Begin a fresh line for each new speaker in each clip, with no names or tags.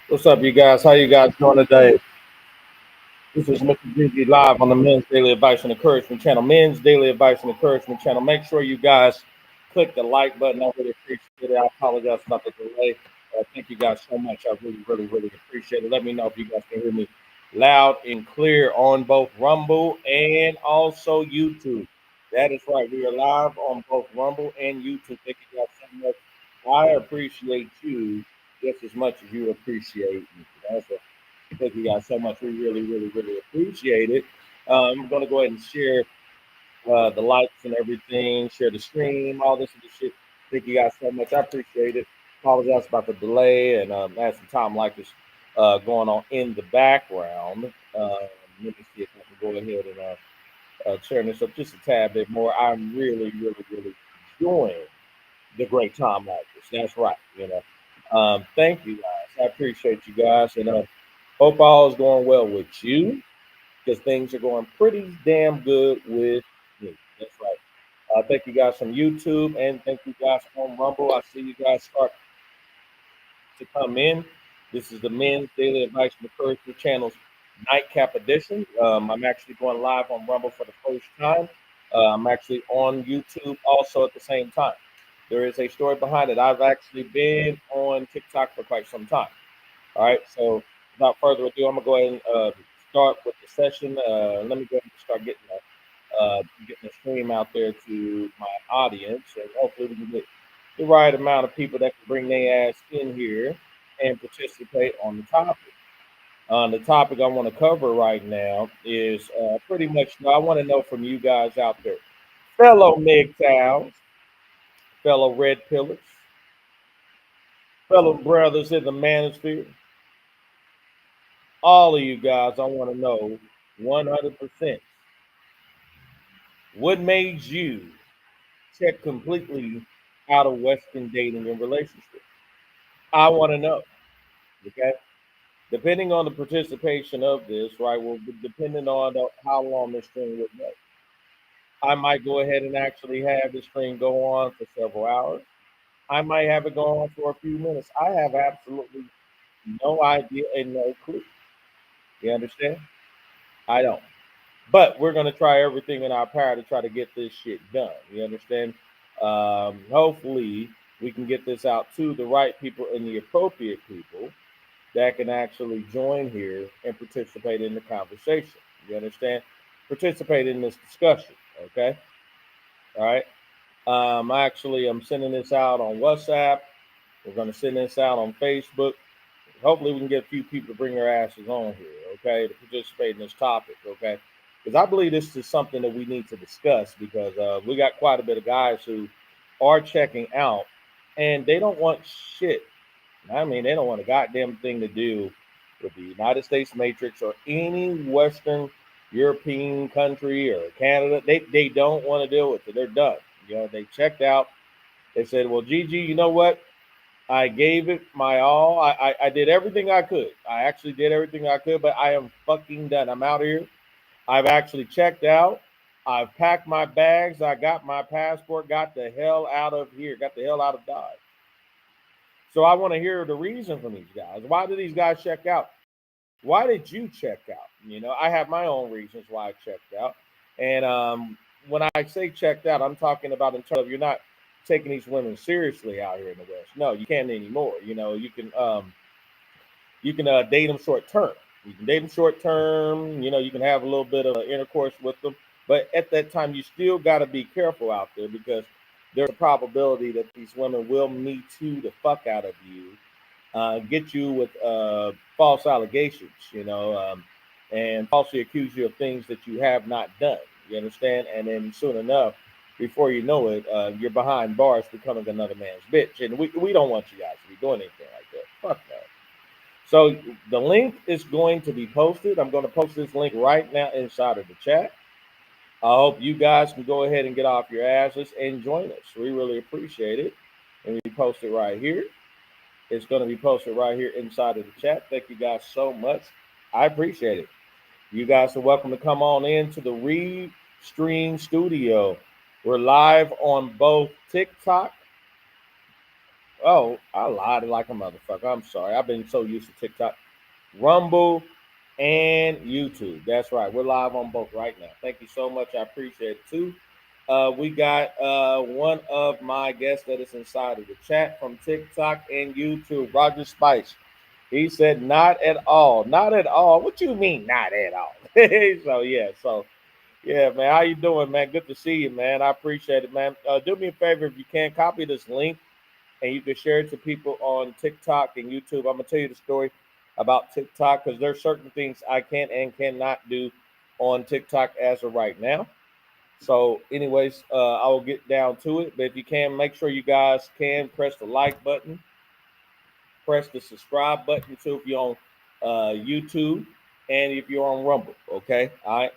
What's up, you guys? How you guys doing today? This is Mr. GG live on the Men's Daily Advice and Encouragement channel. Men's Daily Advice and Encouragement channel. Make sure you guys click the like button. I really appreciate it. I apologize about the delay. Thank you guys so much. I really, really, really appreciate it. Let me know if you guys can hear me loud and clear on both Rumble and also YouTube. That is right. We are live on both Rumble and YouTube. Thank you guys so much. I appreciate you just as much as you appreciate me. That's right. Thank you guys so much. We really, really, really appreciate it. I'm going to go ahead and share the likes and everything, share the stream, all this other shit. Thank you guys so much. I appreciate it. Apologize about the delay and I had some time like this going on in the background. Let me see if I can go ahead and turn this up just a tad bit more. I'm really, really, really enjoying the great time like this. That's right. Thank you guys. I appreciate you guys, and hope all is going well with you because things are going pretty damn good with me. That's right. Thank you guys from YouTube, and thank you guys on Rumble. I see you guys start to come in. This is the Men's Daily Advice and Encouragement Channel's Nightcap Edition. I'm actually going live on Rumble for the first time. I'm actually on YouTube also at the same time. There is a story behind it. I've actually been on TikTok for quite some time. All right, so without further ado, I'm gonna go ahead and start with the session. Let me go ahead and start getting the stream out there to my audience, and hopefully we can get the right amount of people that can bring their ass in here and participate on the topic. The topic I want to cover right now is pretty much. I want to know from you guys out there, fellow MGTOWs, fellow Red Pillars, fellow brothers in the manosphere, all of you guys, I want to know 100% what made you check completely out of Western dating and relationships. I want to know, okay? Depending on the participation of this, right, will be depending on how long this stream would go. I might go ahead and actually have the stream go on for several hours. I might have it go on for a few minutes. I have absolutely no idea and no clue. You understand? I don't. But we're gonna try everything in our power to try to get this shit done. You understand? Hopefully, we can get this out to the right people and the appropriate people that can actually join here and participate in the conversation. You understand? Participate in this discussion. Okay. All right. I'm sending this out on WhatsApp. We're gonna send this out on Facebook. Hopefully we can get a few people to bring their asses on here, okay, to participate in this topic, okay? Because I believe this is something that we need to discuss because we got quite a bit of guys who are checking out and they don't want shit. I mean, they don't want a goddamn thing to do with the United States Matrix or any Western European country or Canada. They don't want to deal with it. They're done. They checked out. They said, well, Gigi, you know what? I gave it my all. I did everything I could. I actually did everything I could, but I am fucking done. I'm out of here. I've actually checked out. I've packed my bags. I got my passport. Got the hell out of here. Got the hell out of Dodge. So I want to hear the reason from these guys. Why did these guys check out? Why did you check out? I have my own reasons why I checked out. And when I say checked out, I'm talking about in terms of you're not taking these women seriously out here in the West. No, you can't anymore. You can date them short term. You can date them short term. You can have a little bit of intercourse with them, but at that time, you still got to be careful out there because there's a probability that these women will me too the fuck out of you, get you with false allegations, and falsely accuse you of things that you have not done. You understand? And then soon enough, before you know it, you're behind bars becoming another man's bitch. And we don't want you guys to be doing anything like that. Fuck no. So the link is going to be posted. I'm going to post this link right now inside of the chat. I hope you guys can go ahead and get off your asses and join us. We really appreciate it. And we post it right here. It's going to be posted right here inside of the chat. Thank you guys so much. I appreciate it. You guys are welcome to come on into the Restream Studio. We're live on both TikTok. Oh, I lied like a motherfucker. I'm sorry. I've been so used to TikTok, Rumble, and YouTube. That's right. We're live on both right now. Thank you so much. I appreciate it too. We got one of my guests that is inside of the chat from TikTok and YouTube, Roger Spice. He said, not at all. Not at all. What you mean, not at all? So, man. How you doing, man? Good to see you, man. I appreciate it, man. Do me a favor if you can, copy this link and you can share it to people on TikTok and YouTube. I'm gonna tell you the story. about TikTok because there's certain things I can and cannot do on TikTok as of right now. So, anyways, I will get down to it. But if you can, make sure you guys can press the like button, press the subscribe button too if you're on YouTube and if you're on Rumble. Okay, all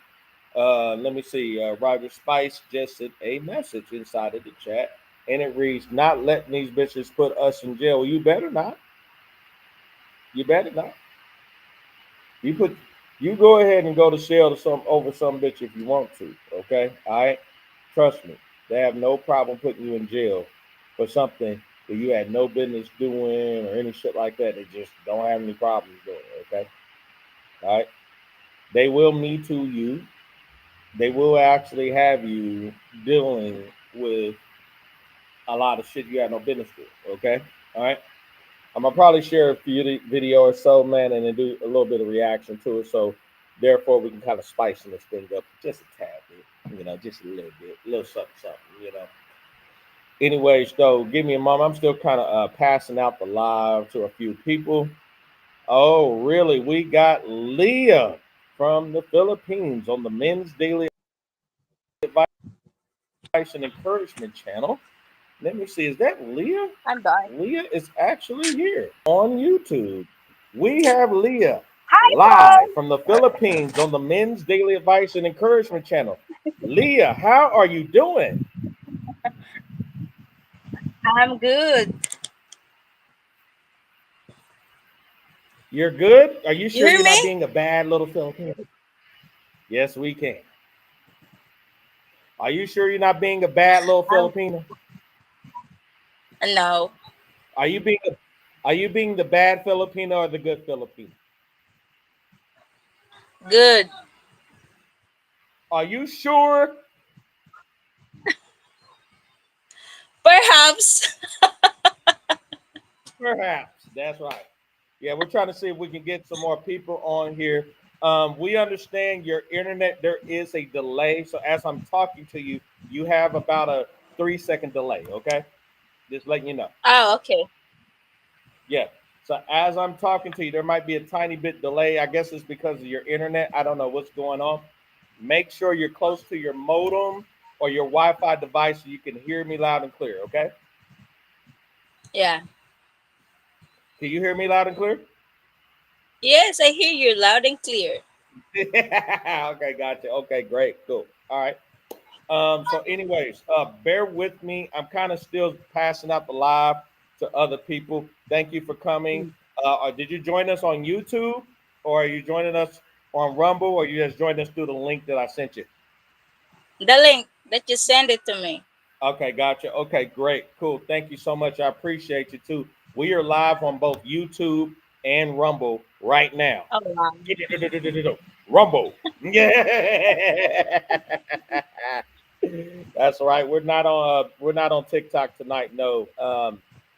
right. Let me see. Roger Spice just sent a message inside of the chat, and it reads, "Not letting these bitches put us in jail." Well, you better not. You better not. You put. You go ahead and go to jail to some over some bitch if you want to. Okay, all right. Trust me, they have no problem putting you in jail for something that you had no business doing or any shit like that. They just don't have any problems doing. Okay, all right. They will me too you. They will actually have you dealing with a lot of shit you had no business with. Okay, all right. I'm gonna probably share a few video or so, man, and then do a little bit of reaction to it. So therefore, we can kind of spice this thing up just a tad bit, just a little bit, a little something, something. Anyways, though, give me a moment. I'm still kind of passing out the live to a few people. Oh, really? We got Leah from the Philippines on the Men's Daily Advice and Encouragement channel. Let me see. Is that Leah?
I'm done.
Leah is actually here on YouTube. We have Leah
Hi,
live
Paul.
from the Philippines on the Men's Daily Advice and Encouragement channel. Leah, how are you doing?
I'm good.
You're good? Are you
You
sure
hear
you're not
me?
being a bad little Filipino? Yes, we can. Are you sure you're not being a bad little
Um,
Filipino?
no.
Are you being are you being the bad Filipino or the good Filipino?
Good.
Are you sure?
Perhaps.
Perhaps. That's right. Yeah, we're trying to see if we can get some more people on here. We understand your internet, there is a delay. So as I'm talking to you, you have about a 3 second delay. Okay. Just letting you know.
Oh, okay.
Yeah. So as I'm talking to you, there might be a tiny bit delay. I guess it's because of your internet. I don't know what's going on. Make sure you're close to your modem or your Wi-Fi device so you can hear me loud and clear. Okay.
Yeah.
Can you hear me loud and clear?
Yes, I hear you loud and clear.
Okay, gotcha. Okay, great, cool. All right. So anyways, bear with me. I'm kind of still passing out the live to other people. Thank you for coming. Did you join us on YouTube or are you joining us on Rumble or you just joined us through the link that I sent you?
The link that you send it to me.
Okay, gotcha. Okay, great, cool. Thank you so much. I appreciate you too. We are live on both YouTube and Rumble right now.
Oh, wow.
Rumble. Yeah. That's right. We're not on TikTok tonight. No.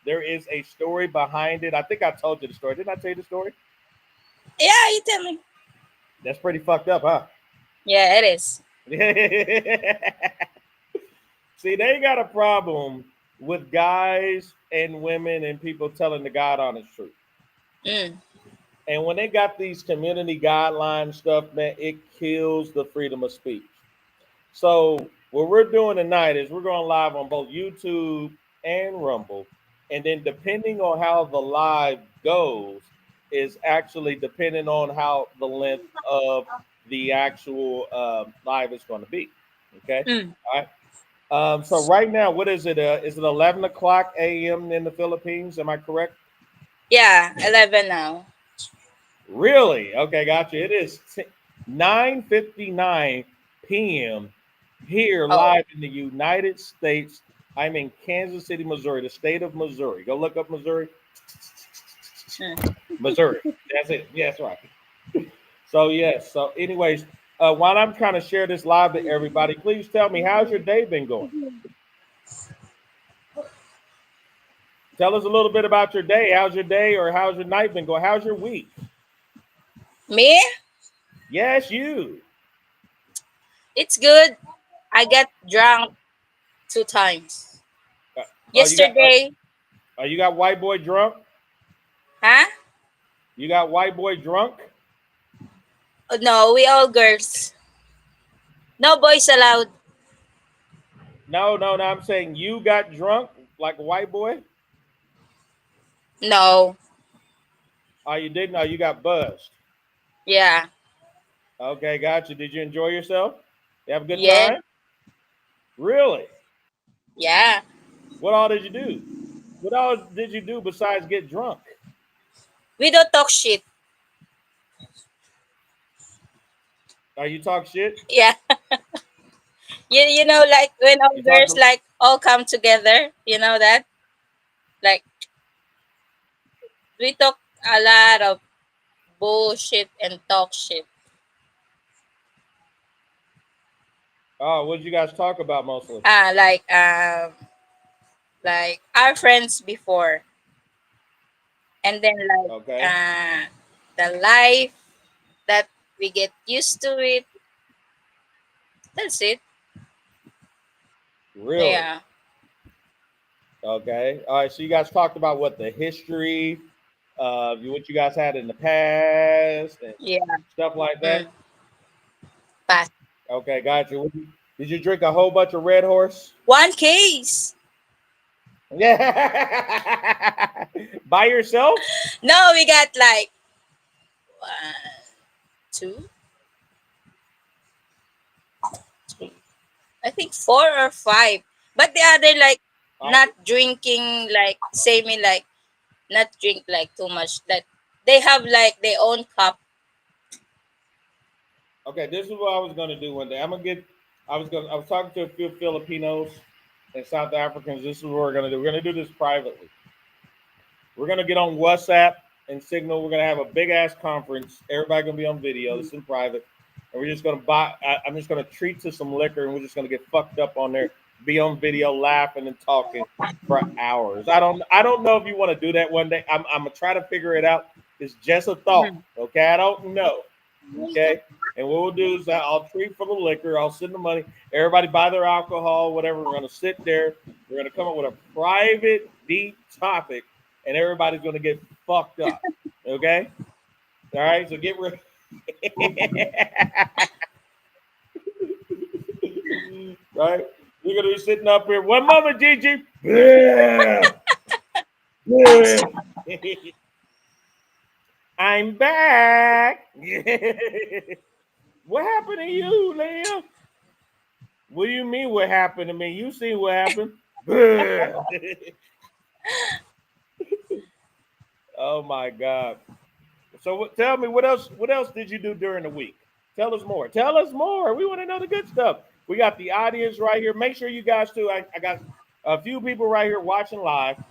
There is a story behind it. I think I told you the story. Didn't I tell you the story?
Yeah, you tell me.
That's pretty fucked up, huh?
Yeah, it is.
See, they got a problem with guys and women and people telling the God honest truth.
Mm.
And when they got these community guideline stuff, man, it kills the freedom of speech. So what we're doing tonight is we're going live on both YouTube and Rumble, and then depending on how the live goes, is actually depending on how the length of the actual live is going to be. Okay,
Mm.
all right. So right now, what is it? Is it 11 o'clock a.m. in the Philippines? Am I correct?
Yeah, 11 now.
Really? Okay, gotcha. It is 9:59 p.m. here
Oh.
live in the United States. I'm in Kansas City, Missouri, the state of Missouri. Go look up Missouri.
Mm.
Missouri. That's it. Yes, right. So yes. So, anyways, while I'm trying to share this live to everybody, please tell me how's your day been going? Tell us a little bit about your day. How's your day, or how's your night been going? How's your week?
Me?
Yes, you.
It's good. I got drunk 2 times.
Uh, oh,
Yesterday,
you got white boy drunk.
huh?
You got white boy drunk?
Oh, no, we all girls. No boys allowed.
No, no, no. I'm saying you got drunk like a white boy.
No.
Oh, you didn't. Oh, you got buzzed.
Yeah.
Okay, gotcha. Did you enjoy yourself? You have a good
Yeah.
time? Really?
Yeah.
What all did you do? What all did you do besides get drunk?
We don't talk shit.
Are you talk shit?
Yeah. You know, like when all
You talk.
girls like all come together, you know that? Like we talk a lot of bullshit and talk shit.
Oh, what did you guys talk about mostly?
Ah, like our friends before. And then like
Okay.
the life that we get used to it. That's it.
Really?
Yeah.
Okay. All right. So you guys talked about what the history, what you guys had in the past and
Yeah.
stuff like that.
Mm. Pass.
Okay, gotcha. Did you drink a whole bunch of Red Horse?
One case.
Yeah. By yourself?
No, we got like one, two, three. I think four or five. But the other like
Oh,
not drinking like same like not drink like too much. That they have like their own cup.
okay, this is what I was gonna do one day. I was talking to a few Filipinos and South Africans. This is what we're gonna do. We're gonna do this privately. We're gonna get on WhatsApp and Signal. We're gonna have a big ass conference. Everybody gonna be on video. This is in private, and we're just gonna buy. I'm just gonna treat to some liquor, and we're just gonna get fucked up on there, be on video, laughing and talking for hours. I don't know if you want to do that one day. I'm gonna try to figure it out. It's just a thought.
Mhm.
Okay, I don't know. Okay. And what we'll do is I'll treat for the liquor. I'll send the money. Everybody buy their alcohol, whatever. We're going to sit there. We're going to come up with a private, deep topic, and everybody's going to get fucked up. Okay. All right. So get ready. Right. We're going to be sitting up here. One moment, Gigi. Yeah. Yeah. I'm back. What happened to you, Leah? What do you mean what happened to me? You see what happened? Oh my God. So tell me what else? What else did you do during the week? Tell us more. Tell us more. We want to know the good stuff. We got the audience right here. Make sure you guys too. I got a few people right here watching live.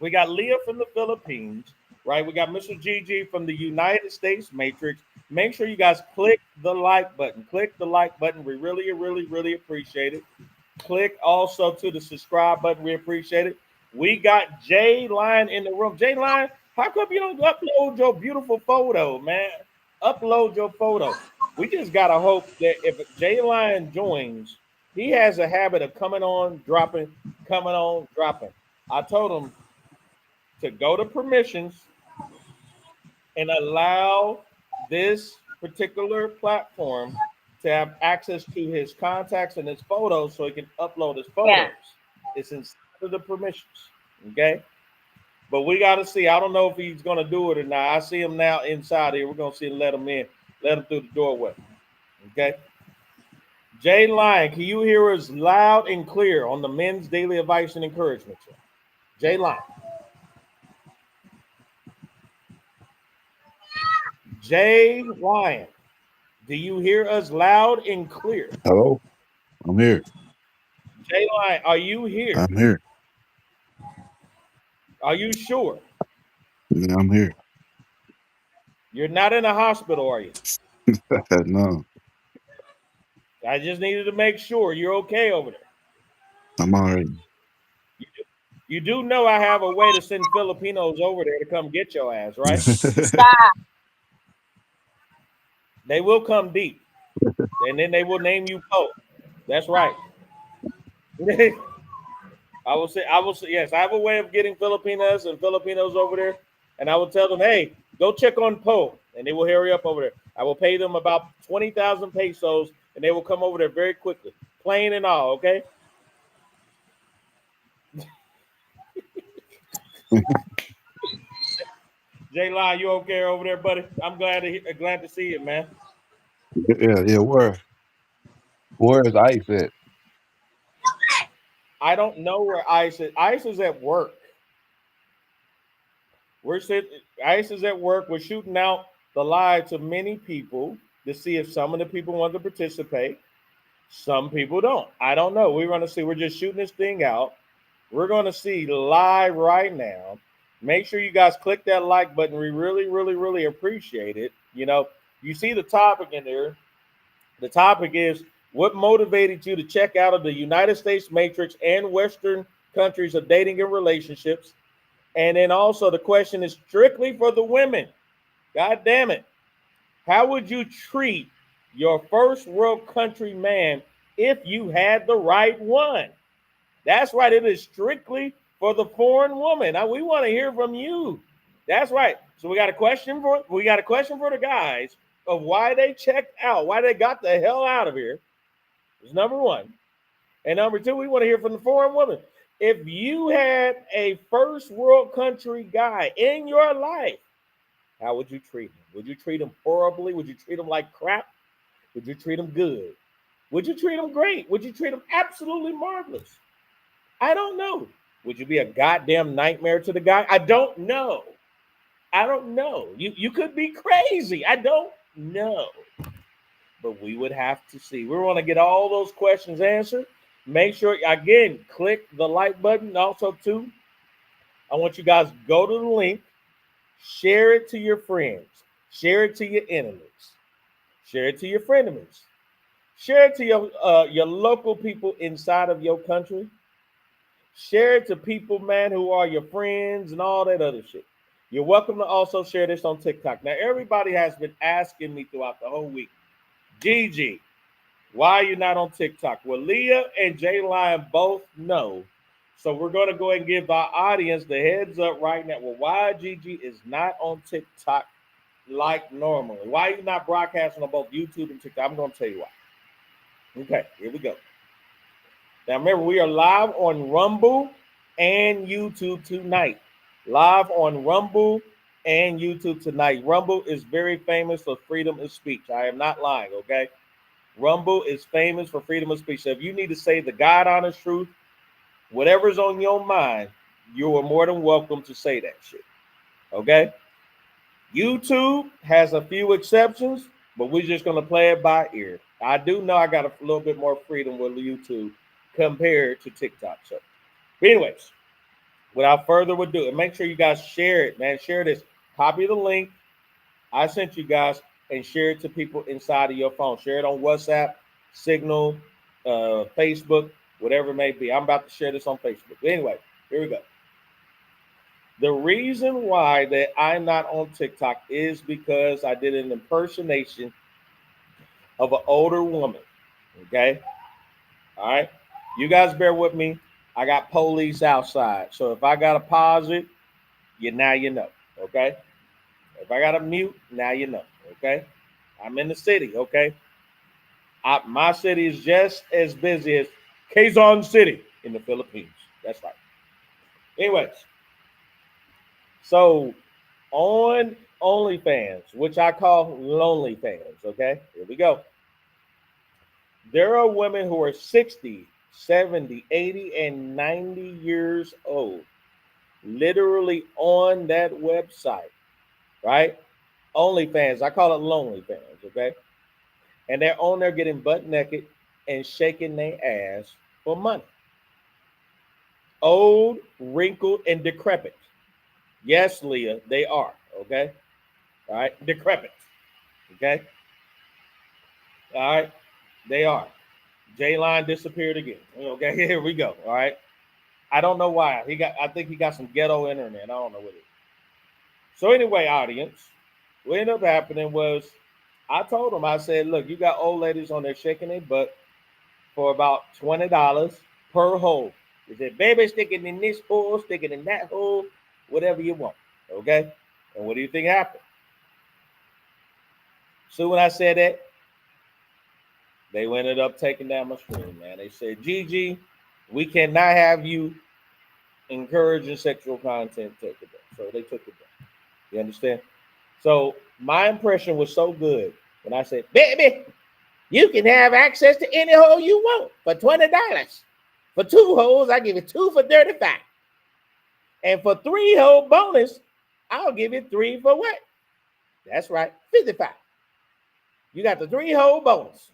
We got Leah from the Philippines, right? We got Mr. Gigi from the United States Matrix. Make sure you guys click the like button. Click the like button. We really, really, really appreciate it. Click also to the subscribe button. We appreciate it. We got Jay Line in the room. Jay Line, how come you don't upload your beautiful photo, man? Upload your photo. We just gotta hope that if Jay Line joins, he has a habit of coming on, dropping, coming on, dropping. I told him to go to permissions and allow this particular platform to have access to his contacts and his photos so he can upload his
Yeah.
photos. It's inside of the permissions. Okay. But we got to see. I don't know if he's going to do it or not. I see him now inside here. We're going to see let him in, let him through the doorway. Okay. Jay Lyon, can you hear us loud and clear on the Men's Daily Advice and Encouragement Show? Jay Lyon. Jay Lyon. Do you hear us loud and clear?
Hello, I'm here.
Jay Line, are you here?
I'm here.
Are you sure?
Yeah, I'm here.
You're not in a hospital, are you?
No,
I just needed to make sure you're okay over there.
I'm all right.
You do know I have a way to send Filipinos over there to come get your ass, right?
Stop.
They will come deep, and then they will name you Pope. That's right. I will say, yes, I have a way of getting Filipinas and Filipinos over there. and I will tell them, hey, go check on Poe, and they will hurry up over there. I will pay them about 20,000 pesos, and they will come over there very quickly, plane and all. Okay. Jay Line, you okay over there, buddy? I'm glad to see you, man.
Yeah. Where is Ice at?
I don't know where Ice is. Ice is at work. Ice is at work. We're shooting out the live to many people to see if some of the people want to participate. Some people don't. I don't know. We're going to see. We're just shooting this thing out. We're going to see live right now. Make sure you guys click that like button. We really, really, really appreciate it. You know, you see the topic in there. The topic is what motivated you to check out of the United States matrix and Western countries of dating and relationships. And then also the question is strictly for the women. God damn it. How would you treat your first world country man if you had the right one? That's right. It is strictly for the foreign woman. Now we want to hear from you. That's right. So we got a question for the guys of why they checked out, why they got the hell out of here. Is number one. And number two, we want to hear from the foreign woman. If you had a first world country guy in your life, how would you treat him? Would you treat him horribly? Would you treat him like crap? Would you treat him good? Would you treat him great? Would you treat him absolutely marvelous? I don't know. Would you be a goddamn nightmare to the guy? I don't know. You could be crazy. I don't know. But we would have to see. We want to get all those questions answered. Make sure, again, click the like button. Also, too, I want you guys to go to the link, share it to your friends, share it to your enemies, share it to your frenemies, share it to your local people inside of your country. Share it to people, man, who are your friends and all that other shit. You're welcome to also share this on TikTok. Now, everybody has been asking me throughout the whole week, Gigi, why are you not on TikTok? Well, Leah and Jay Lion both know. So we're going to go ahead and give our audience the heads up right now. Well, why Gigi is not on TikTok like normally? Why are you not broadcasting on both YouTube and TikTok? I'm going to tell you why. Okay, here we go. Now, remember, we are live on Rumble and YouTube tonight. Live on Rumble and YouTube tonight. Rumble is very famous for freedom of speech. I am not lying, okay? Rumble is famous for freedom of speech. So if you need to say the God honest truth, whatever's on your mind, you are more than welcome to say that shit, okay? YouTube has a few exceptions, but we're just going to play it by ear. I do know I got a little bit more freedom with YouTube compared to TikTok. So, anyways, without further ado, and make sure you guys share it, man. Share this. Copy the link I sent you guys and share it to people inside of your phone. Share it on WhatsApp, Signal, Facebook, whatever it may be. I'm about to share this on Facebook. But anyway, here we go. The reason why that I'm not on TikTok is because I did an impersonation of an older woman. Okay. All right. You guys bear with me. I got police outside. So if I got to pause it, now you know. Okay. If I got to mute, now you know. Okay. I'm in the city. Okay. My city is just as busy as Quezon City in the Philippines. That's right. Anyways. So on OnlyFans, which I call Lonely Fans. Okay. Here we go. There are women who are 60, 70, 80, and 90 years old, literally on that website, right? OnlyFans, I call it Lonely Fans, okay? And they're on there getting butt naked and shaking their ass for money. Old, wrinkled, and decrepit. Yes, Leah, they are, okay? All right, decrepit, okay? All right, they are. J-Line disappeared again. Okay, here we go. All right. I don't know why. I think he got some ghetto internet. I don't know what it is. So anyway, audience, what ended up happening was I told him, I said, look, you got old ladies on there shaking their butt for about $20 per hole. He said, baby, stick it in this hole, stick it in that hole, whatever you want. Okay. And what do you think happened? So when I said that, they ended up taking down my stream, man. They said, Gigi, we cannot have you encouraging sexual content. Take it down. So they took it down. You understand? So my impression was so good when I said, baby, you can have access to any hole you want for $20. For 2 holes, I give you 2 for 35. And for 3 hole bonus, I'll give you 3 for what? That's right, 55. You got the 3 hole bonus.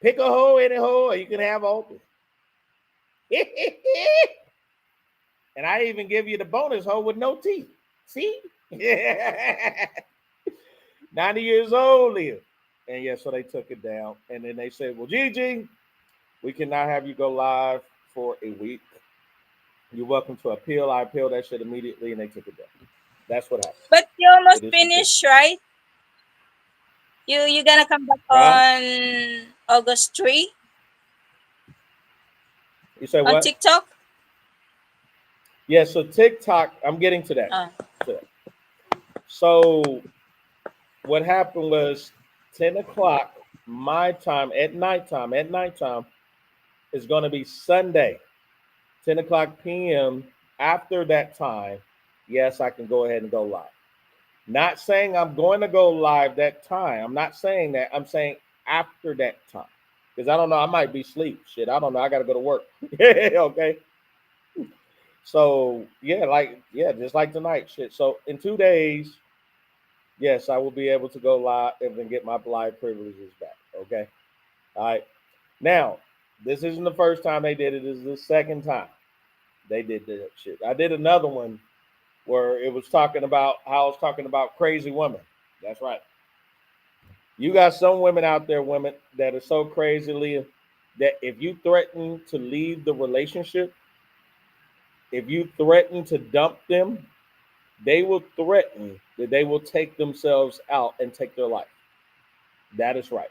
Pick a hole, any hole, or you can have open. And I even give you the bonus hole with no teeth. See? 90 years old, Leah. And yeah, so they took it down. And then they said, well, Gigi, we cannot have you go live for a week. You're welcome to appeal. I appealed that shit immediately, and they took it down. That's what happened.
But you almost
It is
finished, right? You gonna come back
huh?
on August 3
You say
on
what?
TikTok?
Yeah, so TikTok, I'm getting to that. So what happened was 10 o'clock my time at nighttime is going to be Sunday, 10 o'clock p.m. After that time, yes, I can go ahead and go live. Not saying I'm going to go live that time. I'm not saying that. I'm saying after that time. Because I don't know. I might be asleep. Shit, I don't know. I got to go to work. Okay. So, yeah, just like tonight. Shit. So, in 2 days, yes, I will be able to go live and get my live privileges back. Okay. All right. Now, this isn't the first time they did it. This is the second time they did that shit. I did another one where it was talking about how I was talking about crazy women. That's right. You got some women out there, women that are so crazy, Leah, that if you threaten to leave the relationship, if you threaten to dump them, they will threaten that they will take themselves out and take their life. That is right.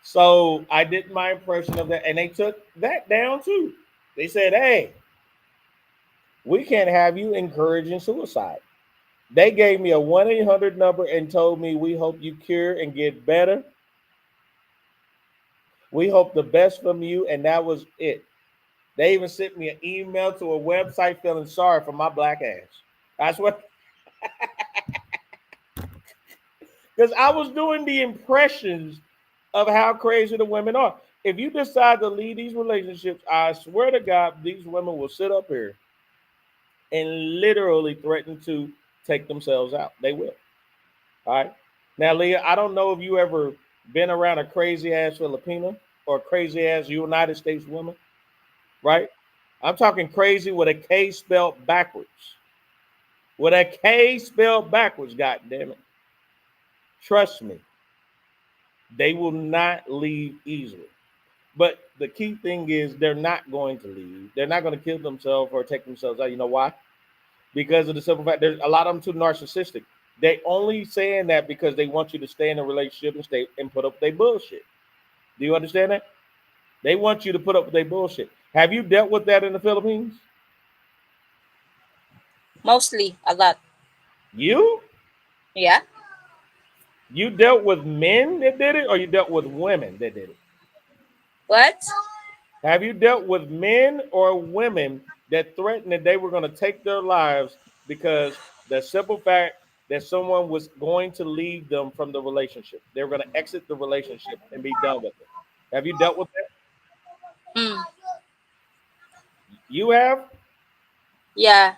So I did my impression of that, and they took that down too. They said, hey, we can't have you encouraging suicide. They gave me a 1-800 number and told me, we hope you cure and get better. We hope the best from you. And that was it. They even sent me an email to a website feeling sorry for my black ass. That's what, because I was doing the impressions of how crazy the women are. If you decide to leave these relationships, I swear to God, these women will sit up here and literally threaten to take themselves out. They will. All right. Now, Leah, I don't know if you ever been around a crazy ass Filipino or a crazy ass United States woman, right? I'm talking crazy with a K spelled backwards. With a K spelled backwards, God damn it. Trust me, they will not leave easily. But the key thing is they're not going to leave. They're not going to kill themselves or take themselves out. You know why? Because of the simple fact there's a lot of them too narcissistic. They only saying that because they want you to stay in a relationship and stay and put up with their bullshit. Do you understand that? They want you to put up with their bullshit. Have you dealt with that in the Philippines?
Mostly, a lot.
You?
Yeah.
You dealt with men that did it, or you dealt with women that did it?
What?
Have you dealt with men or women that threatened that they were going to take their lives because the simple fact that someone was going to leave them from the relationship? They were going to exit the relationship and be done with it. Have you dealt with that?
Mm.
You have?
Yeah.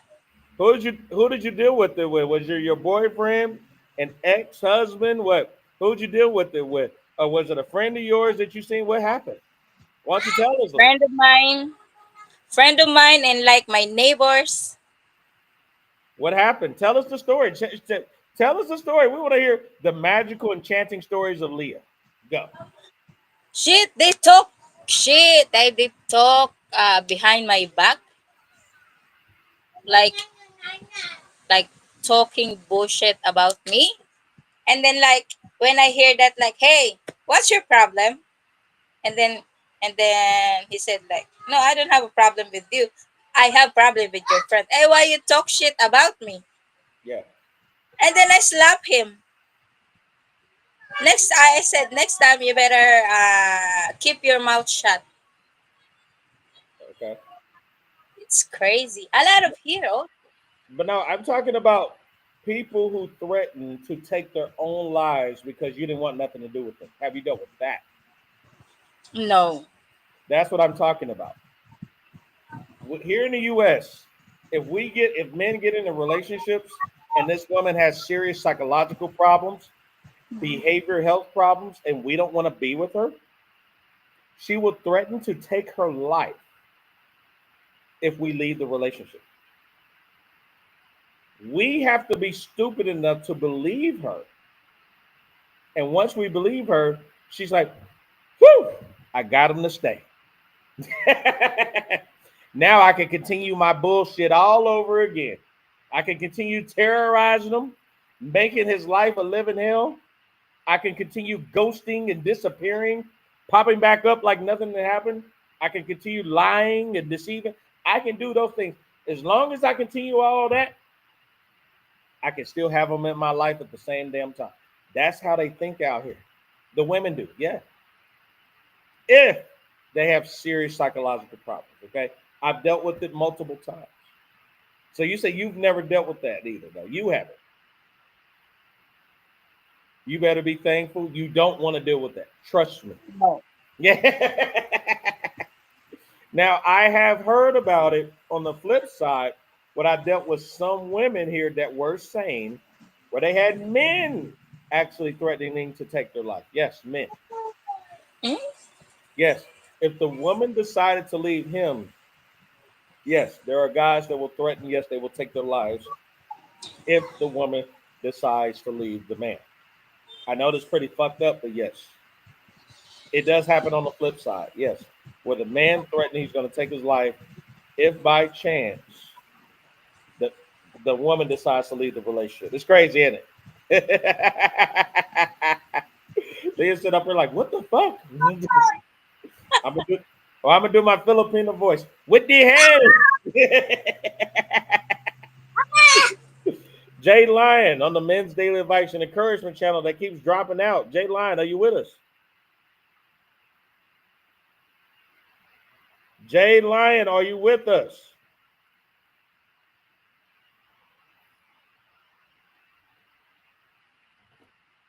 Who did you deal with it with? Was your boyfriend, an ex-husband? What? Who'd you deal with it with? Or was it a friend of yours that you seen? What happened? Why don't you tell us, Lee?
Friend of mine. Friend of mine and like my neighbors.
What happened? Tell us the story. Tell us the story. We want to hear the magical, enchanting stories of Leah. Go.
Shit, they talk shit. They talk behind my back, like like talking bullshit about me. And then like when I hear that, like, hey, what's your problem? And then he said like, no, I don't have a problem with you. I have problem with your friend. Hey, why you talk shit about me?
Yeah.
And then I slap him. I said, next time you better keep your mouth shut.
Okay.
It's crazy. A lot of heroes.
But no, I'm talking about people who threaten to take their own lives because you didn't want nothing to do with them. Have you dealt with that?
No.
That's what I'm talking about. Here in the U.S., if men get into relationships and this woman has serious psychological problems, behavior health problems, and we don't want to be with her, she will threaten to take her life if we leave the relationship. We have to be stupid enough to believe her. And once we believe her, she's like, whew, I got him to stay. Now I can continue my bullshit all over again. I can continue terrorizing him, making his life a living hell. I can continue ghosting and disappearing, popping back up like nothing had happened. I can continue lying and deceiving. I can do those things. As long as I continue all that, I can still have them in my life at the same damn time. That's how they think out here. The women do, yeah. If they have serious psychological problems, okay? I've dealt with it multiple times. So you say you've never dealt with that either, though. You haven't. You better be thankful. You don't want to deal with that. Trust me.
No.
Yeah. Now, I have heard about it on the flip side, when I dealt with some women here that were sane, where they had men actually threatening to take their life. Yes, men.
Hmm?
Yes. If the woman decided to leave him, yes, there are guys that will threaten. Yes, they will take their lives if the woman decides to leave the man. I know that's pretty fucked up, but yes, it does happen on the flip side. Yes, where the man threatening he's going to take his life if by chance the the woman decides to leave the relationship. It's crazy, isn't it? They just sit up here like, what the fuck? I'm gonna do, I'm gonna do my Filipino voice. What the hell? Jay Lyon on the Men's Daily Advice and Encouragement channel that keeps dropping out. Jay Lyon, are you with us? Jay Lyon, are you with us?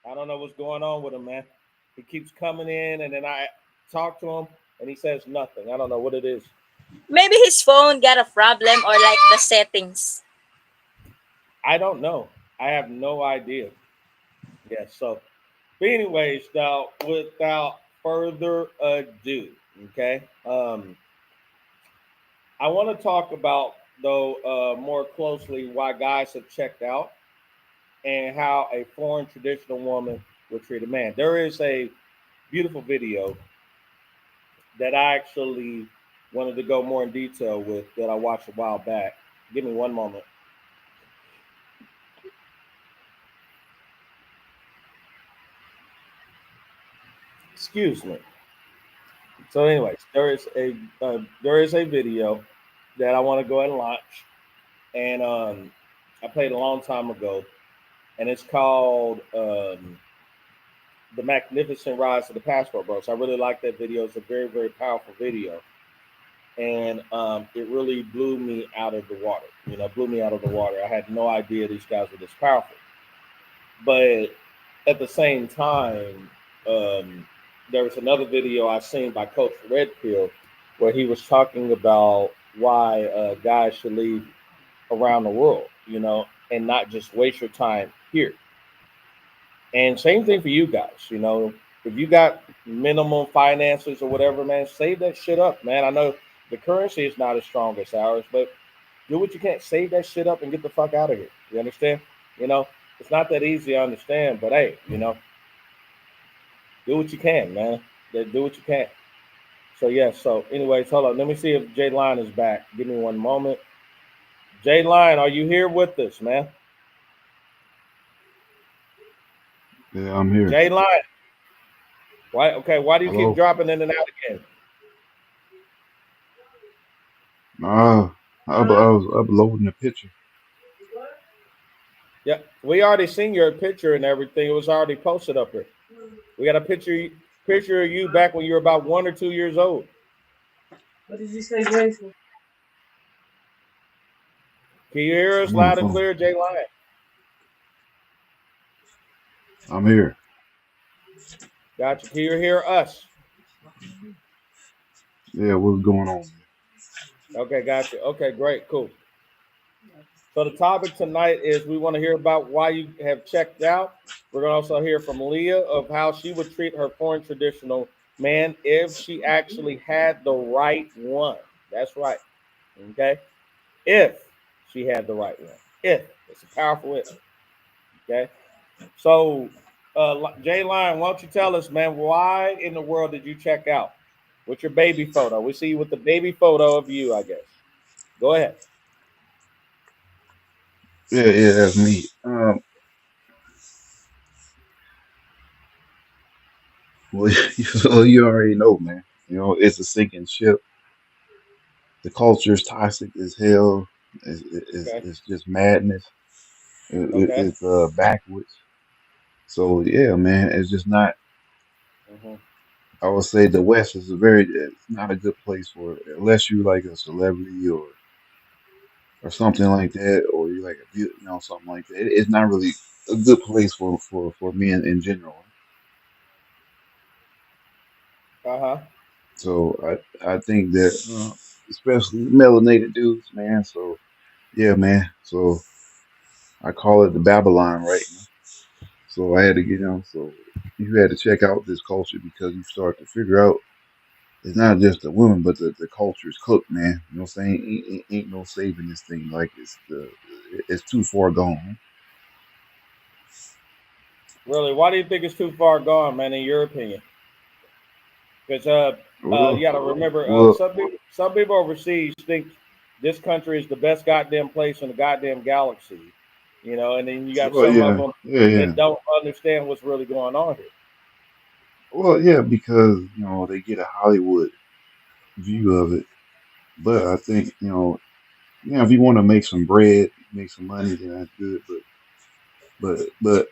I don't know what's going on with him, man. He keeps coming in, and then I talk to him, and he says nothing. I don't know what it is.
Maybe his phone got a problem or like the settings.
I don't know. I have no idea. Yeah. So, but anyways, now without further ado, okay. I want to talk about though more closely why guys have checked out and how a foreign traditional woman would treat a man. There is a beautiful video that I actually wanted to go more in detail with that I watched a while back. Give me one moment. Excuse me. So, anyways, there is a video that I want to go ahead and launch, and I played a long time ago, and it's called "The Magnificent Rise of the Passport Bros." I really like that video. It's a very very powerful video, and it really blew me out of the water. You know, blew me out of the water. I had no idea these guys were this powerful. But at the same time, um, there was another video I seen by Coach Red Pill where he was talking about why guys should leave around the world, you know, and not just waste your time here. And same thing for you guys, you know, if you got minimum finances or whatever, man, save that shit up, man. I know the currency is not as strong as ours, but do what you can. Save that shit up and get the fuck out of here. You understand? You know, it's not that easy, I understand, but hey, you know, do what you can, man. Do what you can. So yeah. So anyways, hold on. Let me see if Jay Line is back. Give me one moment. Jay Line, are you here with us, man?
Yeah, I'm here.
Jay Line. Why? Okay. Why do you keep
Hello.
dropping in and out again?
Ah, I was uploading a picture.
Yeah, we already seen your picture and everything. It was already posted up here. We got a picture of you back when you were about 1 or 2 years old.
What did you say, Jason?
Can you hear us
I'm on the
loud and
phone.
clear, Jay Lion?
I'm here.
Gotcha. Can you hear us?
Yeah, what's going on?
Okay, gotcha. Okay, great, cool. So the topic tonight is we want to hear about why you have checked out. We're going to also hear from Leah of how she would treat her foreign traditional man if she actually had the right one. That's right. Okay. If she had the right one. If. It's a powerful if. Okay. So, Jay Line, why don't you tell us, man, why in the world did you check out with your baby photo? We see you with the baby photo of you, I guess. Go ahead.
Yeah, that's me. Well, you already know, man. You know, it's a sinking ship. The culture is toxic as hell.
Okay.
It's just madness.
Okay.
It's backwards. So yeah, man, it's just not.
Hmm.
I would say the West is a very. It's not a good place for unless you like a celebrity or something like that, or you like something like that. It's not really a good place for men in general.
Uh-huh.
So I think that especially melanated dudes, man. So yeah, man. So I call it the Babylon, right? So I had to so you had to check out this culture because you start to figure out it's not just the women, but the culture is cooked, man. You know what I'm saying? Ain't no saving this thing. Like it's too far gone.
Really, why do you think it's too far gone, man, in your opinion? Because you
Well,
got to remember,
well,
some people overseas think this country is the best goddamn place in the goddamn galaxy, and then you got
well,
some of
yeah,
them
yeah, yeah.
that don't understand what's really going on here.
Well, yeah, because they get a Hollywood view of it. But I think if you want to make some bread, make some money, then that's good. But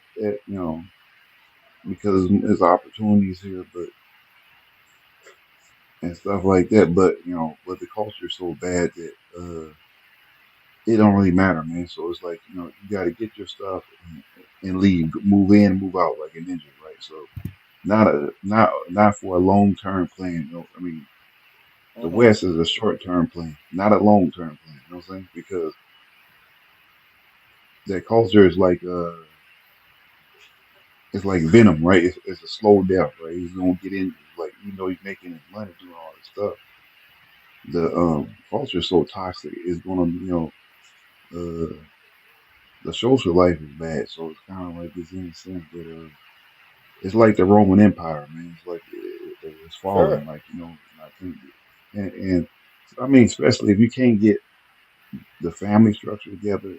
because there's opportunities here, but and stuff like that. But the culture is so bad that it don't really matter, man. So it's like you got to get your stuff and leave, move in, move out like a ninja, right? So not for a long term plan. I mean, the
Hmm.
West is a short term plan, not a long term plan. You know what I'm saying? Because that culture is like it's like venom, right? It's a slow death, right? He's gonna get in, like he's making his money doing all this stuff. The culture is so toxic. It's gonna uh the social life is bad. So it's kind of like it's in the sense that it's like the Roman Empire, man. It's like it's
Sure.
falling, like and I think and I mean, especially if you can't get the family structure together,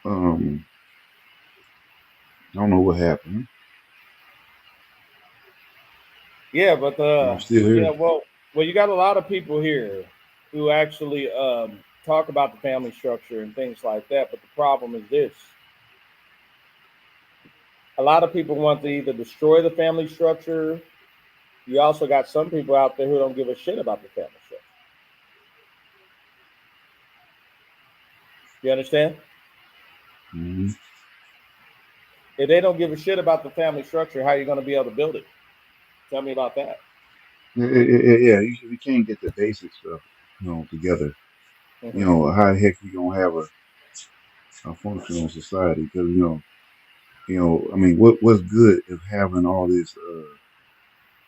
um, I don't know what happened.
Yeah, but
I'm still
yeah,
here.
well, you got a lot of people here who actually talk about the family structure and things like that. But the problem is this: a lot of people want to either destroy the family structure. You also got some people out there who don't give a shit about the family structure. You understand?
Hmm.
If they don't give a shit about the family structure, how are you going to be able to build it? Tell me about that.
Yeah, you can't get the basic stuff, together.
Hmm.
How the heck you gonna have a functional society? Because I mean, what's good of having all this?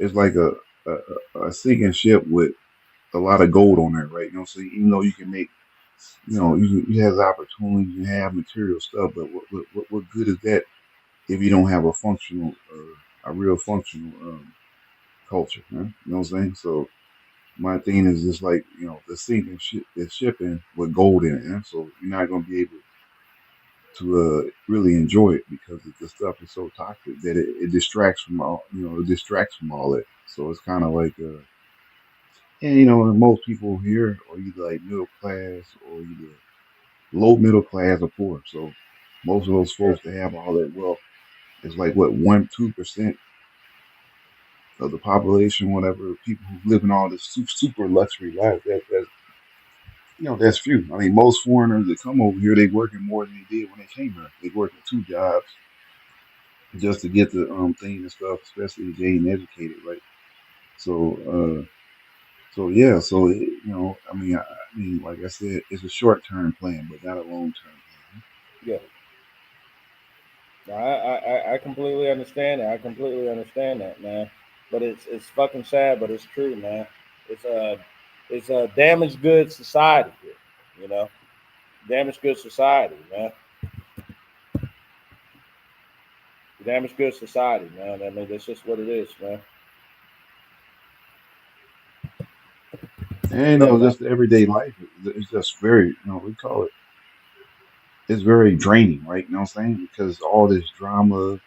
It's like a sinking ship with a lot of gold on there, right? So even though you can make, you have the opportunity, you have material stuff, but what good is that if you don't have a real functional culture? Huh? You know what I'm saying? So my thing is just like the sinking ship is shipping with gold in it, huh? So you're not gonna be able to really enjoy it because the stuff is so toxic that it distracts from all it distracts from all that. So it's kind of like And most people here are either like middle class or either low middle class or poor. So most of those
Yeah,
folks that have all that wealth is like what 1-2% of the population, whatever people who live in all this super luxury life. That's few. I mean, most foreigners that come over here, they working more than they did when they came here. They working 2 jobs just to get the thing and stuff, especially if they ain't educated, right? So yeah, I mean, like I said, it's a short term plan, but not a long term plan.
yeah. No, I completely understand that. I completely understand that, man. But it's fucking sad, but it's true, man. It's a it's a damaged goods society here, you know. Damaged goods society, man. Damaged goods society, man. I mean, that's just what it is, man.
And
Yeah, man.
just the everyday life is just very, we call it, it's very draining, right? You know what I'm saying? Because all this drama,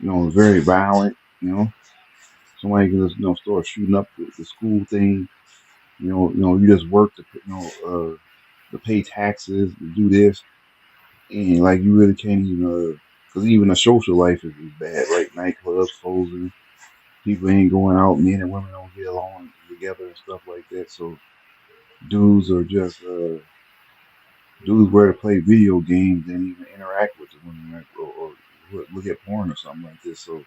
is very violent. Somebody can just, start shooting up the school thing. You just work to pay taxes, to do this, and like you really can't even, because even the social life is bad, right? Nightclubs closing, people ain't going out, men and women don't get along together and stuff like that. So dudes are just dudes where to play video games and even interact with the women, right? Or look at porn or something like this. So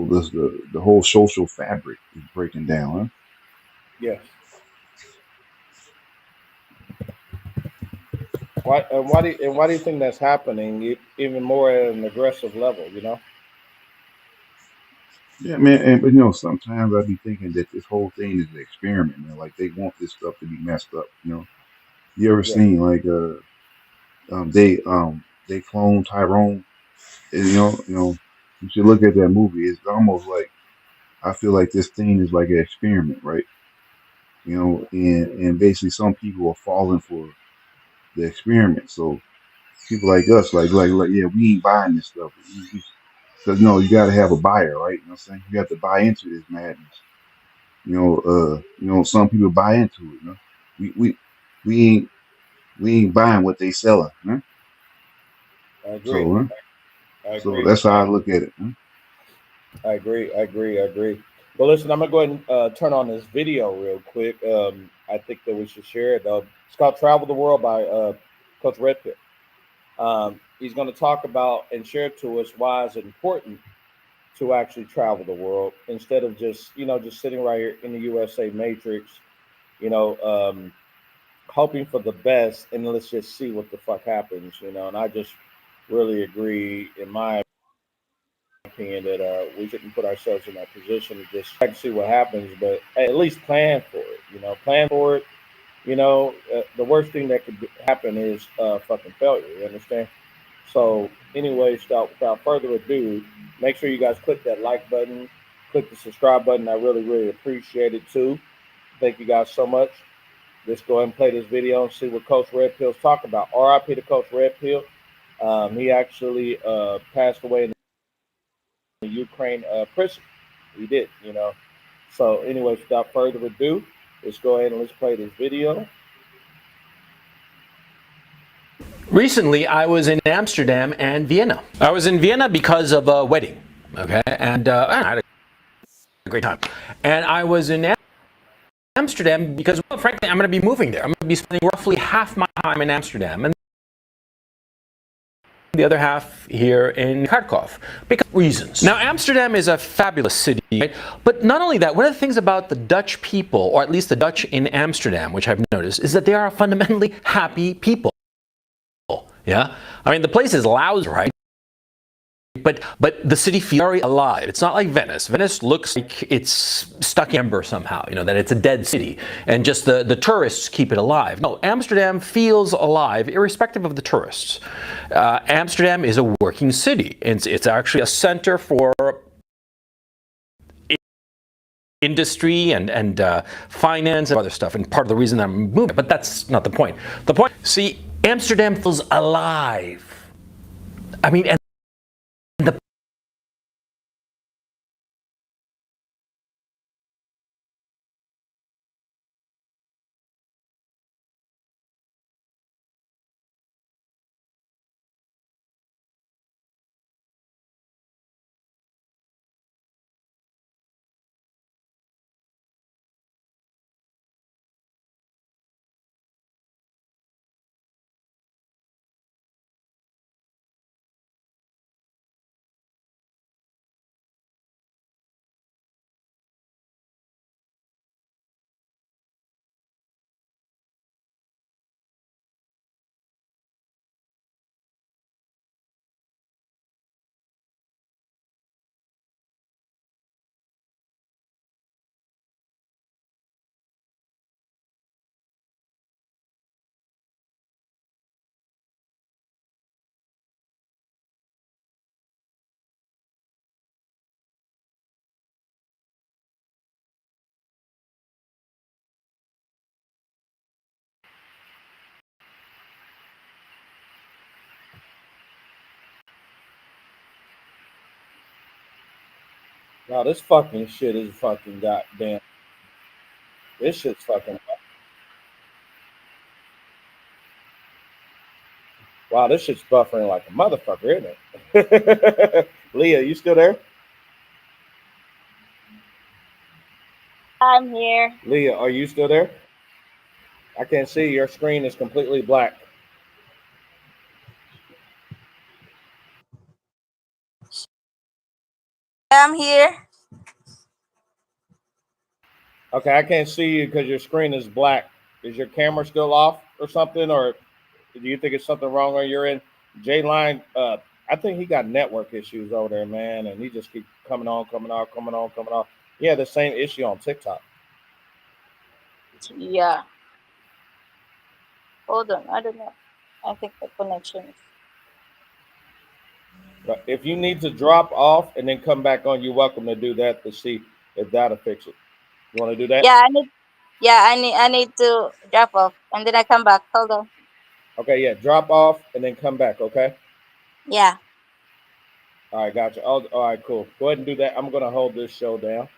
this the whole social fabric is breaking down, huh?
Yes. Why do you think that's happening even more at an aggressive level? You know.
Yeah, man. And but sometimes I be thinking that this whole thing is an experiment, man. Like they want this stuff to be messed up. You ever
Yeah.
seen like they clone Tyrone? And, you should look at that movie. It's almost like I feel like this thing is like an experiment, right? And basically some people are falling for the experiment. So people like us, like, yeah, we ain't buying this stuff. Because you got to have a buyer, right? You know what I'm saying? You have to buy into this madness. Some people buy into it. We we we ain't we ain't buying what they selling. Huh?
I agree.
So
I
so
agree.
that's how I look at it. Huh?
I agree. I agree. I agree. Well, listen, I'm gonna go ahead and turn on this video real quick. I think that we should share it. It's called "Travel the World" by Coach Redfield. He's going to talk about and share to us why it's important to actually travel the world instead of just sitting right here in the USA matrix, you know, um, hoping for the best and let's just see what the fuck happens. And I just really agree, in my opinion, that we shouldn't put ourselves in that position to just try to see what happens, but at least plan for it. Plan for it. The worst thing that could happen is fucking failure. You understand? So, anyway, without further ado, make sure you guys click that like button, click the subscribe button. I really, really appreciate it too. Thank you guys so much. Let's go ahead and play this video and see what Coach Red Pill's talking about. RIP to Coach Red Pill. He actually passed away in the Ukraine prison. He did. So, anyways, without further ado, let's go ahead and let's play this video.
Recently, I was in Amsterdam and Vienna. I was in Vienna because of a wedding, okay, and I had a great time. And I was in Amsterdam because, well, frankly, I'm going to be moving there. I'm going to be spending roughly half my time in Amsterdam and the other half here in Kharkov because of reasons. Now, Amsterdam is a fabulous city, right? But not only that, one of the things about the Dutch people, or at least the Dutch in Amsterdam, which I've noticed, is that they are fundamentally happy people. Yeah, I mean the place is lousy, right? But the city feels very alive. It's not like Venice. Venice looks like it's stuck in amber somehow. That it's a dead city, and just the tourists keep it alive. No, Amsterdam feels alive, irrespective of the tourists. Amsterdam is a working city. It's actually a center for industry and finance and other stuff, and part of the reason I'm moving. But that's not the point. The point, see, Amsterdam feels alive. I mean, and the
Wow, this fucking shit is fucking goddamn. This shit's fucking. Wow, this shit's buffering like a motherfucker, isn't it? Leah, you still there?
I'm here.
Leah, are you still there? I can't see. Your screen is completely black.
I'm here.
Okay, I can't see you because your screen is black. Is your camera still off or something, or do you think it's something wrong on your end? J Line, I think he got network issues over there, man, and he just keep coming on, coming on, coming on, coming on. Yeah, the same issue on TikTok.
Yeah. Hold on. I don't know. I think the connection is.
But if you need to drop off and then come back on, you're welcome to do that to see if that'll fix it. You want to do that?
Yeah, I need. Yeah, I need to drop off and then I come back. Hold on.
Okay, yeah, drop off and then come back. Okay.
Yeah.
All right, gotcha. Oh, all right, cool. Go ahead and do that. I'm gonna hold this show down.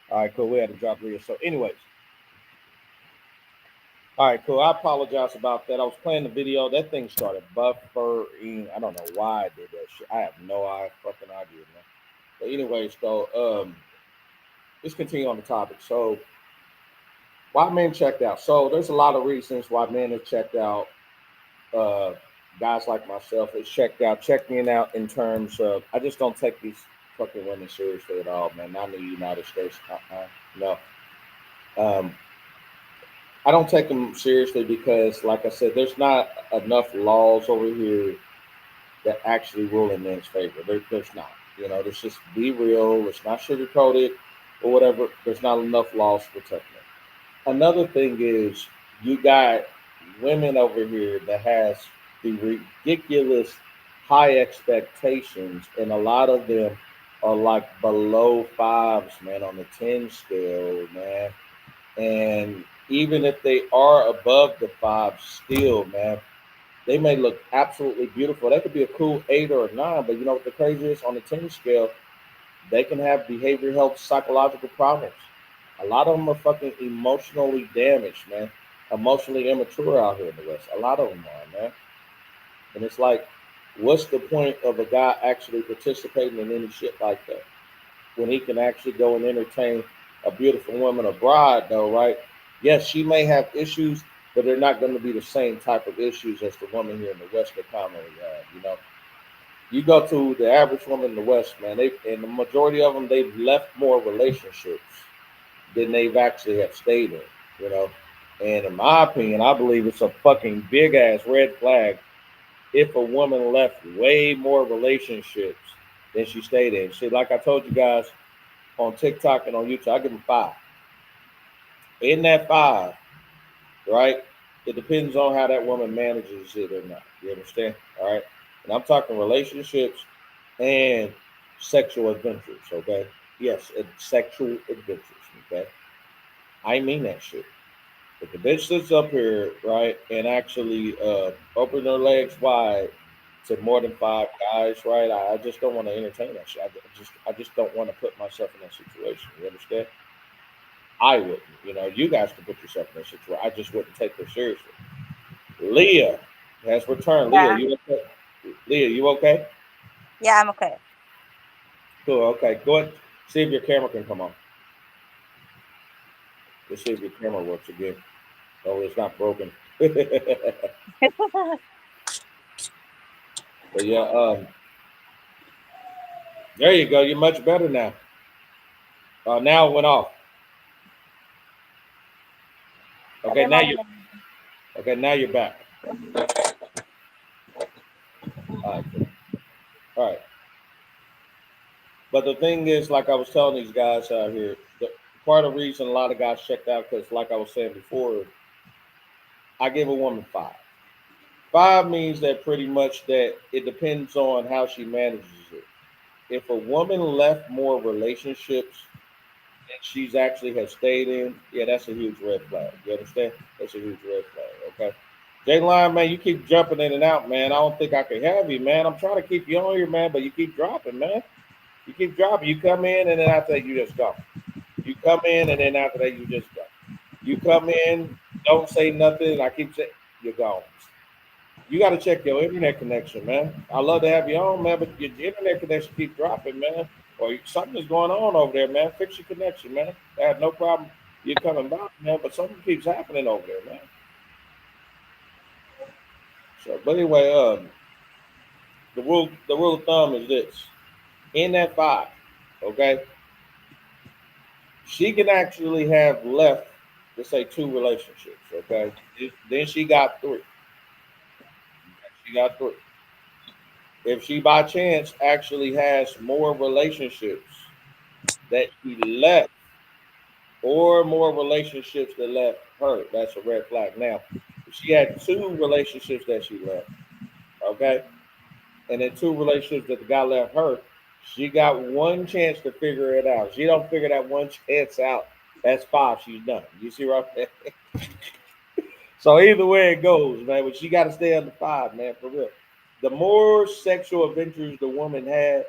All right, cool. We had to drop Leah. So, anyways, all right, cool. I apologize about that. I was playing the video. That thing started buffering. I don't know why I did that shit. I have no fucking idea, man. But anyways, though, let's continue on the topic. So, why men checked out? So, there's a lot of reasons why men have checked out. Uh, Guys like myself has checked out, checking out in terms of I just don't take these fucking women seriously at all, man. Not in the United States. No. Um, I don't take them seriously because, like I said, there's not enough laws over here that actually rule in men's favor. There's not. You know, let's just be real. Let's not sugarcoat it or whatever. There's not enough laws to protect them. Another thing is you got women over here that has the ridiculous high expectations, and a lot of them are like below fives, man, on the 10 scale, man. And even if they are above the five still, man, they may look absolutely beautiful. That could be a cool 8 or a 9, but you know what the crazy is on the 10 scale, they can have behavioral health, psychological problems. A lot of them are fucking emotionally damaged, man. Emotionally immature out here in the West. A lot of them are, man. And it's like, what's the point of a guy actually participating in any shit like that when he can actually go and entertain a beautiful woman, a bride, though, right? Yes, she may have issues, but they're not going to be the same type of issues as the woman here in the West that commonly have. You know, you go to the average woman in the West, man, they and the majority of them they've left more relationships than they've actually have stayed in. You know, and in my opinion, I believe it's a fucking big ass red flag if a woman left way more relationships than she stayed in. See, like I told you guys on TikTok and on YouTube, I give them 5. In that 5, right? It depends on how that woman manages it or not. You understand? All right. And I'm talking relationships and sexual adventures. Okay. Yes, sexual adventures. Okay. I mean that shit. If the bitch sits up here, right, and actually open her legs wide to more than 5 guys, right, I just don't want to entertain that shit. I just don't want to put myself in that situation. You understand? I wouldn't. You know, you guys can put yourself in that situation. I just wouldn't take her seriously. Leah has returned. Leah,
Yeah.
you okay? Leah, you okay?
Yeah, I'm okay.
Cool. Okay. Go ahead. See if your camera can come on. Let's see if your camera works again. Oh, it's not broken. But yeah, there you go. You're much better now. Now it went off.
I
Okay,
don't
now
know.
you. Okay, now you're back. All right. Cool. All right. But the thing is, like I was telling these guys out here, the part of the reason a lot of guys checked out because, like I was saying before, I give a woman 5. 5 means that pretty much that it depends on how she manages it. If a woman left more relationships than she's actually has stayed in, yeah, that's a huge red flag. You understand? That's a huge red flag. Okay. J Line, man, you keep jumping in and out, man. I don't think I can have you, man. I'm trying to keep you on here, man, but you keep dropping, man. You keep dropping. You come in, and then after that, you just go. You come in, and then after that, you just go. You come in, don't say nothing. I keep saying, you're gone. You got to check your internet connection, man. I love to have you on, man, but your internet connection keep dropping, man. Or something is going on over there, man. Fix your connection, man. I have no problem you coming back, man, but something keeps happening over there, man. So, but anyway, the rule of thumb is this: in that five, okay, she can actually have left, let's say, two relationships, okay. Then she got three. She got three. If she by chance actually has more relationships that she left or more relationships that left her, that's a red flag. Now, if she had two relationships that she left, okay, and then two relationships that the guy left her, she got one chance to figure it out. She don't figure that one chance out, that's five. She's done. You see what I'm saying? So either way it goes, man, but she got to stay under five, man, for real. The more sexual adventures the woman had,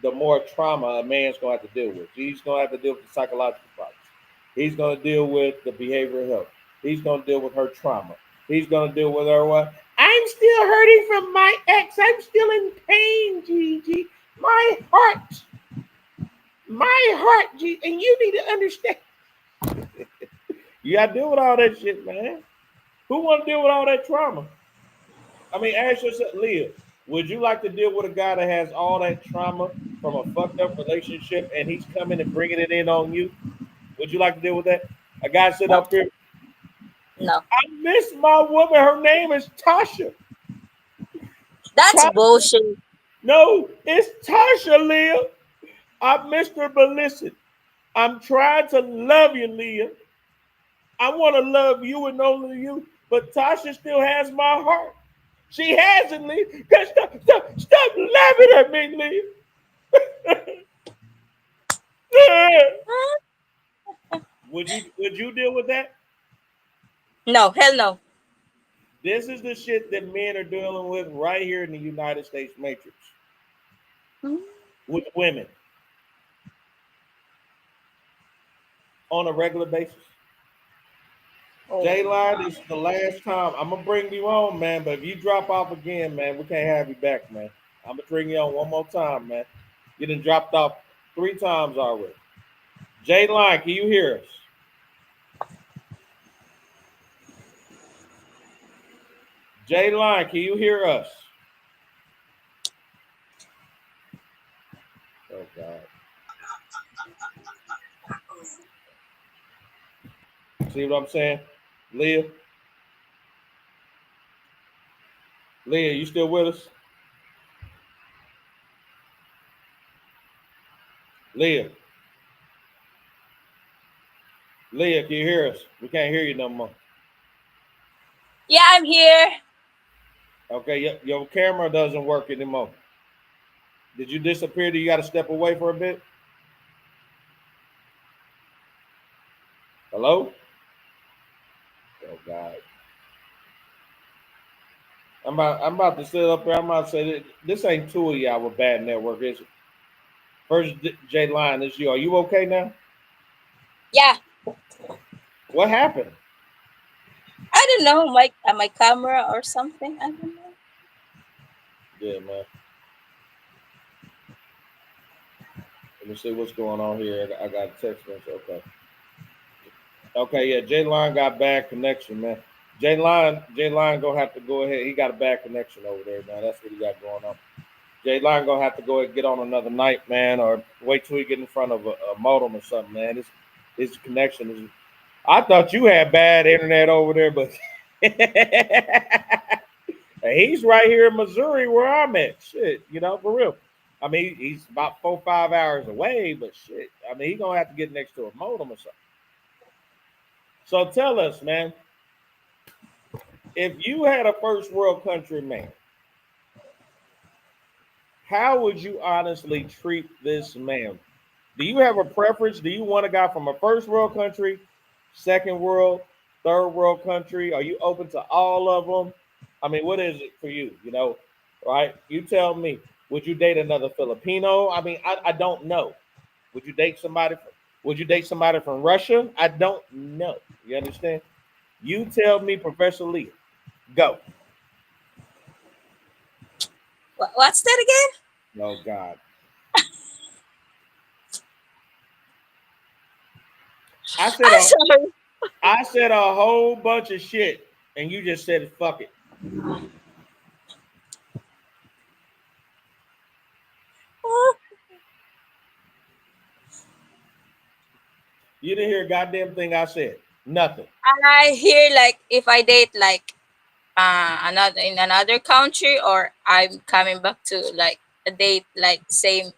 the more trauma a man's gonna have to deal with. He's gonna have to deal with the psychological problems. He's gonna deal with the behavioral health. He's gonna deal with her trauma. He's gonna deal with her what? I'm still hurting from my ex. I'm still in pain, Gigi. My heart, Gigi, and you need to understand. You gotta deal with all that shit, man. Who want to deal with all that trauma? I mean, ask yourself, Leah, would you like to deal with a guy that has all that trauma from a fucked up relationship and he's coming and bringing it in on you? Would you like to deal with that? A guy sitting
No,
up here,
no.
I miss my woman. Her name is Tasha.
That's
Ta-
bullshit.
no, it's Tasha, Leah. I missed her, but listen, I'm trying to love you, Leah. I want to love you and only you, but Tasha still has my heart. She hasn't, Leah. Stop laughing at me, Leah. Would you deal with that?
No, hell no.
This is the shit that men are dealing with right here in the United States matrix with women on a regular basis.
Oh,
J-Line, this is the last time. I'm gonna bring you on, man. But if you drop off again, man, we can't have you back, man. I'm gonna bring you on one more time, man. You done dropped off 3 times already. J-Line, can you hear us? J-Line, can you hear us? Oh God. See what I'm saying? Leah? Leah, you still with us? Leah. Leah, can you hear us? We can't hear you no more.
yeah, I'm here.
Okay, your camera doesn't work anymore. Did you disappear? Do you got to step away for a bit? Hello? Oh God. I'm about to sit up there. I'm about to say this ain't two of y'all with bad network, is it? First J Line, this you. Are you okay now?
Yeah,
What happened?
I don't know, my camera or something. I don't know.
Yeah, man. Let me see what's going on here. I got a text message. Okay. Okay, yeah, J Line got bad connection, man. J Line gonna have to go ahead. He got a bad connection over there, man. That's what he got going on. J Line gonna have to go ahead and get on another night, man, or wait till he get in front of a modem or something, man. His connection is. I thought you had bad internet over there, but he's right here in Missouri where I'm at. Shit, for real. I mean, he's about 4 or 5 hours away, but shit. I mean, he's gonna have to get next to a modem or something. So tell us, man, if you had a first world country man, how would you honestly treat this man? Do you have a preference? Do you want a guy from a first world country, second world, third world country? Are you open to all of them? I mean, what is it for you? Right? You tell me. Would you date another Filipino? I mean, I don't know. Would you date somebody? Would you date somebody from Russia? I don't know. You understand? You tell me, Professor Lee. Go.
What's that again?
Oh God. I said
I'm
a
sorry.
I said a whole bunch of shit, and you just said fuck it. You didn't hear a goddamn thing I said. Nothing.
I hear like if I date like another in another country, or I'm coming back to like a date like same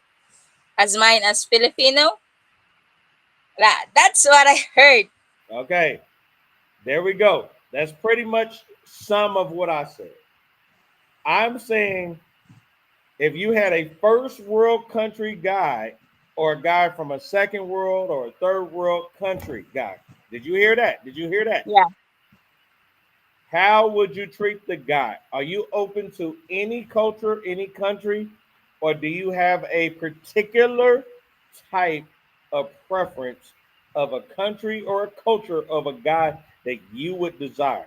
as mine as Filipino. That's what I heard.
Okay. There we go. That's pretty much some of what I said. I'm saying if you had a first world country guy or a guy from a second world or a third world country guy, did you hear that? Did you hear that?
Yeah.
How would you treat the guy? Are you open to any culture, any country, or do you have a particular type of preference of a country or a culture of a guy that you would desire?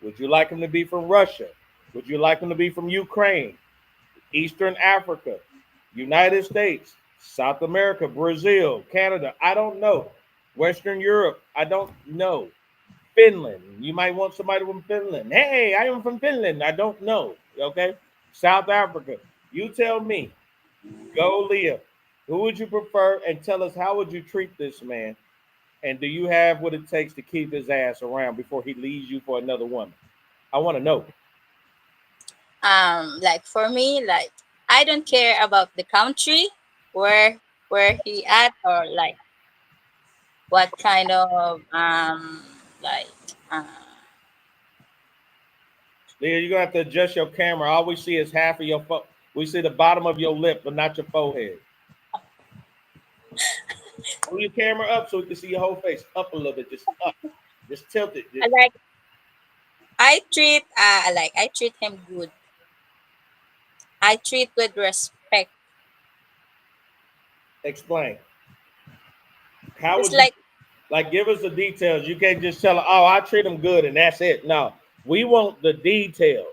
Would you like him to be from Russia? Would you like him to be from Ukraine, Eastern Africa, United States, South America, Brazil, Canada? I don't know. Western Europe? I don't know. Finland. You might want somebody from Finland. Hey, I am from Finland. I don't know. Okay. South Africa. You tell me. Go, Leah. Who would you prefer? And tell us how would you treat this man? And do you have what it takes to keep his ass around before he leaves you for another woman? I want to know.
Like for me, like I don't care about the country where he at, or like what kind of like uh
Leah, you're gonna have to adjust your camera. All we see is half of your we see the bottom of your lip, but not your forehead. Pull your camera up so we can see your whole face. Up a little bit, just up. Just tilt it. Just
like I treat him good. I treat with respect.
explain. How
It's
would you
like
like give us the details? You can't just tell her, oh, I treat him good and that's it. No, we want the details.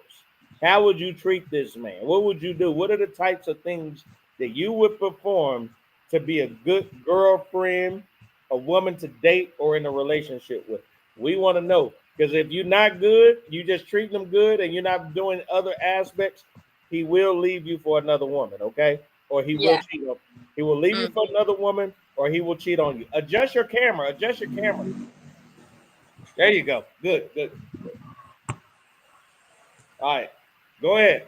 How would you treat this man? What would you do? What are the types of things that you would perform to be a good girlfriend, a woman to date, or in a relationship with? We want to know because if you're not good, you just treat him good and you're not doing other aspects, he will leave you for another woman, okay? Or he will
yeah.
cheat on. He will leave you for
Mm.
another woman, or he will cheat on you. Adjust your camera. Adjust your camera. There you go. Good. Good. All right. Go ahead.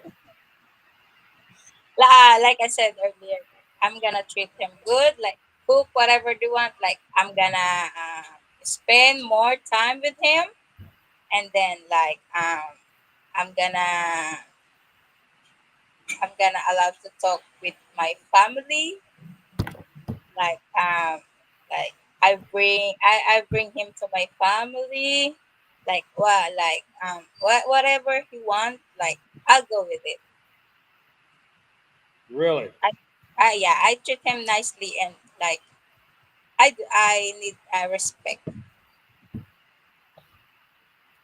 Like I said earlier, I'm gonna treat him good. Like cook whatever they want. Like I'm gonna spend more time with him, and then like I'm gonna allow to talk with my family. Like like I bring him to my family. Like what whatever he wants. Like I'll go with it.
Really.
Yeah, I treat him nicely, and like I need respect.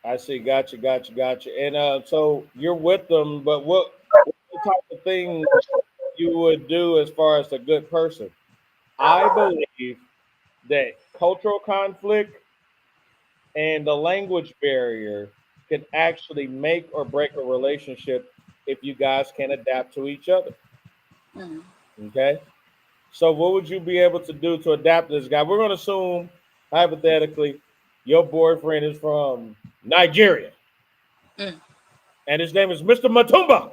I see. Gotcha. Gotcha. Gotcha. And so you're with them, but what type of things you would do as far as a good person? I believe that cultural conflict and the language barrier can actually make or break a relationship if you guys can adapt to each other.
Mm.
Okay. So, what would you be able to do to adapt to this guy? We're going to assume, hypothetically, your boyfriend is from Nigeria,
Mm.
and his name is Mr. Matumba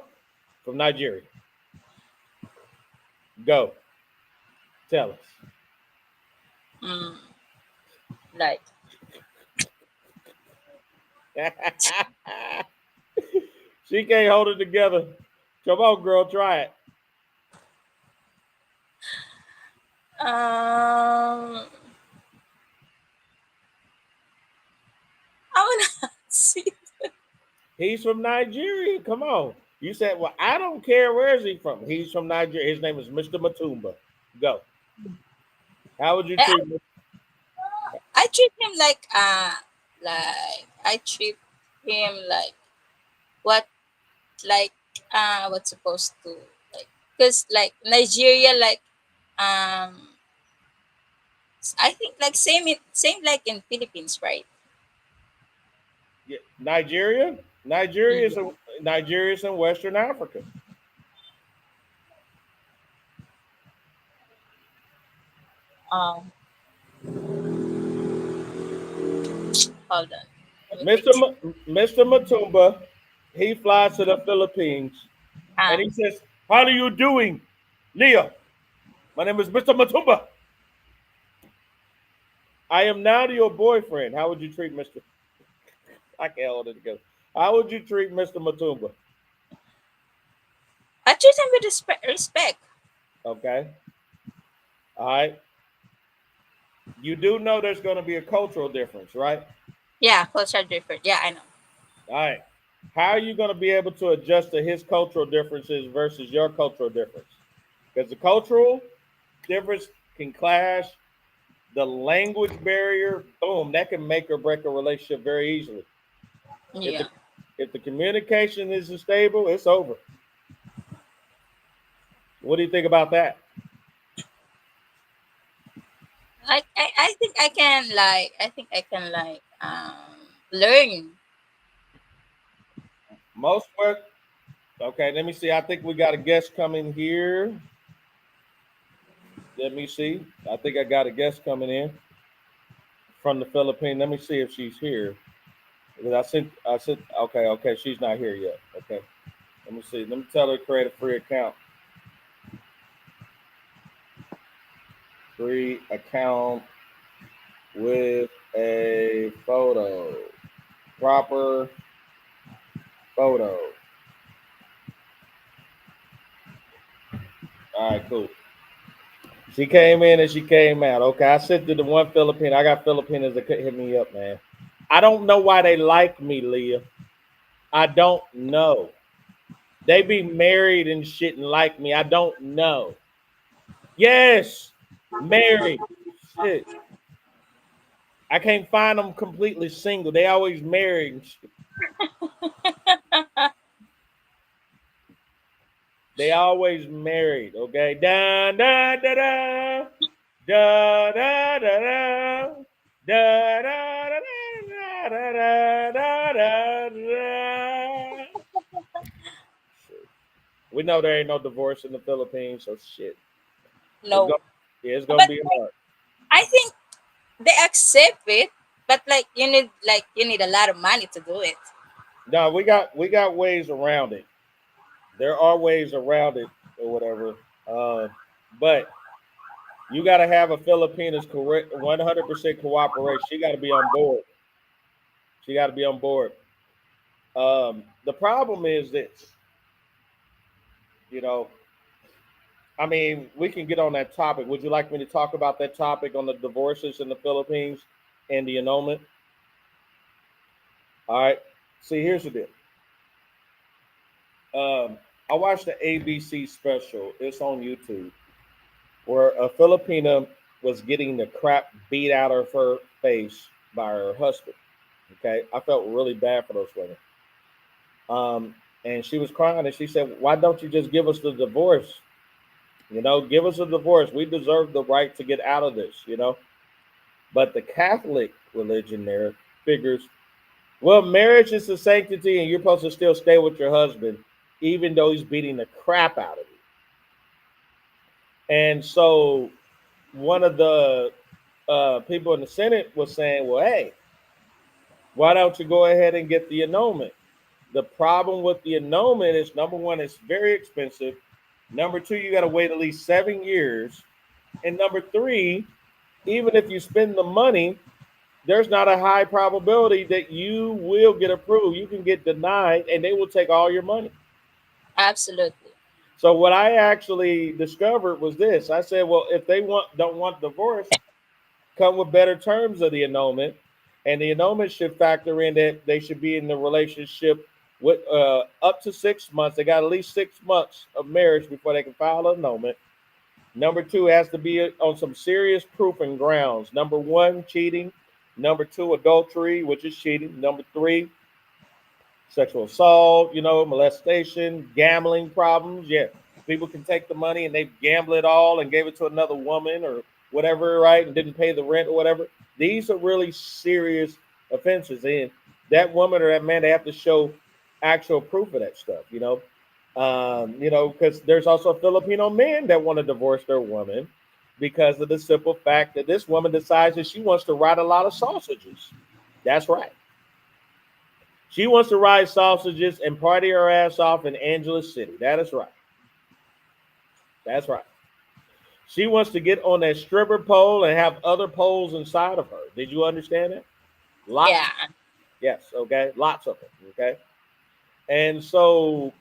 from Nigeria. Go, tell
Mm. Like
us. She can't hold it together. Come on, girl, try it.
um, I wanna see.
He's from Nigeria. Come on. You said, well, I don't care. Where is he from? He's from Nigeria. His name is Mr. Matumba. Go. How would you
I,
treat Mr.
I treat him like I treat him like what like what's supposed to like because like Nigeria like um I think like same like in Philippines, right?
Nigeria? Nigeria is
Yeah.
a, Nigeria is in Western Africa.
Um, hold on. Let me
Mr.
quick.
Mr. Matumba, he flies to the Philippines and
Um,
he says, how are you doing, Leah? My name is Mr. Matumba. I am now your boyfriend. How would you treat Mr. I can't hold it together. How would you treat Mr. Matumba?
I treat him with respect.
Okay. All right. You do know there's going to be a cultural difference, right?
Yeah, culture different. Yeah, I know.
All right. How are you going to be able to adjust to his cultural differences versus your cultural difference? Because the cultural difference can clash. The language barrier, boom, that can make or break a relationship very easily. If
Yeah.
the if the communication isn't stable, it's over. What do you think about that?
I think I can learn.
Most work. Okay, let me see. I think we got a guest coming here. Let me see. I think I got a guest coming in from the Philippines. Let me see if she's here. Because I said, okay, she's not here yet. Okay, let me see. Let me tell her to create a free account. Free account with a photo. Proper photo. All right, cool. She came in and she came out. Okay, I sent to the one Filipino. I got Filipinos that could hit me up, man. I don't know why they like me, Leah. I don't know. They be married and shit and like me. I don't know. Yes, married. Shit. I can't find them completely single. They always married and shit. They always married. Okay. Da da da da da da da da da da da da da da da. We know there ain't no divorce in the Philippines, so shit. It's
No,
gonna, yeah, it's gonna
but
be
like,
hard.
I think they accept it, but like you need a lot of money to do it.
No, we got ways around it. There are ways around it or whatever. But you got to have a Filipina's correct 100% cooperation. She got to be on board. She got to be on board. The problem is this, you know. I mean, we can get on that topic. Would you like me to talk about that topic on the divorces in the Philippines and the annulment? All right. See, here's the deal. I watched the ABC special. It's on YouTube where a Filipina was getting the crap beat out of her face by her husband. Okay, I felt really bad for those women. And she was crying, and she said, "Why don't you just give us the divorce? You know, give us a divorce. We deserve the right to get out of this. You know." But the Catholic religion there figures, well, marriage is a sanctity, and you're supposed to still stay with your husband, even though he's beating the crap out of you. And so one of the people in the Senate was saying, well, hey, why don't you go ahead and get the annulment? The problem with the annulment is number one, it's very expensive. Number two, you got to wait at least 7 years. And number three, even if you spend the money, there's not a high probability that you will get approved. You can get denied and they will take all your money.
Absolutely.
So what I actually discovered was this. I said, well, if they don't want divorce, come with better terms of the annulment. And the annulment should factor in that they should be in the relationship with up to 6 months. They got at least 6 months of marriage before they can file an annulment. Number two, has to be on some serious proof and grounds. Number one, cheating. Number two, adultery, which is cheating. Number three, sexual assault, molestation, gambling problems. Yeah, people can take the money and they gamble it all and gave it to another woman or whatever, right? And didn't pay the rent or whatever. These are really serious offenses. And that woman or that man, they have to show actual proof of that stuff, because there's also Filipino men that want to divorce their woman because of the simple fact that this woman decides that she wants to ride a lot of sausages. That's right. She wants to ride sausages and party her ass off in Angeles City. That is right. That's right. She wants to get on that stripper pole and have other poles inside of her. Did you understand that? Lots.
Yeah.
Yes. Okay. Lots of them. Okay. And so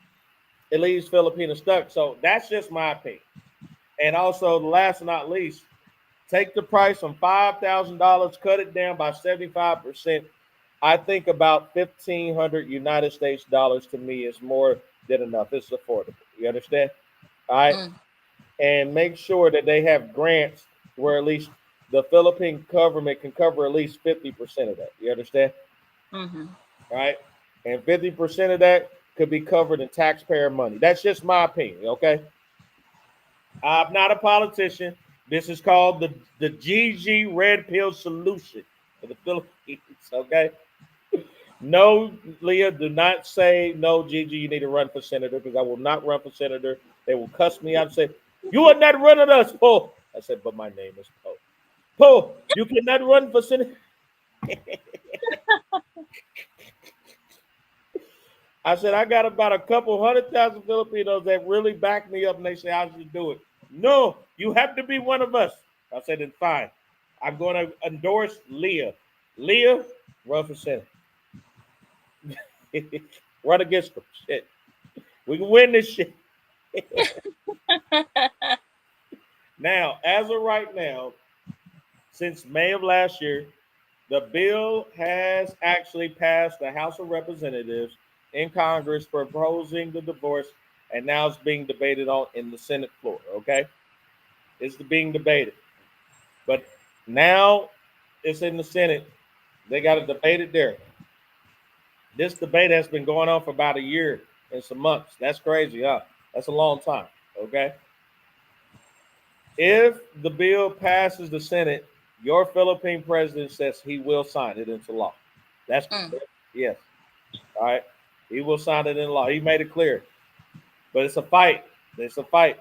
it leaves Filipina stuck. So that's just my opinion. And also, last but not least, take the price from $5,000, cut it down by 75%. I think about 1,500 United States dollars to me is more than enough. It's affordable. You understand? All right. And make sure that they have grants where at least the Philippine government can cover at least 50% of that. You understand?
Mm-hmm.
Right? And 50% of that could be covered in taxpayer money. That's just my opinion. Okay. I'm not a politician. This is called the GG Red Pill Solution for the Philippines. Okay. No, Leah, do not say no, Gigi. You need to run for senator because I will not run for senator. They will cuss me out and say, "You are not running us, Poe." I said, "But my name is Poe. Poe, you cannot run for senator." I said, I got about a couple 100,000 Filipinos that really back me up and they say I should do it. No, you have to be one of us. I said, then fine. I'm going to endorse Leah. Leah, run for senator. Run against them. Shit. We can win this shit. Now, as of right now, since May of last year, the bill has actually passed the House of Representatives in Congress proposing the divorce, and now it's being debated on in the Senate floor. Okay, it's being debated, but now it's in the Senate. They got to debate it there. This debate has been going on for about a year and some months. That's crazy, huh? That's a long time. Okay. If the bill passes the Senate, your Philippine president says he will sign it into law. That's yes. All right. He will sign it into law. He made it clear. But it's a fight. It's a fight.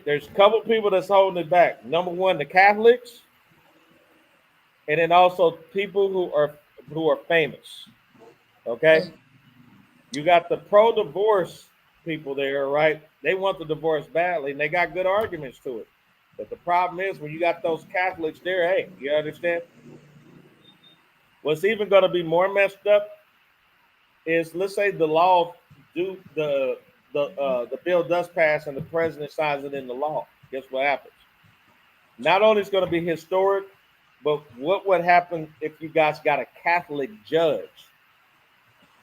There's a couple people that's holding it back. Number one, the Catholics, and then also people who are famous. Okay. You got the pro-divorce people there, right? They want the divorce badly, and they got good arguments to it. But the problem is when you got those Catholics there, hey, you understand? What's even going to be more messed up is, let's say the law the bill does pass and the president signs it into law. Guess what happens? Not only is it going to be historic, but what would happen if you guys got a Catholic judge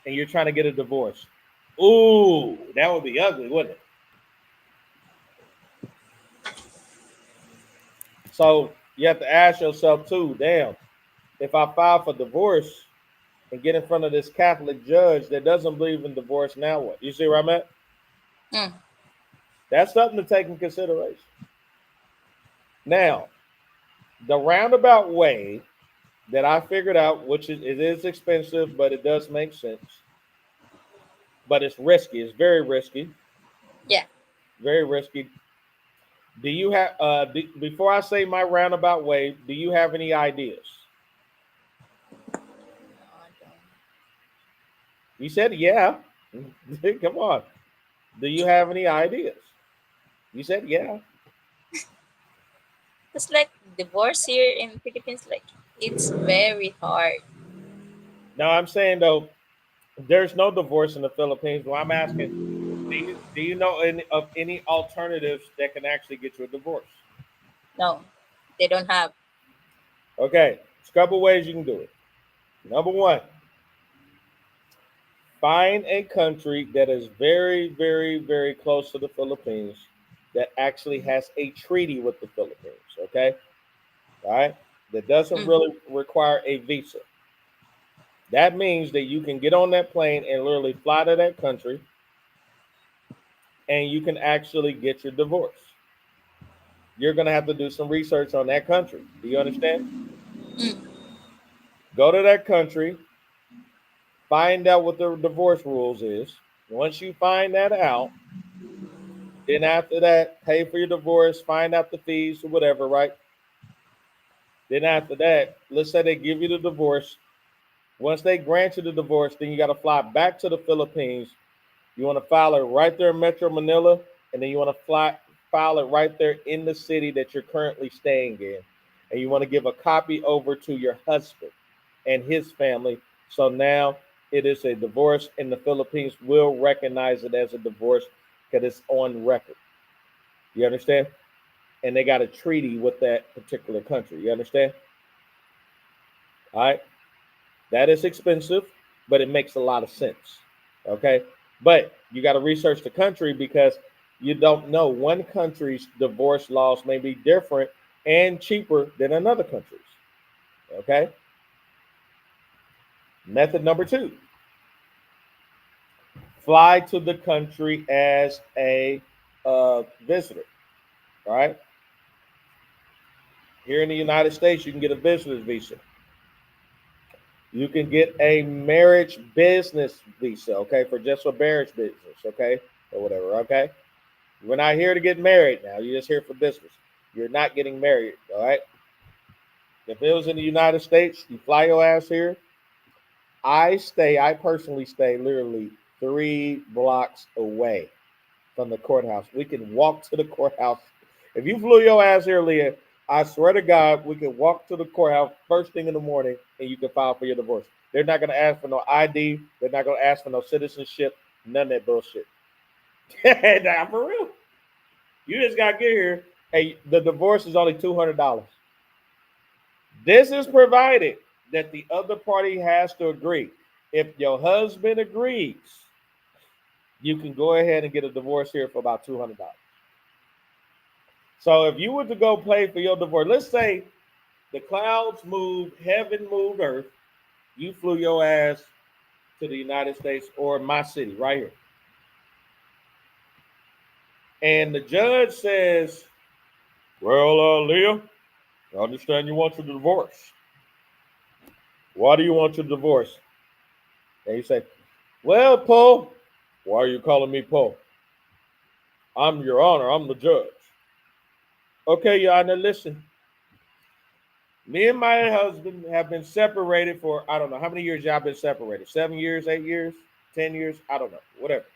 and you're trying to get a divorce? Ooh, that would be ugly, wouldn't it? So you have to ask yourself too, damn, if I file for divorce and get in front of this Catholic judge that doesn't believe in divorce, now what? You see where I'm at? That's something to take in consideration. Now, the roundabout way that I figured out, which it is expensive, but it does make sense. But it's risky. It's very risky.
Yeah.
Very risky. Do you have before I say my roundabout way, do you have any ideas? You said yeah. Come on. Do you have any ideas? You said yeah.
It's like divorce here in Philippines, like it's very hard.
No, I'm saying though, there's no divorce in the Philippines. Well, I'm asking, do you know of any alternatives that can actually get you a divorce?
No, they don't have.
Okay, there's a couple ways you can do it. Number one, Find a country that is very, very, very close to the Philippines that actually has a treaty with the Philippines. Okay. All right. That doesn't
Mm-hmm.
really require a visa. That means that you can get on that plane and literally fly to that country and you can actually get your divorce. You're going to have to do some research on that country. Do you understand?
Mm.
Go to that country, find out what the divorce rules is. Once you find that out, then after that, pay for your divorce, find out the fees or whatever, right? Then after that, let's say they give you the divorce. Once they grant you the divorce, then you got to fly back to the Philippines. You want to file it right there in Metro Manila, and then you want to file it right there in the city that you're currently staying in. And you want to give a copy over to your husband and his family. So now it is a divorce, and the Philippines will recognize it as a divorce because it's on record. You understand? And they got a treaty with that particular country. You understand? All right. That is expensive, but it makes a lot of sense. Okay. But you got to research the country because you don't know. One country's divorce laws may be different and cheaper than another country's. Okay. Method number 2, fly to the country as a visitor. All right. Here in the United States, you can get a visitor's visa. You can get a marriage business visa, okay, for just a marriage business, okay, or whatever, okay. We're not here to get married now. You're just here for business. You're not getting married, all right. If it was in the United States, you fly your ass here. I personally stay literally 3 blocks away from the courthouse. We can walk to the courthouse. If you flew your ass here, Leah, I swear to God, we can walk to the courthouse first thing in the morning and you can file for your divorce. They're not going to ask for no ID. They're not going to ask for no citizenship. None of that bullshit. Nah, for real. You just got to get here. Hey, the divorce is only $200. This is provided that the other party has to agree. If your husband agrees, you can go ahead and get a divorce here for about $200. So if you were to go play for your divorce, let's say the clouds moved, heaven moved earth, you flew your ass to the United States or my city right here. And the judge says, well, Leah, I understand you want your divorce. Why do you want your divorce? And you say, well, Paul, why are you calling me Paul? I'm your honor. I'm the judge. Okay, Your Honor, listen. Me and my husband have been separated for, I don't know, how many years y'all been separated? 7 years, 8 years, 10 years? I don't know, whatever.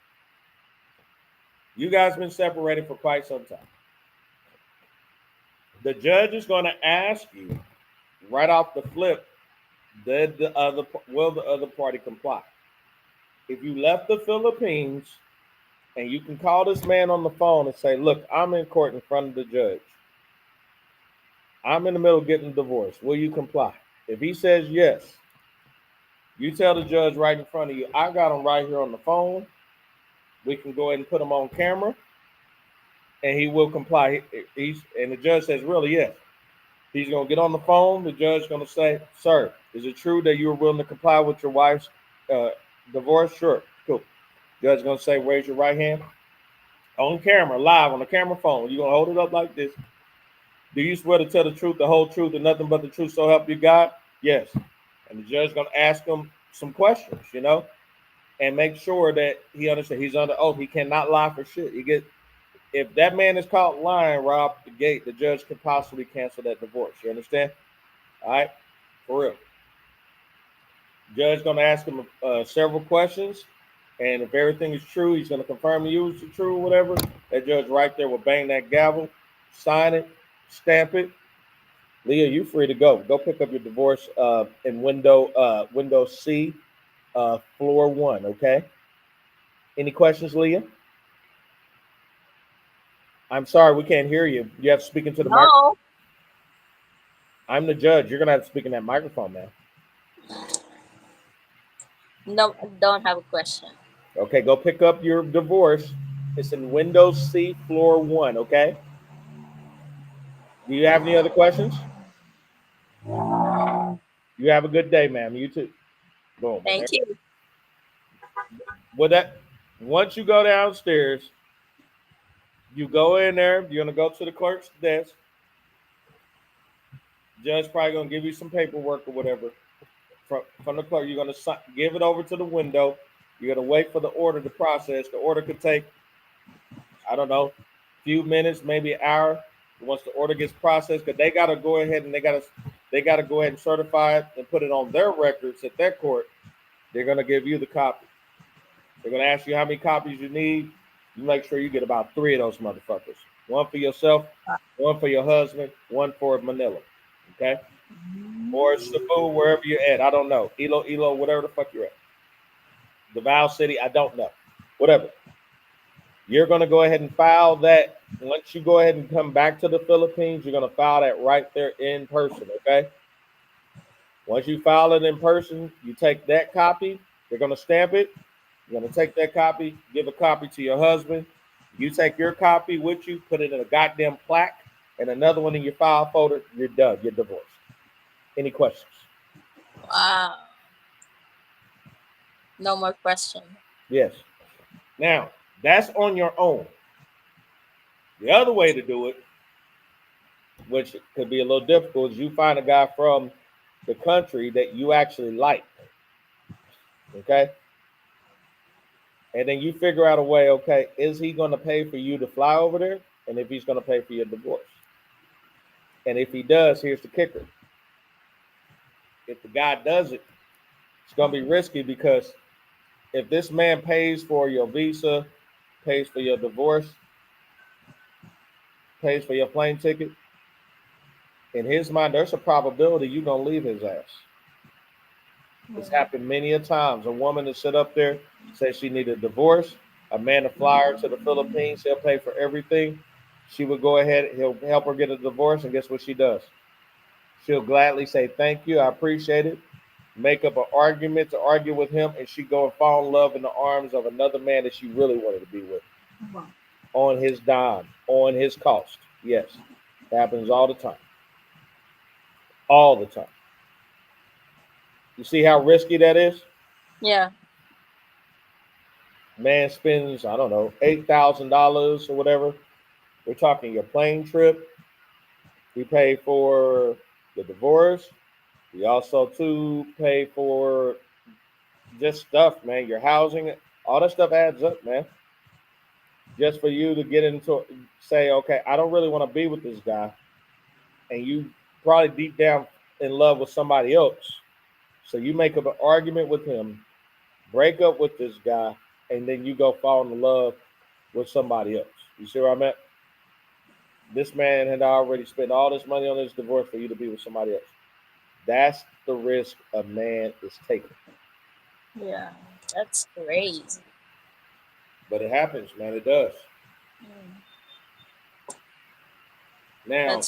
You guys been separated for quite some time. The judge is going to ask you right off the flip, will the other party comply? If you left the Philippines and you can call this man on the phone and say, look, I'm in court in front of the judge. I'm in the middle of getting a divorce. Will you comply? If he says yes, you tell the judge right in front of you, I got him right here on the phone. We can go ahead and put him on camera and he will comply. And the judge says, really, yes. He's going to get on the phone. The judge is going to say, sir, is it true that you are willing to comply with your wife's divorce? Sure. Cool. Judge is going to say, raise your right hand. On camera, live on the camera phone. You're going to hold it up like this. Do you swear to tell the truth, the whole truth, and nothing but the truth, so help you God? Yes. And the judge is going to ask him some questions, and make sure that he understands he's under oath. He cannot lie for shit. If that man is caught lying right off the gate, the judge could possibly cancel that divorce. You understand? All right? For real. Judge going to ask him several questions, and if everything is true, he's going to confirm to you it's true or whatever. That judge right there will bang that gavel, sign it, stamp it. Leah, you free to go. Go pick up your divorce in window C, floor 1, okay? Any questions, Leah? I'm sorry, we can't hear you. You have to speak into the microphone.
No.
I'm the judge. You're going to have to speak in that microphone, man.
No, I don't have a question.
Okay, go pick up your divorce. It's in Windows C floor 1, okay? Do you have any other questions? You have a good day, ma'am. You too. Boom. And
Thank you.
with that, once you go downstairs, you go in there, you're gonna go to the clerk's desk. Judge probably gonna give you some paperwork or whatever from the clerk. You're gonna give it over to the window. You're gonna wait for the order to process. The order could take, I don't know, a few minutes, maybe an hour. Once the order gets processed, because they gotta go ahead and they gotta go ahead and certify it and put it on their records at their court. They're gonna give you the copy. They're gonna ask you how many copies you need. You make sure you get about 3 of those motherfuckers. One for yourself, one for your husband, one for Manila. Okay? Or Cebu, wherever you're at. I don't know. Ilo, whatever the fuck you're at. Davao City, I don't know. Whatever. You're going to go ahead and file that. Once you go ahead and come back to the Philippines, you're going to file that right there in person, okay? Once you file it in person, you take that copy. They're going to stamp it. You're going to take that copy, give a copy to your husband. You take your copy with you, put it in a goddamn plaque, and another one in your file folder. You're done. You're divorced. Any questions?
Wow. No more question.
Yes. Now, that's on your own. The other way to do it, which could be a little difficult, is you find a guy from the country that you actually like. Okay? And then you figure out a way, okay, is he going to pay for you to fly over there? And if he's going to pay for your divorce. And if he does, here's the kicker. If the guy does it, it's going to be risky because if this man pays for your visa, pays for your divorce, pays for your plane ticket, in his mind, there's a probability you're going to leave his ass. It's happened many a times. A woman to sit up there, say she needed a divorce, a man to fly her to the Philippines, he'll pay for everything. She would go ahead, he'll help her get a divorce, and guess what she does? She'll gladly say, thank you, I appreciate it. Make up an argument to argue with him, and she go and fall in love in the arms of another man that she really wanted to be with. On his dime, on his cost. Yes, it happens all the time. All the time. You see how risky that is?
Yeah.
Man spends, I don't know, $8,000 or whatever. We're talking your plane trip. We pay for the divorce. We also too pay for just stuff, man. Your housing, all that stuff adds up, man. Just for you to get into say, okay, I don't really want to be with this guy, and you probably deep down in love with somebody else. So you make up an argument with him, break up with this guy, and then you go fall in love with somebody else. You see where I'm at? This man had already spent all this money on this divorce for you to be with somebody else. That's the risk a man is taking.
Yeah. That's crazy.
But it happens, man. It does. Now,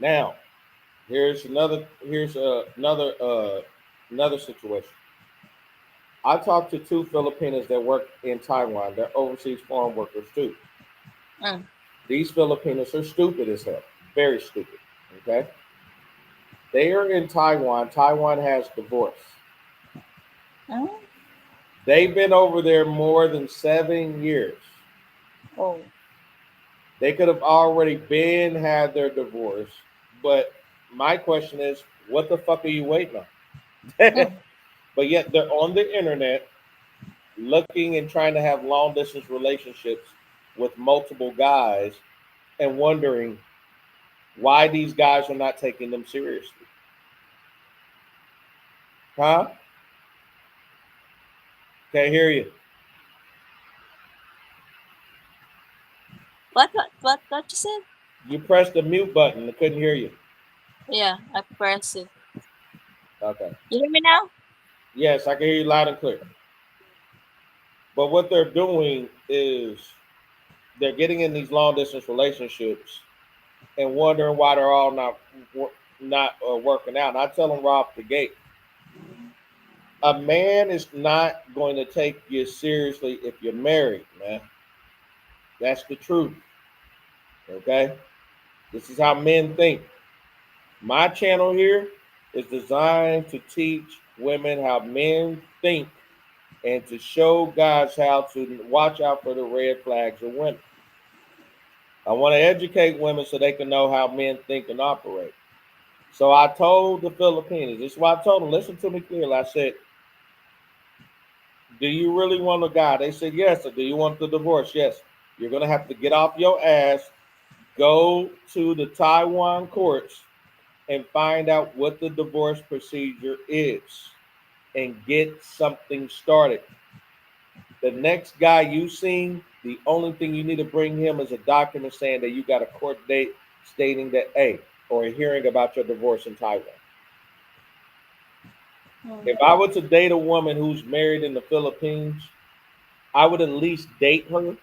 now, here's another situation. I talked to 2 Filipinos that work in Taiwan. They're overseas foreign workers too. These Filipinos are stupid as hell. Very stupid. Okay. They are in Taiwan. Taiwan has divorce. They've been over there more than 7 years.
Oh.
They could have already had their divorce. But my question is, what the fuck are you waiting on? But yet they're on the internet looking and trying to have long distance relationships with multiple guys and wondering why these guys are not taking them seriously. Huh? Can't hear you.
What you said?
You pressed the mute button. I couldn't hear you.
Yeah, I press it.
Okay.
You hear me now?
Yes, I can hear you loud and clear. But what they're doing is they're getting in these long distance relationships and wondering why they're all not working out. And I tell them right off the gate, A man is not going to take you seriously if you're married, man. That's the truth. Okay? This is how men think. My channel here is designed to teach women how men think and to show guys how to watch out for the red flags of women. I want to educate women so they can know how men think and operate. So I told the Filipinos, this is why I told them, listen to me clearly. I said, do you really want a guy? They said, yes. So do you want the divorce? Yes. You're going to have to get off your ass, go to the Taiwan courts, and find out what the divorce procedure is and get something started. The next guy you seen, the only thing you need to bring him is a document saying that you got a court date stating that, hey, or a hearing about your divorce in Taiwan. If I were to date a woman who's married in the Philippines, I would at least date her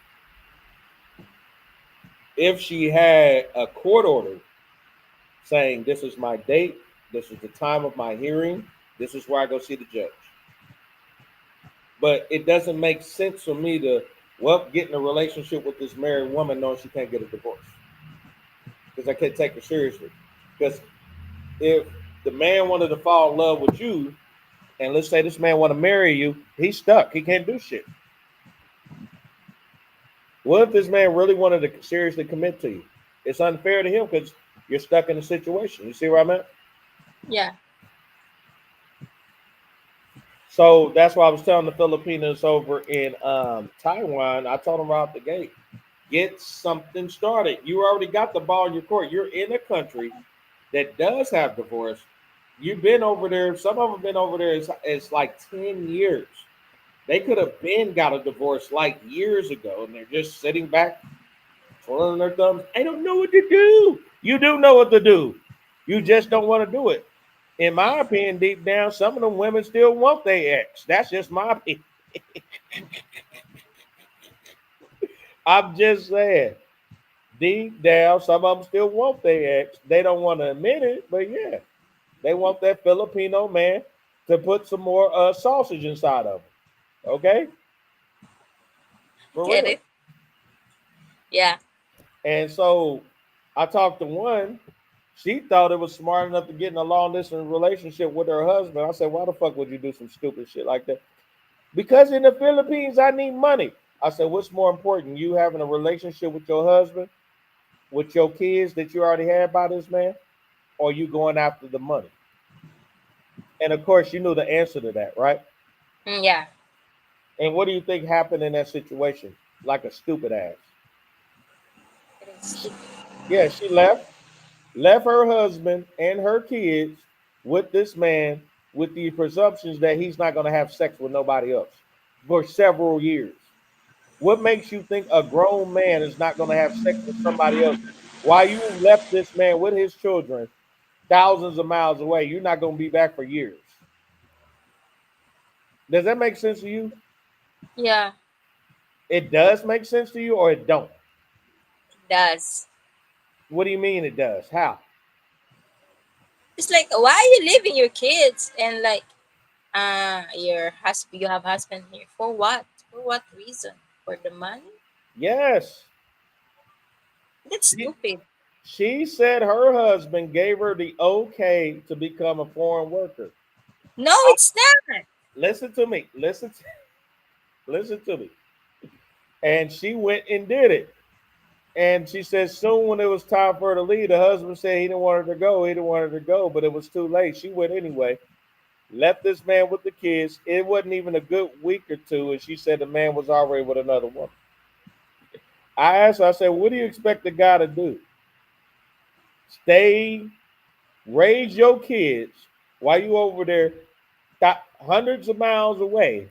if she had a court order saying, this is my date, this is the time of my hearing, this is where I go see the judge. But it doesn't make sense for me to, get in a relationship with this married woman knowing she can't get a divorce. Because I can't take her seriously. Because if the man wanted to fall in love with you, and let's say this man want to marry you, he's stuck. He can't do shit. What if this man really wanted to seriously commit to you? It's unfair to him because you're stuck in a situation. You see where I'm at?
Yeah.
So that's why I was telling the Filipinos over in Taiwan. I told them right out the gate, get something started. You already got the ball in your court. You're in a country that does have divorce. You've been over there. Some of them been over there. It's like 10 years. They could have been got a divorce like years ago, and they're just sitting back, twirling their thumbs. I don't know what to do. You do know what to do. You just don't want to do it. In my opinion, deep down, some of them women still want their ex. That's just my opinion. I'm just saying, deep down, some of them still want their ex. They don't want to admit it, but yeah, they want that Filipino man to put some more sausage inside of them. Okay? For
Get
real.
it? Yeah.
And so I talked to one. She thought it was smart enough to get in a long distance relationship with her husband. I said, why the fuck would you do some stupid shit like that? Because in the Philippines, I need money. I said, what's more important? You having a relationship with your husband, with your kids that you already had by this man, or you going after the money? And of course, you knew the answer to that, right?
Yeah.
And what do you think happened in that situation? Like a stupid ass.
It is.
Yeah, she left her husband and her kids with this man with the presumptions that he's not going to have sex with nobody else for several years. What makes you think a grown man is not going to have sex with somebody else while you left this man with his children thousands of miles away? You're not going to be back for years. Does that make sense to you?
Yeah.
It does make sense to you, or it don't?
It does.
What do you mean it does? How?
It's like, why are you leaving your kids and like your husband, you have husband here for what? For what reason? For the money?
Yes.
That's stupid.
She said her husband gave her the okay to become a foreign worker.
No, it's not.
Listen to me. Listen to me. And she went and did it. And she said soon when it was time for her to leave, the husband said he didn't want her to go. He didn't want her to go, but it was too late. She went anyway. Left this man with the kids. It wasn't even a good week or two, and she said the man was already with another woman. I asked her, I said, what do you expect the guy to do? Stay, raise your kids while you over there hundreds of miles away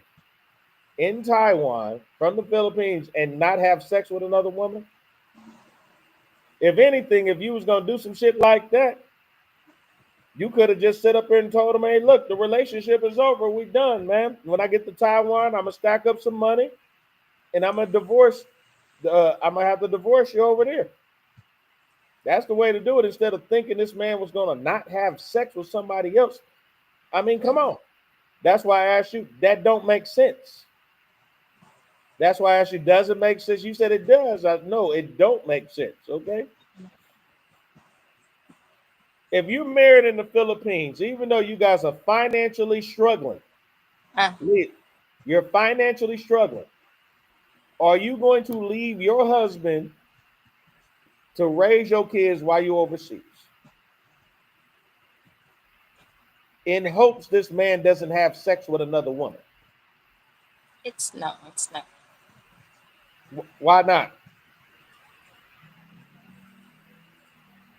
in Taiwan from the Philippines and not have sex with another woman? If anything, if you was going to do some shit like that, you could have just sit up here and told him, hey, look, the relationship is over. We done, man. When I get to Taiwan, I'm going to stack up some money and I'm going to divorce. I'm going to have to divorce you over there. That's the way to do it instead of thinking this man was going to not have sex with somebody else. I mean, come on. That's why I asked you. That don't make sense. That's why I asked you, does it make sense? You said it does. No, it don't make sense. Okay. If you're married in the Philippines, even though you guys are financially struggling,
Ah,
you're financially struggling, are you going to leave your husband to raise your kids while you're overseas in hopes this man doesn't have sex with another woman?
it's no, it's not.
Why not?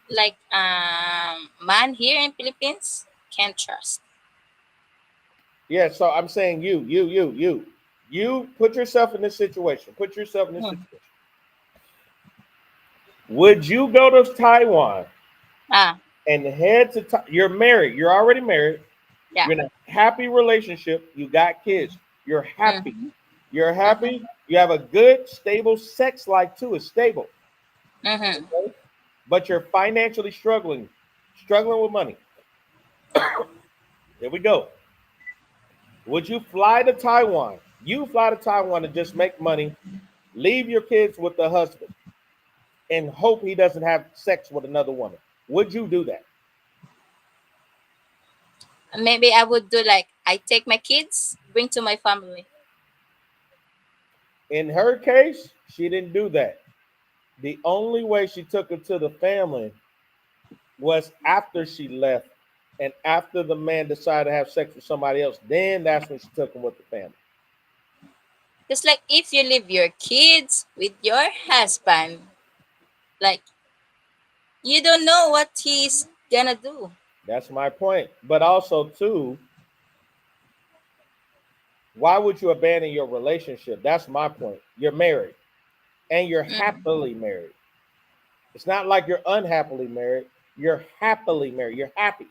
Like man here in Philippines can't trust.
Yeah, so I'm saying you put yourself in this situation. Put yourself in this
Hmm.
situation. Would you go to Taiwan
Ah,
and head to you're married, you're already married,
yeah.
you're in a happy relationship, you got kids, you're happy.
Mm-hmm.
You're
Mm-hmm.
happy, you have a good, stable sex life too, it's stable.
Mm-hmm.
Okay? But you're financially struggling with money. Here we go. Would you fly to Taiwan? You fly to Taiwan to just make money, leave your kids with the husband, and hope he doesn't have sex with another woman. Would you do that?
Maybe I would do like I take my kids, bring to my family.
In her case, she didn't do that. The only way she took it to the family was after she left and after the man decided to have sex with somebody else. Then that's when she took him with the family.
Just like if you leave your kids with your husband, like you don't know what he's gonna do.
That's my point. But also, too, why would you abandon your relationship? That's my point. You're married and you're
Mm.
happily married. It's not like you're unhappily married. You're happily married. You're happy.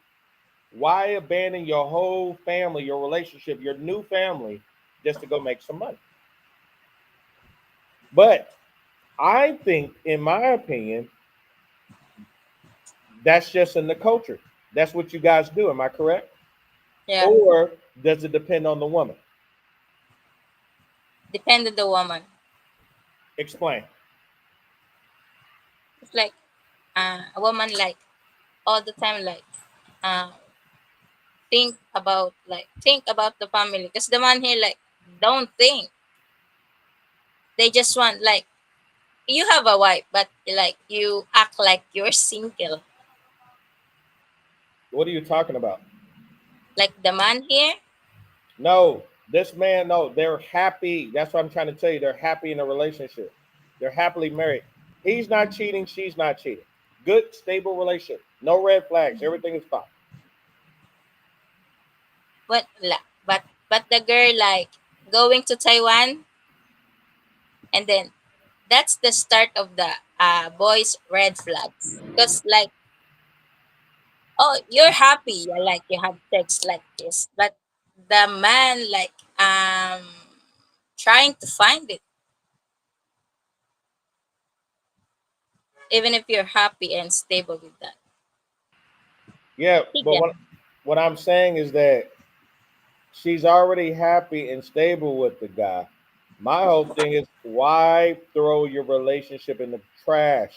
Why abandon your whole family, your relationship, your new family, just to go make some money? But I think, in my opinion, that's just in the culture. That's what you guys do. Am I correct?
Yeah,
Or does it depend on the woman?
depend on the woman.
Explain.
It's like a woman like all the time like uh, think about the family because the man here like don't think, they just want like you have a wife but like you act like you're single,
What are you talking about?
like the man here.
No, this man, no, they're happy. That's what I'm trying to tell you. They're happy in a relationship. They're happily married. He's not cheating. She's not cheating. Good, stable relationship. No red flags. Everything is fine.
But the girl like going to Taiwan, and then that's the start of the boys red flags because like oh you're happy, yeah, like you have sex like this, but the man like trying to find it even if you're happy and stable with that.
Yeah, but
Again.
what I'm saying is that she's already happy and stable with the guy. My whole thing is why throw your relationship in the trash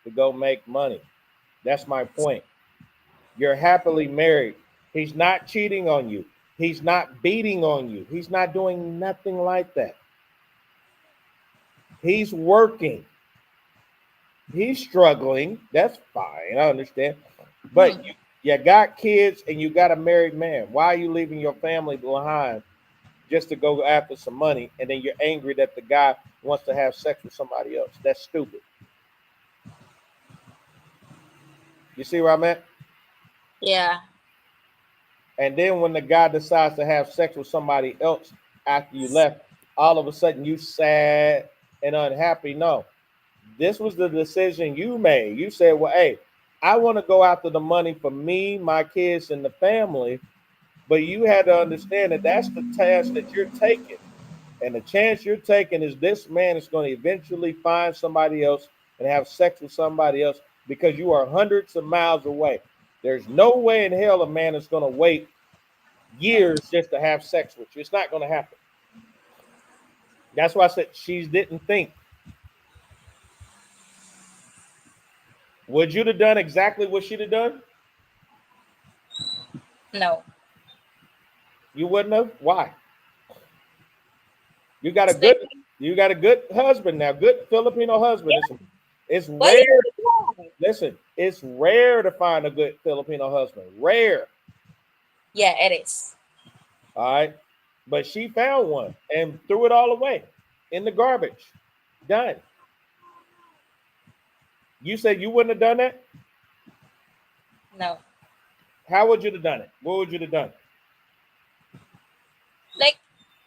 to go make money? That's my point. You're happily married. He's not cheating on you. He's not beating on you. He's not doing nothing like that. He's working. He's struggling. That's fine. I understand.
Hmm.
But you got kids and you got a married man. Why are you leaving your family behind just to go after some money? And then you're angry that the guy wants to have sex with somebody else. That's stupid. You see where I'm at?
Yeah.
And then when the guy decides to have sex with somebody else after you left, all of a sudden you sad and unhappy. No, this was the decision you made. You said, well, hey, I want to go after the money for me, my kids, and the family. But you had to understand that that's the task that you're taking. And the chance you're taking is this man is going to eventually find somebody else and have sex with somebody else because you are hundreds of miles away. There's no way in hell a man is going to wait years just to have sex with you. It's not going to happen. That's why I said she didn't think. Would you have done exactly what she'd have done?
No.
You wouldn't have. Why? You got a
It's like,
good husband now, good Filipino husband.
yeah,
It's
why you
rare.
think that?
Listen, it's rare to find a good Filipino husband. Rare.
Yeah, it is.
All right. But she found one and threw it all away in the garbage. Done. You said you wouldn't have done that?
No.
How would you have done it? What would you have done?
Like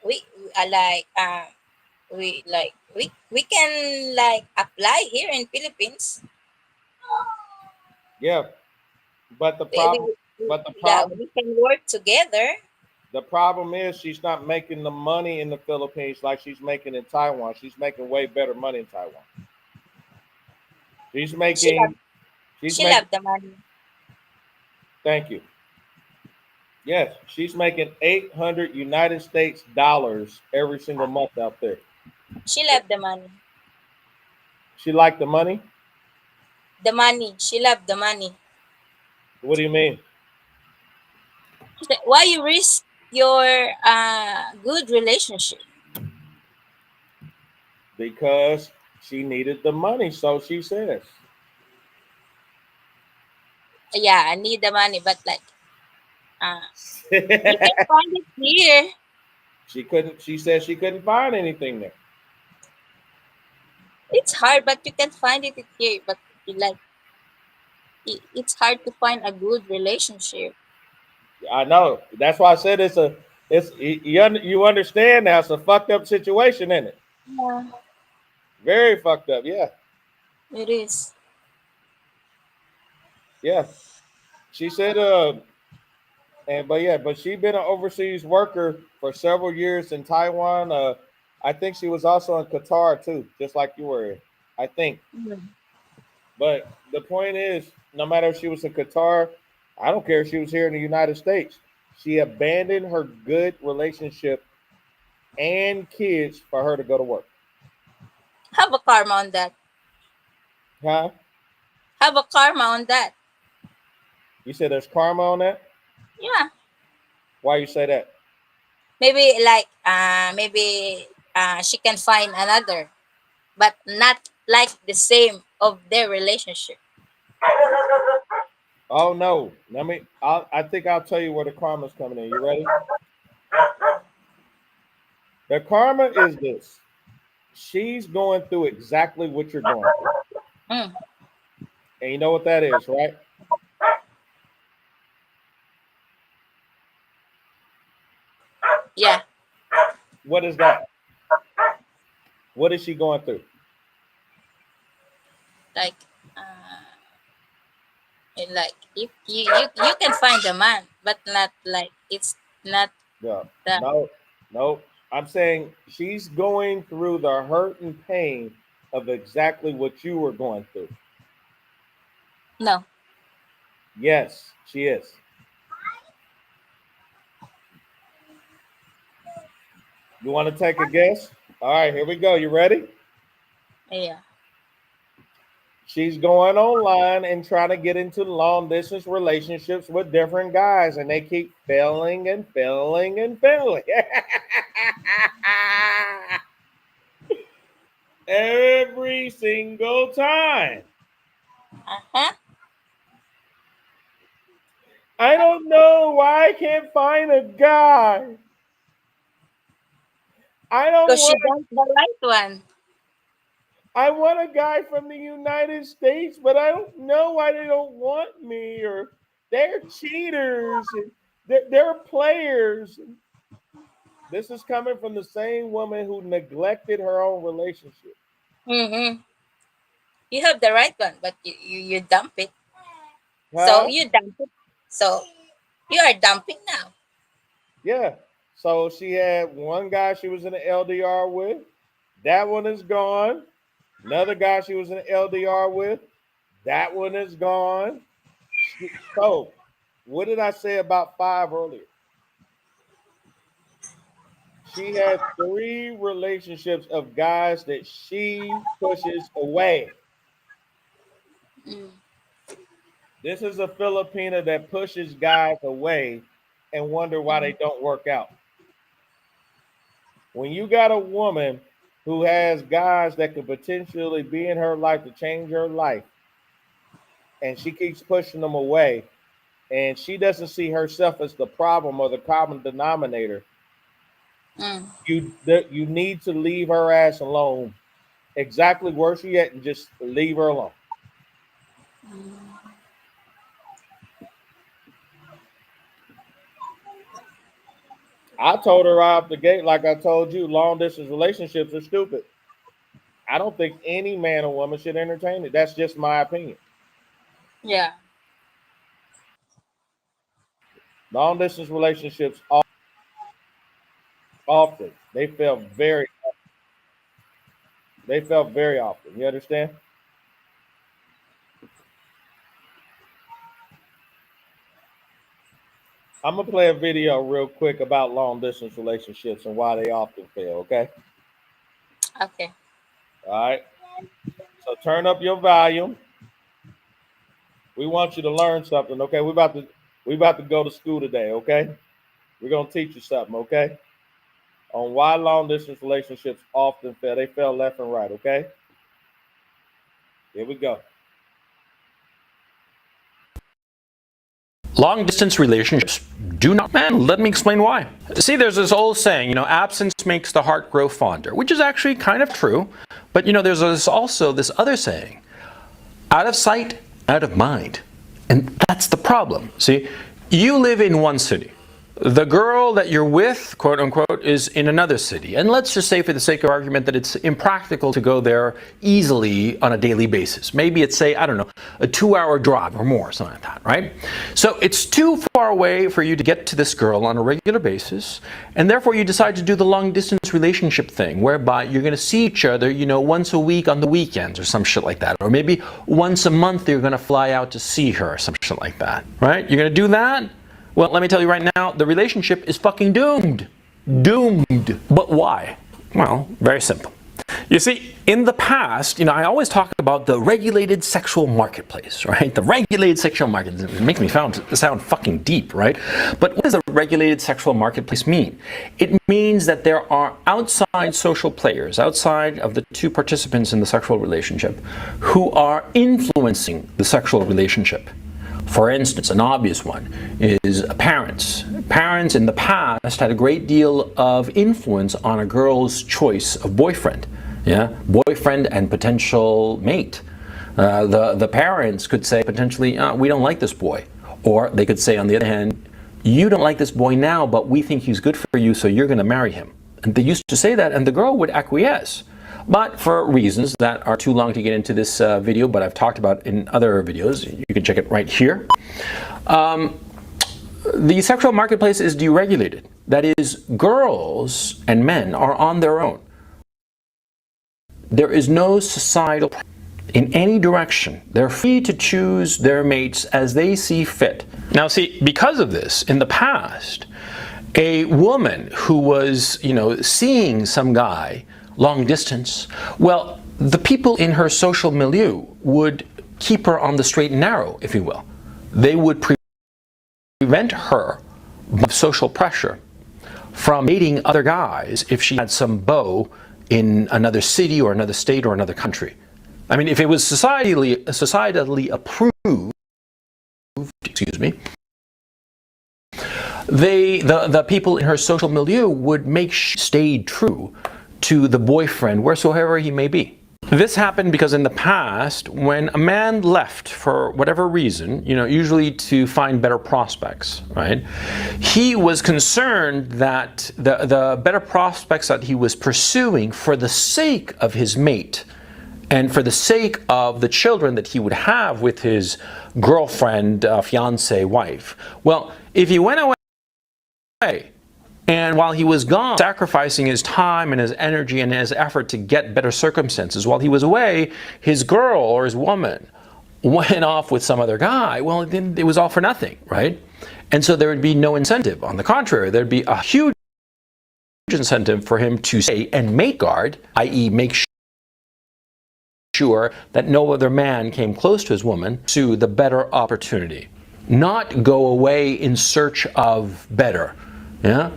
we are we can like apply here in Philippines.
Yeah. But the
We, we,
problem, but
yeah, we can work together.
the problem is she's not making the money in the Philippines like she's making in Taiwan. She's making way better money in Taiwan. She's
She love
making she's
she
making
love the money.
thank you. Yes, she's making 800 United States dollars every single month out there.
She love the money.
She liked the money?
The money. She love the money.
What do you mean?
She said, why you risk your good relationship?
Because she needed the money, so she says.
Yeah, I need the money, but like you can find it here.
She said she couldn't find anything there.
It's hard, but you can find it here. But you like it's hard to find a good relationship.
I know. That's why I said you understand now. It's a fucked up situation, isn't it?
Yeah,
Very fucked up. Yeah,
it is.
yeah. She said, but she been an overseas worker for several years in Taiwan. I think she was also in Qatar too, just like you were. I think.
Mm.
But the point is, no matter if she was in Qatar, I don't care if she was here in the United States. She abandoned her good relationship and kids for her to go to work.
Have a karma on that.
Huh?
Have a karma on that.
You said there's karma on that?
Yeah.
Why you say that?
Maybe she can find another, but not like the same of their relationship.
Oh no. I think I'll tell you where the karma's coming in. You ready? The karma is this. She's going through exactly what you're going through.
Mm.
And you know what that is, right?
Yeah.
What is that? What is she going through?
Like if you can find a man, but not like it's not
Yeah.
the
No. I'm saying she's going through the hurt and pain of exactly what you were going through.
no.
Yes, she is. You want to take a guess? All right, here we go. You ready?
Yeah.
She's going online and trying to get into long distance relationships with different guys, and they keep failing and failing and failing. Every single time.
Uh-huh.
I don't know why I can't find a guy. I don't
Because she
want.
don't the right one.
I want a guy from the United States, but I don't know why they don't want me, or they're cheaters, and they're players. This is coming from the same woman who neglected her own relationship.
Mm-hmm. You have the right one, but you dump it. So
Huh?
you dump it. So you are dumping now.
Yeah. So she had one guy she was in an LDR with. That one is gone. Another guy she was in an LDR with. That one is gone. So, what did I say about 5 earlier? She has 3 relationships of guys that she pushes away.
Mm.
This is a Filipina that pushes guys away and wonder why they don't work out. When you got a woman who has guys that could potentially be in her life to change her life, and she keeps pushing them away, and she doesn't see herself as the problem or the common denominator,
Mm.
you need to leave her ass alone exactly where she at and just leave her alone. I told her right off the gate, like I told you, long distance relationships are stupid. I don't think any man or woman should entertain it. That's just my opinion.
Yeah.
Long distance relationships often they fail very often. You understand? I'm gonna play a video real quick about long distance relationships and why they often fail. Okay.
Okay.
All right. So turn up your volume. We want you to learn something. Okay. We about to go to school today. Okay. We're gonna teach you something. Okay. On why long distance relationships often fail. They fail left and right. Okay. Here we go.
Long distance relationships do not, man, let me explain why. See, there's this old saying, absence makes the heart grow fonder, which is actually kind of true. But, there's also this other saying, out of sight, out of mind. And that's the problem. See, you live in one city. The girl that you're with, quote unquote, is in another city. And let's just say, for the sake of argument, that it's impractical to go there easily on a daily basis. Maybe it's, say, I don't know, a 2-hour drive or more, something like that, right? So it's too far away for you to get to this girl on a regular basis. And therefore, you decide to do the long distance relationship thing, whereby you're going to see each other, once a week on the weekends or some shit like that. Or maybe once a month, you're going to fly out to see her or some shit like that, right? You're going to do that? Well, let me tell you right now, the relationship is fucking doomed. Doomed. But why? Well, very simple. You see, in the past, I always talk about the regulated sexual marketplace, right? The regulated sexual market. It makes me sound fucking deep, right? But what does a regulated sexual marketplace mean? It means that there are outside social players, outside of the two participants in the sexual relationship, who are influencing the sexual relationship. For instance, an obvious one is parents. Parents in the past had a great deal of influence on a girl's choice of boyfriend. Yeah, boyfriend and potential mate. The parents could say potentially, we don't like this boy. Or they could say, on the other hand, you don't like this boy now, but we think he's good for you, so you're going to marry him. And they used to say that, and the girl would acquiesce. But for reasons that are too long to get into this video, but I've talked about in other videos, you can check it right here. The sexual marketplace is deregulated. That is, girls and men are on their own. There is no societal in any direction. They're free to choose their mates as they see fit. Now see, because of this, in the past, a woman who was, seeing some guy long distance, well, the people in her social milieu would keep her on the straight and narrow, if you will. They would prevent her of social pressure from dating other guys if she had some beau in another city or another state or another country. I mean, if it was societally approved, the people in her social milieu would make stay true to the boyfriend, wheresoever he may be. This happened because in the past, when a man left for whatever reason, usually to find better prospects, right? He was concerned that the better prospects that he was pursuing for the sake of his mate and for the sake of the children that he would have with his girlfriend, fiance, wife. Well, if he went away, and while he was gone, sacrificing his time and his energy and his effort to get better circumstances, while he was away, his girl or his woman went off with some other guy, well, then it was all for nothing, right? And so there would be no incentive. On the contrary, there'd be a huge incentive for him to stay and make guard, i.e., make sure that no other man came close to his woman, to the better opportunity. Not go away in search of better. Yeah?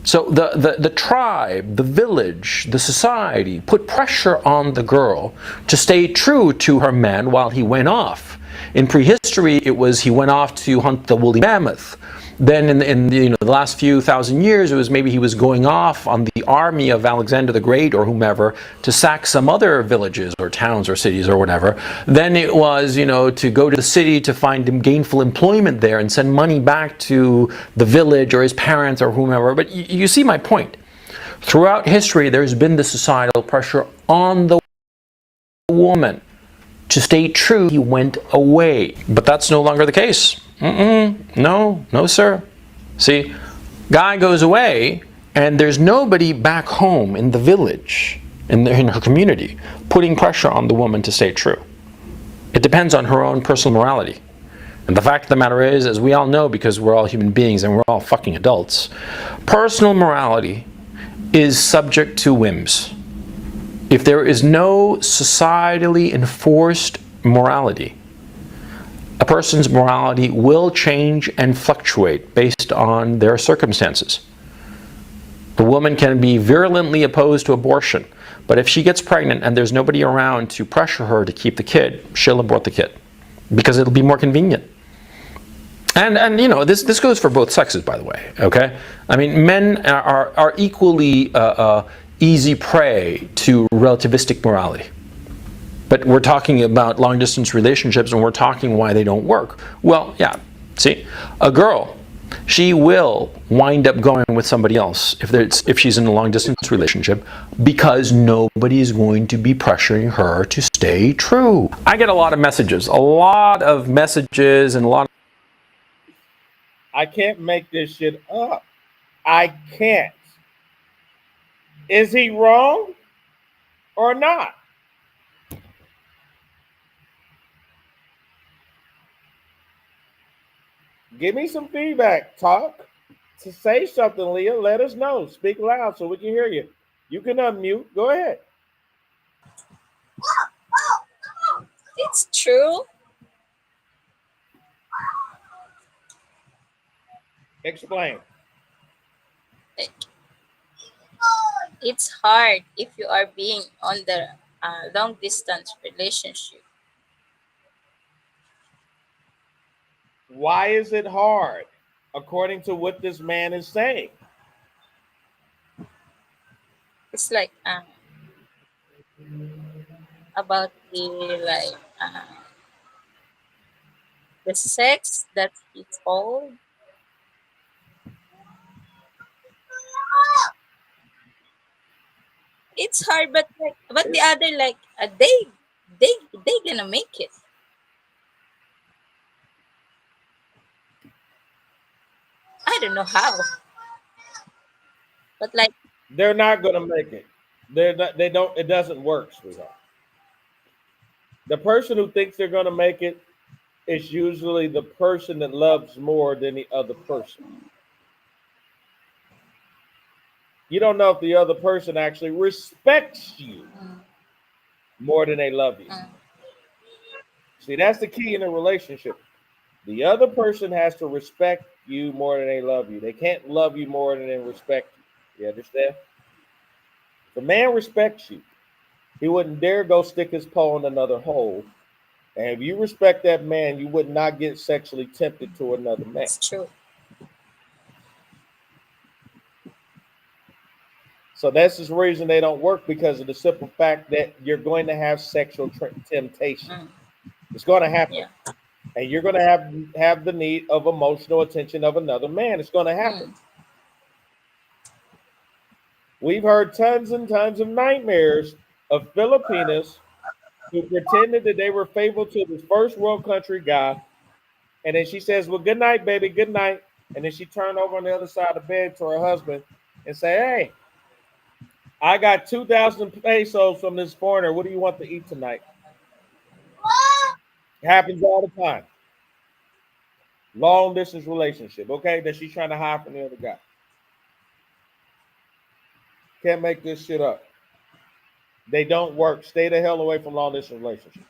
So the tribe, the village, the society put pressure on the girl to stay true to her man while he went off. In prehistory, it was he went off to hunt the woolly mammoth. Then in the last few thousand years, it was maybe he was going off on the army of Alexander the Great or whomever to sack some other villages or towns or cities or whatever. Then it was, to go to the city to find him gainful employment there and send money back to the village or his parents or whomever. But you see my point. Throughout history, there's been the societal pressure on the woman to stay true. He went away. But that's no longer the case. No, sir. See, guy goes away, and there's nobody back home in the village, in her community, putting pressure on the woman to stay true. It depends on her own personal morality. And the fact of the matter is, as we all know, because we're all human beings and we're all fucking adults, personal morality is subject to whims. If there is no societally enforced morality, a person's morality will change and fluctuate based on their circumstances. The woman can be virulently opposed to abortion, but if she gets pregnant and there's nobody around to pressure her to keep the kid, she'll abort the kid because it'll be more convenient. And this goes for both sexes, by the way. Okay, I mean, men are equally easy prey to relativistic morality. But we're talking about long-distance relationships, and we're talking why they don't work. Well, yeah, see, a girl, she will wind up going with somebody else if she's in a long-distance relationship because nobody's going to be pressuring her to stay true. I get a lot of messages, and a lot of...
I can't make this shit up. I can't. Is he wrong or not? Give me some feedback. Talk. To say something, Leah. Let us know. Speak loud so we can hear you. You can unmute. Go ahead.
It's true.
Explain.
It's hard if you are being on the long distance relationship.
Why is it hard, according to what this man is saying?
It's like about the sex that it's all. It's hard, but the other they gonna make it. I don't know how, but
they're not gonna make it. They're not. They don't. It doesn't work, sweetheart. The person who thinks they're gonna make it is usually the person that loves more than the other person. You don't know if the other person actually respects you more than they love you. See, that's the key in a relationship. The other person has to respect you more than they love you. They can't love you more than they respect you. You understand? If a man respects you, he wouldn't dare go stick his paw in another hole. And if you respect that man, you would not get sexually tempted to another man.
it's true.
So that's the reason they don't work, because of the simple fact that you're going to have sexual temptation. It's going to happen.
Yeah.
And you're going to have the need of emotional attention of another man. It's going to happen. We've heard tons and tons of nightmares of Filipinas who pretended that they were faithful to this first world country guy. And then she says, well, good night, baby, good night. And then she turned over on the other side of the bed to her husband and say, hey, I got 2,000 pesos from this foreigner. What do you want to eat tonight? It happens all the time. Long distance relationship, okay? That she's trying to hide from the other guy. Can't make this shit up. They don't work. Stay the hell away from long distance relationships.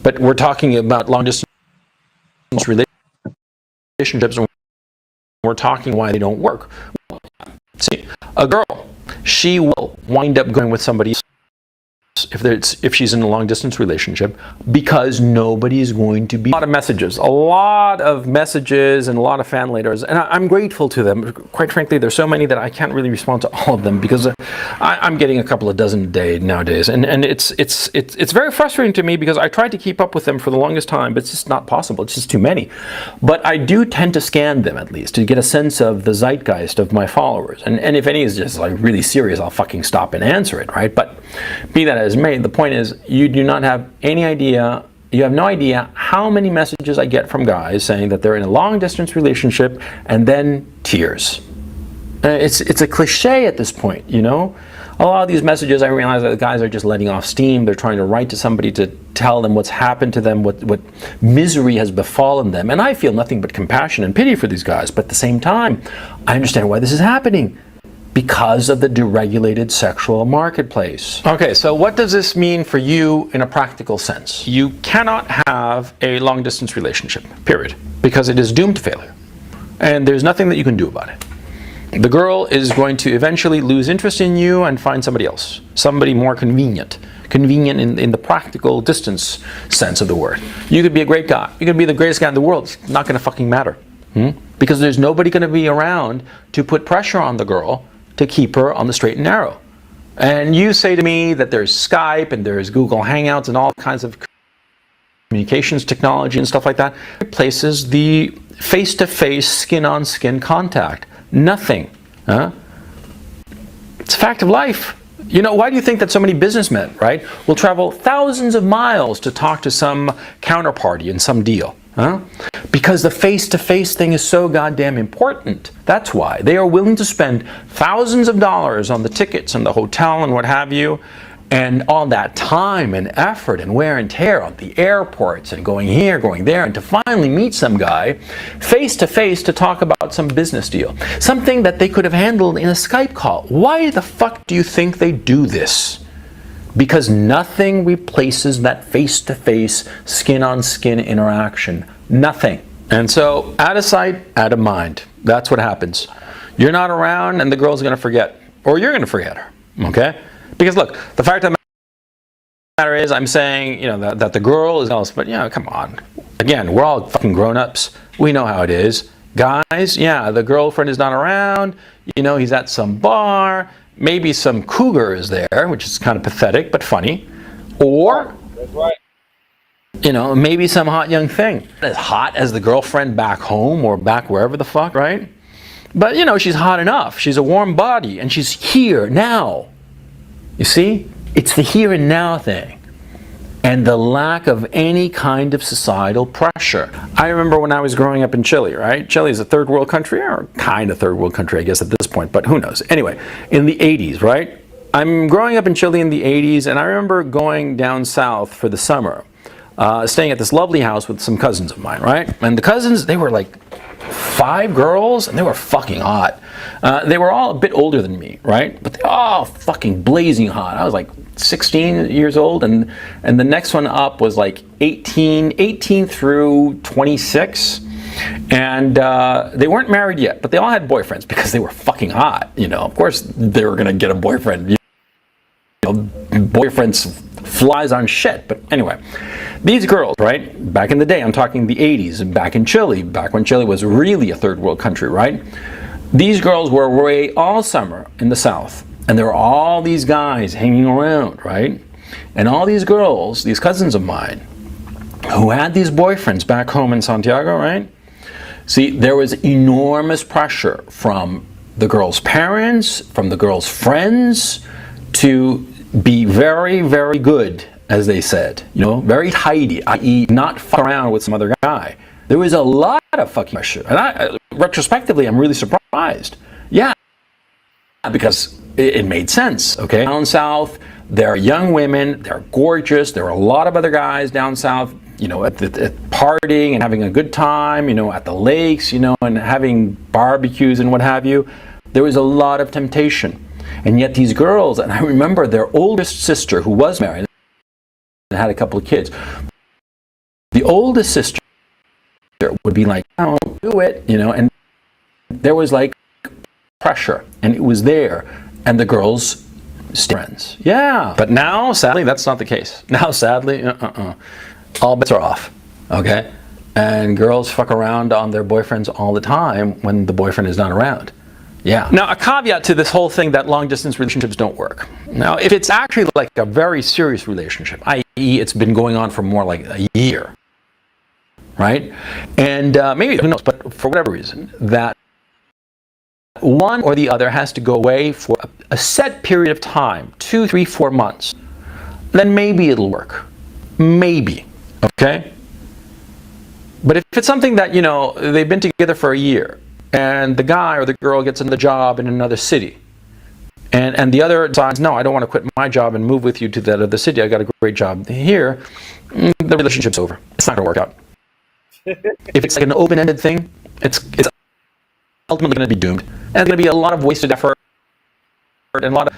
But we're talking about long distance relationships, and we're talking why they don't work. See, a girl, she will wind up going with somebody else if she's in a long distance relationship, because nobody's going to be. A lot of messages and a lot of fan letters, and I'm grateful to them. Quite frankly, there's so many that I can't really respond to all of them, because I'm getting a couple of dozen a day nowadays, and it's very frustrating to me, because I tried to keep up with them for the longest time, but it's just not possible. It's just too many. But I do tend to scan them, at least, to get a sense of the zeitgeist of my followers, and if any is just like really serious, I'll fucking stop and answer it, right? But be that as may, the point is, you do not have any idea. You have no idea how many messages I get from guys saying that they're in a long distance relationship, and then tears. It's a cliche at this point, you know? A lot of these messages, I realize that the guys are just letting off steam. They're trying to write to somebody to tell them what's happened to them, what misery has befallen them. And I feel nothing but compassion and pity for these guys. But at the same time, I understand why this is happening. Because of the deregulated sexual marketplace. Okay, so what does this mean for you in a practical sense? You cannot have a long distance relationship, period, because it is doomed to failure. And there's nothing that you can do about it. The girl is going to eventually lose interest in you and find somebody else, somebody more convenient. Convenient in the practical distance sense of the word. You could be a great guy. You could be the greatest guy in the world. It's not going to fucking matter. Because there's nobody going to be around to put pressure on the girl to keep her on the straight and narrow. And you say to me that there's Skype and there's Google Hangouts and all kinds of communications technology and stuff like that. It replaces the face-to-face, skin-on-skin contact. Nothing. It's a fact of life. You know, why do you think that so many businessmen, right, will travel thousands of miles to talk to some counterparty in some deal? Because the face-to-face thing is so goddamn important. That's why. They are willing to spend thousands of dollars on the tickets and the hotel and what have you, and all that time and effort and wear and tear on the airports and going here, going there, and to finally meet some guy face-to-face to talk about some business deal. Something that they could have handled in a Skype call. Why the fuck do you think they do this? Because nothing replaces that face-to-face, skin-on-skin interaction. Nothing. And so, out of sight, out of mind. That's what happens. You're not around, and the girl's going to forget. Or you're going to forget her. Okay? Because look, the fact of the matter is, I'm saying, you know, that the girl is else, but, you know, come on. Again, we're all fucking grown-ups. We know how it is. Guys, yeah, the girlfriend is not around. You know, he's at some bar. Maybe some cougar is there, which is kind of pathetic, but funny. Or,
That's right.
you know, maybe some hot young thing. As hot as the girlfriend back home or back wherever the fuck, right? But, you know, she's hot enough. She's a warm body, and she's here now. You see? It's the here and now thing. And the lack of any kind of societal pressure. I remember when I was growing up in Chile, right? Chile is a third world country, or kind of third world country, I guess, at this point, but who knows? Anyway, in the 80s, right? I'm growing up in Chile in the 80s, and I remember going down south for the summer, staying at this lovely house with some cousins of mine, right? And the cousins, they were like 5 girls, and they were fucking hot. They were all a bit older than me, right? But they all fucking blazing hot. I was like 16 years old, and the next one up was like 18 through 26. And they weren't married yet, but they all had boyfriends because they were fucking hot. You know, of course they were gonna get a boyfriend. You know, boyfriends flies on shit. But anyway, these girls, right? Back in the day, I'm talking the 80s, back in Chile, back when Chile was really a third world country, right? These girls were away all summer in the south. And there were all these guys hanging around, right? And all these girls, these cousins of mine, who had these boyfriends back home in Santiago, right? See, there was enormous pressure from the girls' parents, from the girls' friends, to be very, very good, as they said. You know, very tidy, i.e. not fuck around with some other guy. There was a lot of fucking pressure. And retrospectively, I'm really surprised. Yeah, because it made sense, okay? Down south, there are young women, they're gorgeous, there are a lot of other guys down south, at partying and having a good time, at the lakes, and having barbecues and what have you. There was a lot of temptation. And yet these girls, and I remember their oldest sister who was married and had a couple of kids, the oldest sister would be like, "I don't do it," and there was like pressure, and it was there, and the girls stayed friends. Yeah, but now, sadly, that's not the case. Now, sadly, all bets are off, okay? And girls fuck around on their boyfriends all the time when the boyfriend is not around. Yeah. Now, a caveat to this whole thing that long-distance relationships don't work. Now, if it's actually like a very serious relationship, i.e. it's been going on for more like a year, right? And maybe, who knows, but for whatever reason, that one or the other has to go away for a set period of time, 2, 3, 4 months, then maybe it'll work. Maybe, okay? But if it's something that, they've been together for a year, and the guy or the girl gets another job in another city, and the other decides, no, I don't want to quit my job and move with you to that other city, I got a great job here, the relationship's over. It's not going to work out. If it's like an open-ended thing, it's ultimately going to be doomed. And there's going to be a lot of wasted effort and a lot of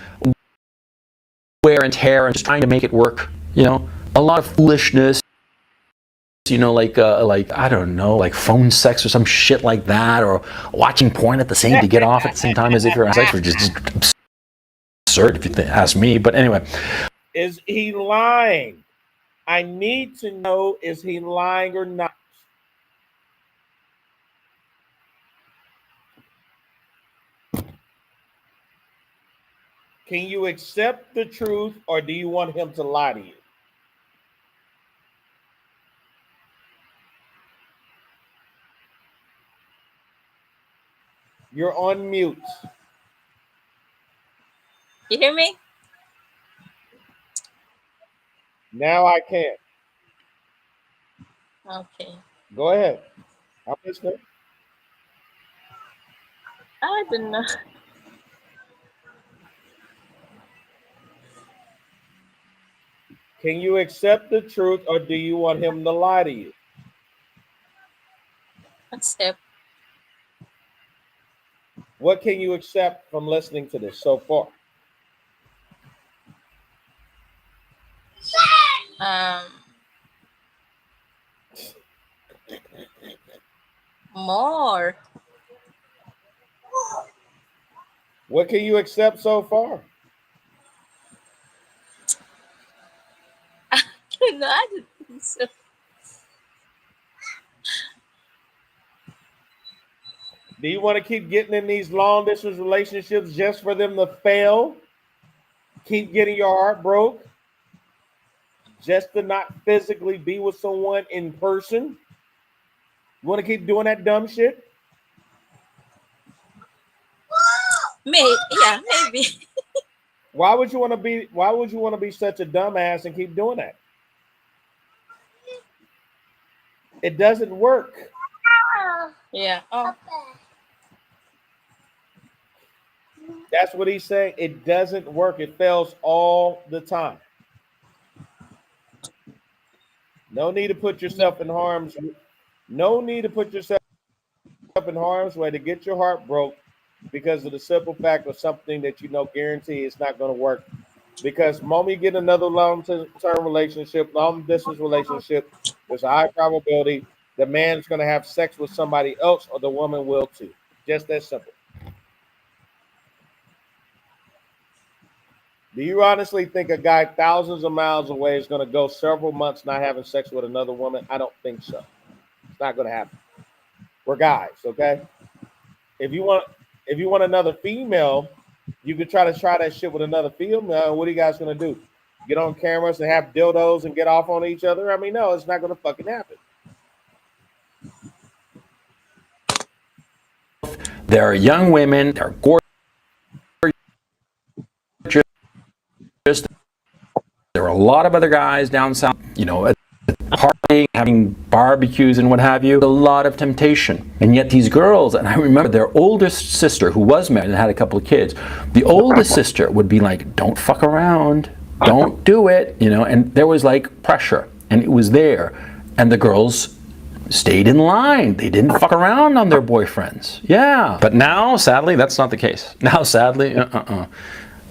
wear and tear and just trying to make it work, a lot of foolishness, like I don't know, like phone sex or some shit like that, or watching porn at the same to get off at the same time as if you're on sex, which is just absurd if you ask me. But anyway,
is he lying? I need to know, is he lying or not? Can you accept the truth, or do you want him to lie to you? You're on mute.
You hear me?
Now I can.
Okay.
Go ahead. I'm listening.
I don't know.
Can you accept the truth, or do you want him to lie to you?
Accept.
What can you accept from listening to this so far?
More.
What can you accept so far?
No, I don't think so.
Do you want to keep getting in these long distance relationships just for them to fail? Keep getting your heart broke just to not physically be with someone in person? You want to keep doing that dumb shit?
Maybe, yeah, maybe.
Why would you want to be such a dumbass and keep doing that? It doesn't work.
Yeah. Oh.
That's what he's saying. It doesn't work. It fails all the time. No need to put yourself in harm's way. No need to put yourself in harm's way to get your heart broke because of the simple fact of something that guarantee it's not going to work. Because the moment you get another long-term relationship, long-distance relationship, there's a high probability the man's going to have sex with somebody else or the woman will too. Just that simple. Do you honestly think a guy thousands of miles away is going to go several months not having sex with another woman? I don't think so. It's not going to happen. We're guys, okay? If you want another female, you could try that shit with another female. What are you guys going to do? Get on cameras and have dildos and get off on each other? I mean, no, it's not going to fucking happen.
there are young women, they're gorgeous. There are a lot of other guys down south, partying, having barbecues and what have you. A lot of temptation. And yet these girls, and I remember their oldest sister who was married and had a couple of kids, the oldest sister would be like, don't fuck around, don't do it, and there was like pressure, and it was there. And the girls stayed in line. They didn't fuck around on their boyfriends. Yeah. But now, sadly, that's not the case. Now, sadly,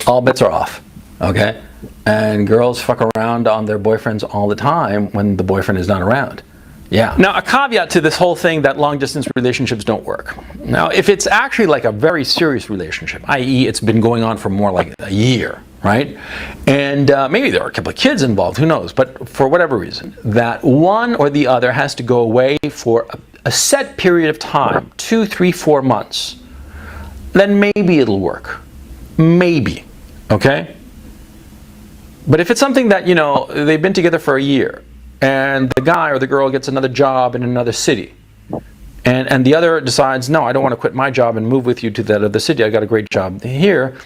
all bets are off. Okay? And girls fuck around on their boyfriends all the time when the boyfriend is not around. Yeah. Now, a caveat to this whole thing that long distance relationships don't work. Now, if it's actually like a very serious relationship, i.e. it's been going on for more like a year, right? And maybe there are a couple of kids involved, who knows? But for whatever reason, that one or the other has to go away for a set period of time, 2, 3, 4 months, then maybe it'll work. Maybe. Okay? But if it's something that, you know, they've been together for a year, and the guy or the girl gets another job in another city, and the other decides, no, I don't want to quit my job and move with you to that other city, I got a great job here,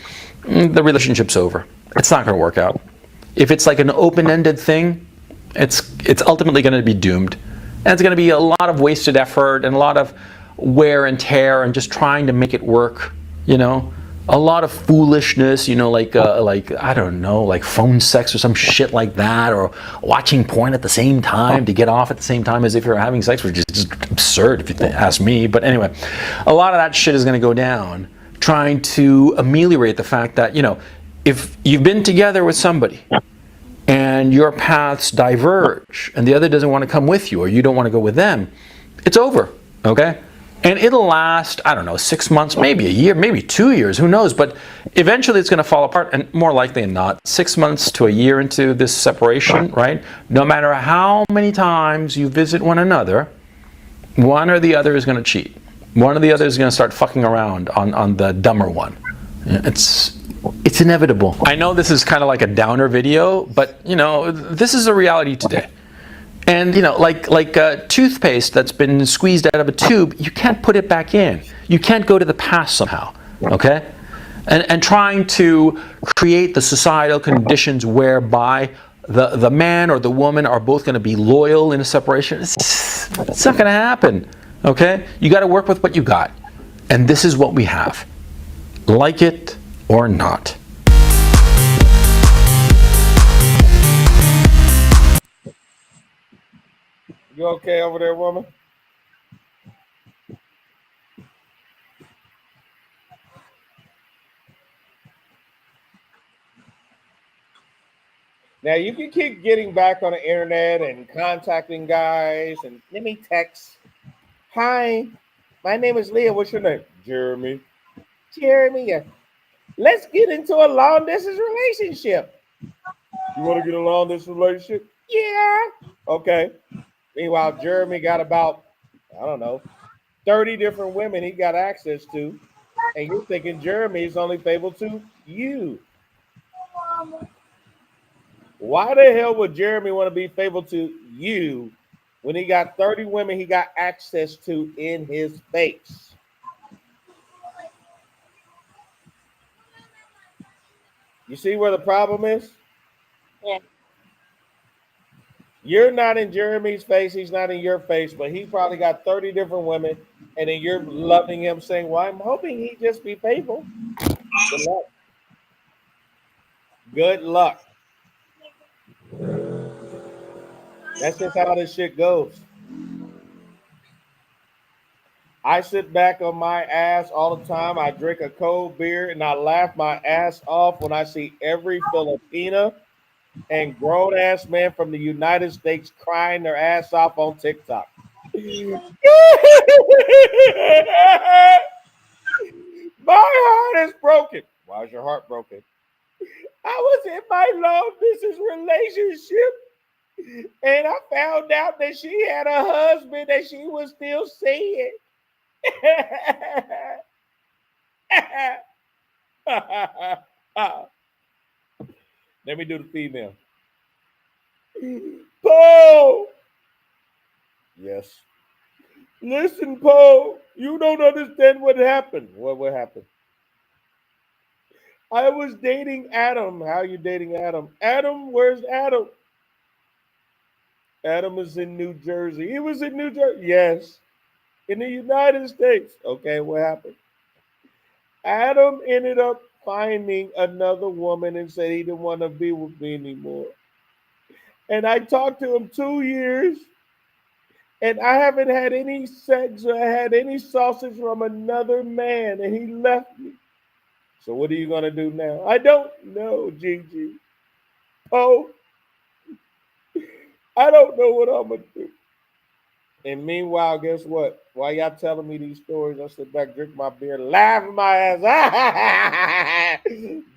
the relationship's over. It's not going to work out. If it's like an open-ended thing, it's ultimately going to be doomed. And it's going to be a lot of wasted effort and a lot of wear and tear and just trying to make it work, you know. A lot of foolishness, you know, like I don't know, like phone sex or some shit like that, or watching porn at the same time to get off at the same time as if you're having sex, which is just absurd if you ask me. But anyway, a lot of that shit is going to go down, trying to ameliorate the fact that, you know, if you've been together with somebody and your paths diverge and the other doesn't want to come with you or you don't want to go with them, it's over, okay? And it'll last, I don't know, 6 months, maybe a year, maybe 2 years, who knows? But eventually it's going to fall apart, and more likely than not, 6 months to a year into this separation, right? No matter how many times you visit one another, one or the other is going to cheat. One or the other is going to start fucking around on the dumber one. It's inevitable. I know this is kind of like a downer video, but, you know, this is a reality today. And, you know, like toothpaste that's been squeezed out of a tube, you can't put it back in. You can't go to the past somehow, okay? And trying to create the societal conditions whereby the man or the woman are both going to be loyal in a separation, it's not going to happen, okay? You got to work with what you got. And this is what we have. Like it or not.
You okay over there, woman? Now you can keep getting back on the internet and contacting guys and let me text. Hi, my name is Leah. What's your name? Jeremy. Jeremy, yeah. Let's get into a long distance relationship. You want to get a long distance relationship? Yeah. Okay. Meanwhile, Jeremy got about, I don't know, 30 different women he got access to. And you're thinking Jeremy is only faithful to you. Why the hell would Jeremy want to be faithful to you when he got 30 women he got access to in his face? You see where the problem is?
Yeah.
You're not in Jeremy's face, he's not in your face, but he probably got 30 different women, and then you're loving him, saying, well, I'm hoping he just be faithful. Good luck. Good luck. That's just how this shit goes. I sit back on my ass all the time. I drink a cold beer, and I laugh my ass off when I see every Filipina and grown-ass man from the United States crying their ass off on TikTok. My heart is broken. Why is your heart broken? I was in my long-distance relationship, and I found out that she had a husband that she was still seeing. Let me do the female. Paul! Yes. Listen, Paul, you don't understand what happened. What happened? I was dating Adam. How are you dating Adam? Adam, where's Adam? Adam is in New Jersey. He was in New Jersey. Yes. In the United States. Okay, what happened? Adam ended up finding another woman and said he didn't want to be with me anymore. And I talked to him 2 years, And I haven't had any sex or had any sausage from another man, and he left me. So what are you gonna do now? I don't know, Gigi. Oh, I don't know what I'm gonna do. And meanwhile, guess what? While y'all telling me these stories, I sit back, drink my beer, laugh my ass.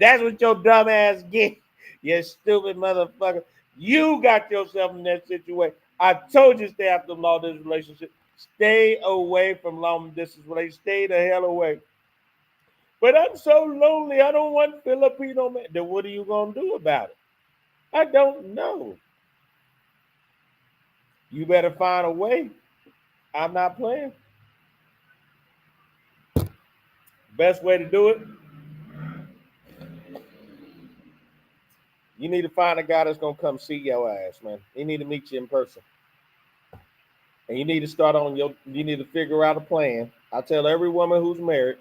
That's what your dumb ass get. You stupid motherfucker. You got yourself in that situation. I told you stay after long distance relationship. Stay away from long distance relationship. Stay the hell away. But I'm so lonely. I don't want Filipino man. Then what are you gonna do about it? I don't know. You better find a way. I'm not playing. Best way to do it, you need to find a guy that's gonna come see your ass, man. He need to meet you in person. And you need to start on your you need to figure out a plan. I tell every woman who's married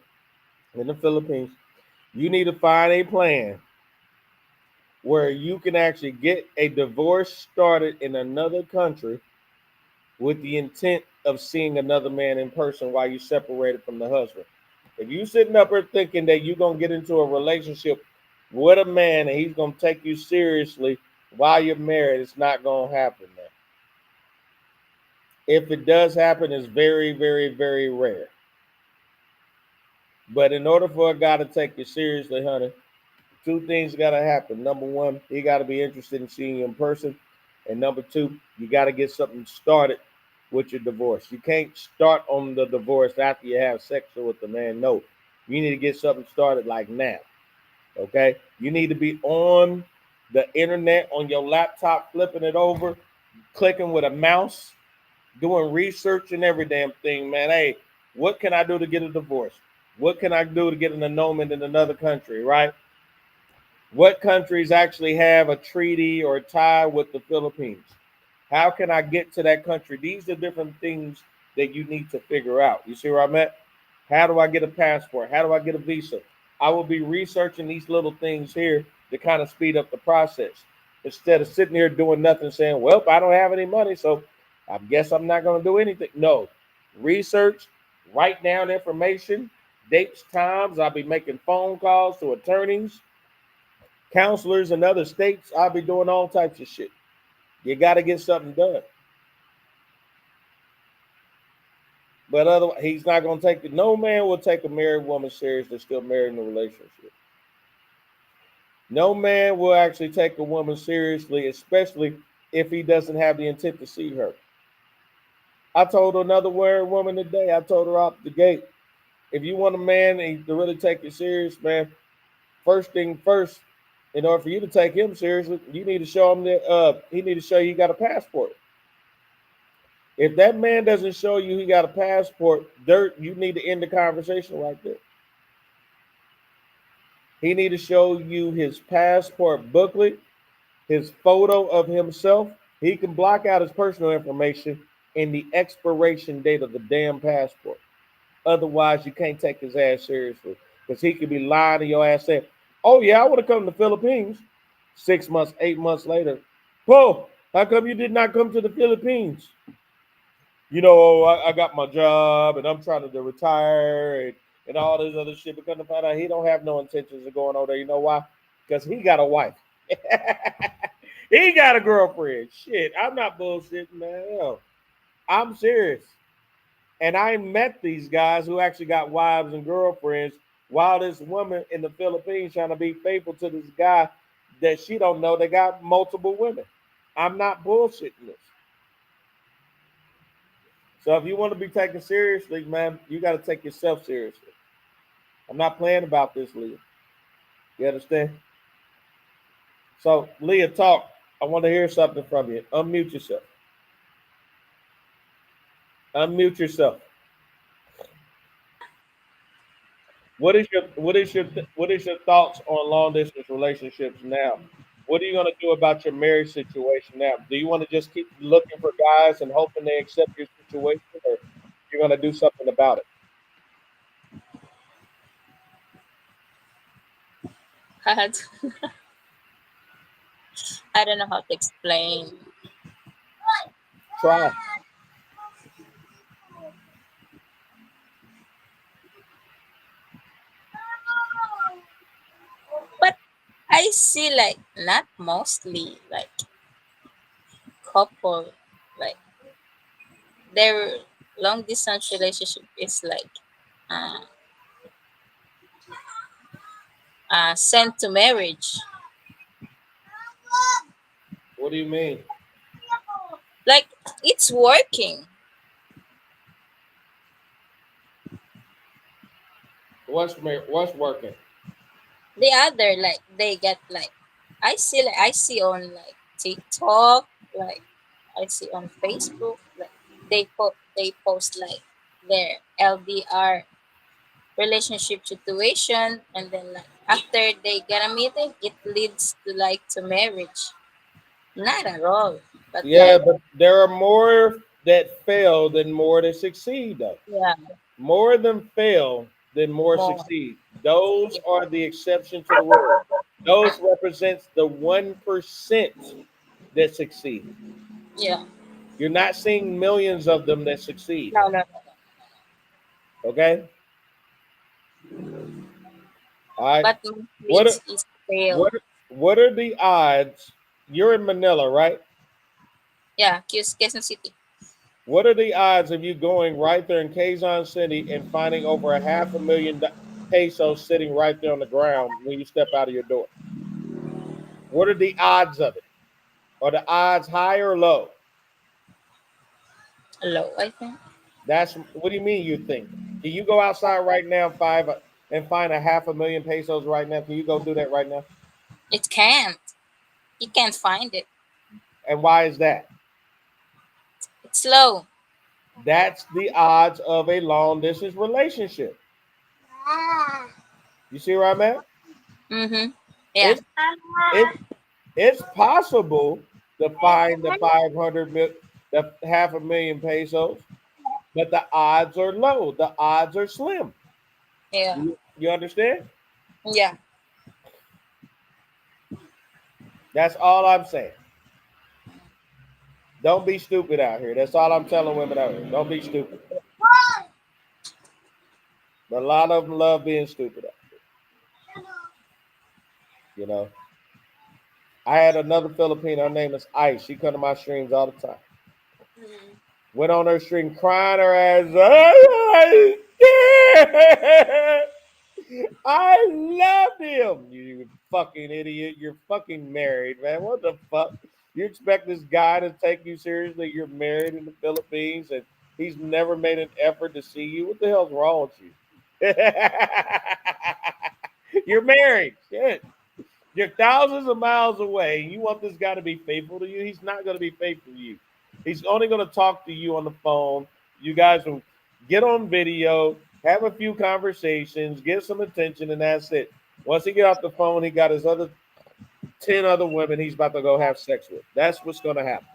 in the Philippines, you need to find a plan where you can actually get a divorce started in another country with the intent of seeing another man in person while you're separated from the husband. If you sitting up here thinking that you're gonna get into a relationship with a man and he's gonna take you seriously while you're married, it's not gonna happen, man. If it does happen, it's very, very, very rare. But in order for a guy to take you seriously, honey, two things gotta happen. Number one, he gotta be interested in seeing you in person. And number two, you gotta get something started with your divorce. You can't start on the divorce after you have sex with the man. No. You need to get something started like now. Okay? You need to be on the internet on your laptop, flipping it over, clicking with a mouse, doing research and every damn thing, man. Hey, what can I do to get a divorce? What can I do to get an annulment in another country, right? What countries actually have a treaty or a tie with the Philippines? How can I get to that country? These are different things that you need to figure out. You see where I'm at? How do I get a passport? How do I get a visa? I will be researching these little things here to kind of speed up the process instead of sitting here doing nothing saying, well, I don't have any money, so I guess I'm not going to do anything. No, research, write down information, dates, times. I'll be making phone calls to attorneys, counselors in other states. I'll be doing all types of shit. You got to get something done. But otherwise, he's not going to take it. No man will take a married woman serious that's still married in a relationship. No man will actually take a woman seriously, especially if he doesn't have the intent to see her. I told another married woman today, I told her out the gate, if you want a man to really take you serious, man, first thing first, in order for you to take him seriously, you need to show him that he need to show you got a passport. If that man doesn't show you he got a passport, you need to end the conversation right there. He need to show you his passport booklet, his photo of himself. He can block out his personal information and the expiration date of the damn passport. Otherwise, you can't take his ass seriously because he could be lying to your ass saying, oh, yeah, I want to come to the Philippines. 6 months, 8 months later. Whoa, how come you did not come to the Philippines? You know, I got my job and I'm trying to retire and all this other shit. Because to find out he don't have no intentions of going over there. You know why? Because he got a wife. He got a girlfriend. Shit, I'm not bullshitting, man. Hell, I'm serious. And I met these guys who actually got wives and girlfriends while this woman in the Philippines trying to be faithful to this guy that she don't know they got multiple women. I'm not bullshitting this. So if you want to be taken seriously, man, you got to take yourself seriously. I'm not playing about this, Leah. You understand? So, Leah, talk. I want to hear something from you. Unmute yourself. Unmute yourself. What is your thoughts on long distance relationships now? What are you going to do about your marriage situation now? Do you want to just keep looking for guys and hoping they accept your situation, or you're going to do something about it?
I don't know how to explain.
Try.
not mostly, like couple, like their long distance relationship is like uh, sent to marriage.
What do you mean?
Like it's working.
What's working?
The other, like they get like I see on like TikTok, like I see on Facebook, like they post like their LDR relationship situation, and then like after they get a meeting, it leads to like to marriage. Not at all, but
Yeah,
like
but there are more that fail than more that succeed, though.
yeah,
More than fail than more
more.
succeed. Those are the exception to the rule. Those represents the 1% that succeed.
Yeah,
You're not seeing millions of them that succeed.
no, no, no.
Okay. All right.
But mostly
What are,
it's fail.
what what are the odds? You're in Manila, right?
Yeah, Quezon City.
What are the odds of you going right there in Quezon City and finding over a half a million pesos sitting right there on the ground when you step out of your door? What are the odds of it? Are the odds high or low?
Low, I think.
That's what do you mean you think? Can you go outside right now, and find a half a million pesos right now? Can you go do that right now?
It can't. You can't find it.
And why is that?
It's low.
That's the odds of a long distance relationship. You see where I'm at?
Mm-hmm. Yeah.
It's it, it's possible to find the 500 mil, the half a million pesos, but the odds are low. The odds are slim.
Yeah.
You understand?
Yeah.
That's all I'm saying. Don't be stupid out here. That's all I'm telling women out here. Don't be stupid. But a lot of them love being stupid out here. You know. I had another Filipino. Her name is Ice. She come to my streams all the time. Went on her stream crying her ass. I love him. You fucking idiot. You're fucking married, man. What the fuck? You expect this guy to take you seriously? You're married in the Philippines and he's never made an effort to see you. What the hell's wrong with you? You're married. Shit. You're thousands of miles away. You want this guy to be faithful to you? He's not going to be faithful to you. He's only going to talk to you on the phone. You guys will get on video, have a few conversations, get some attention, and that's it. Once he get off the phone, he got his other 10 other women he's about to go have sex with. That's what's going to happen.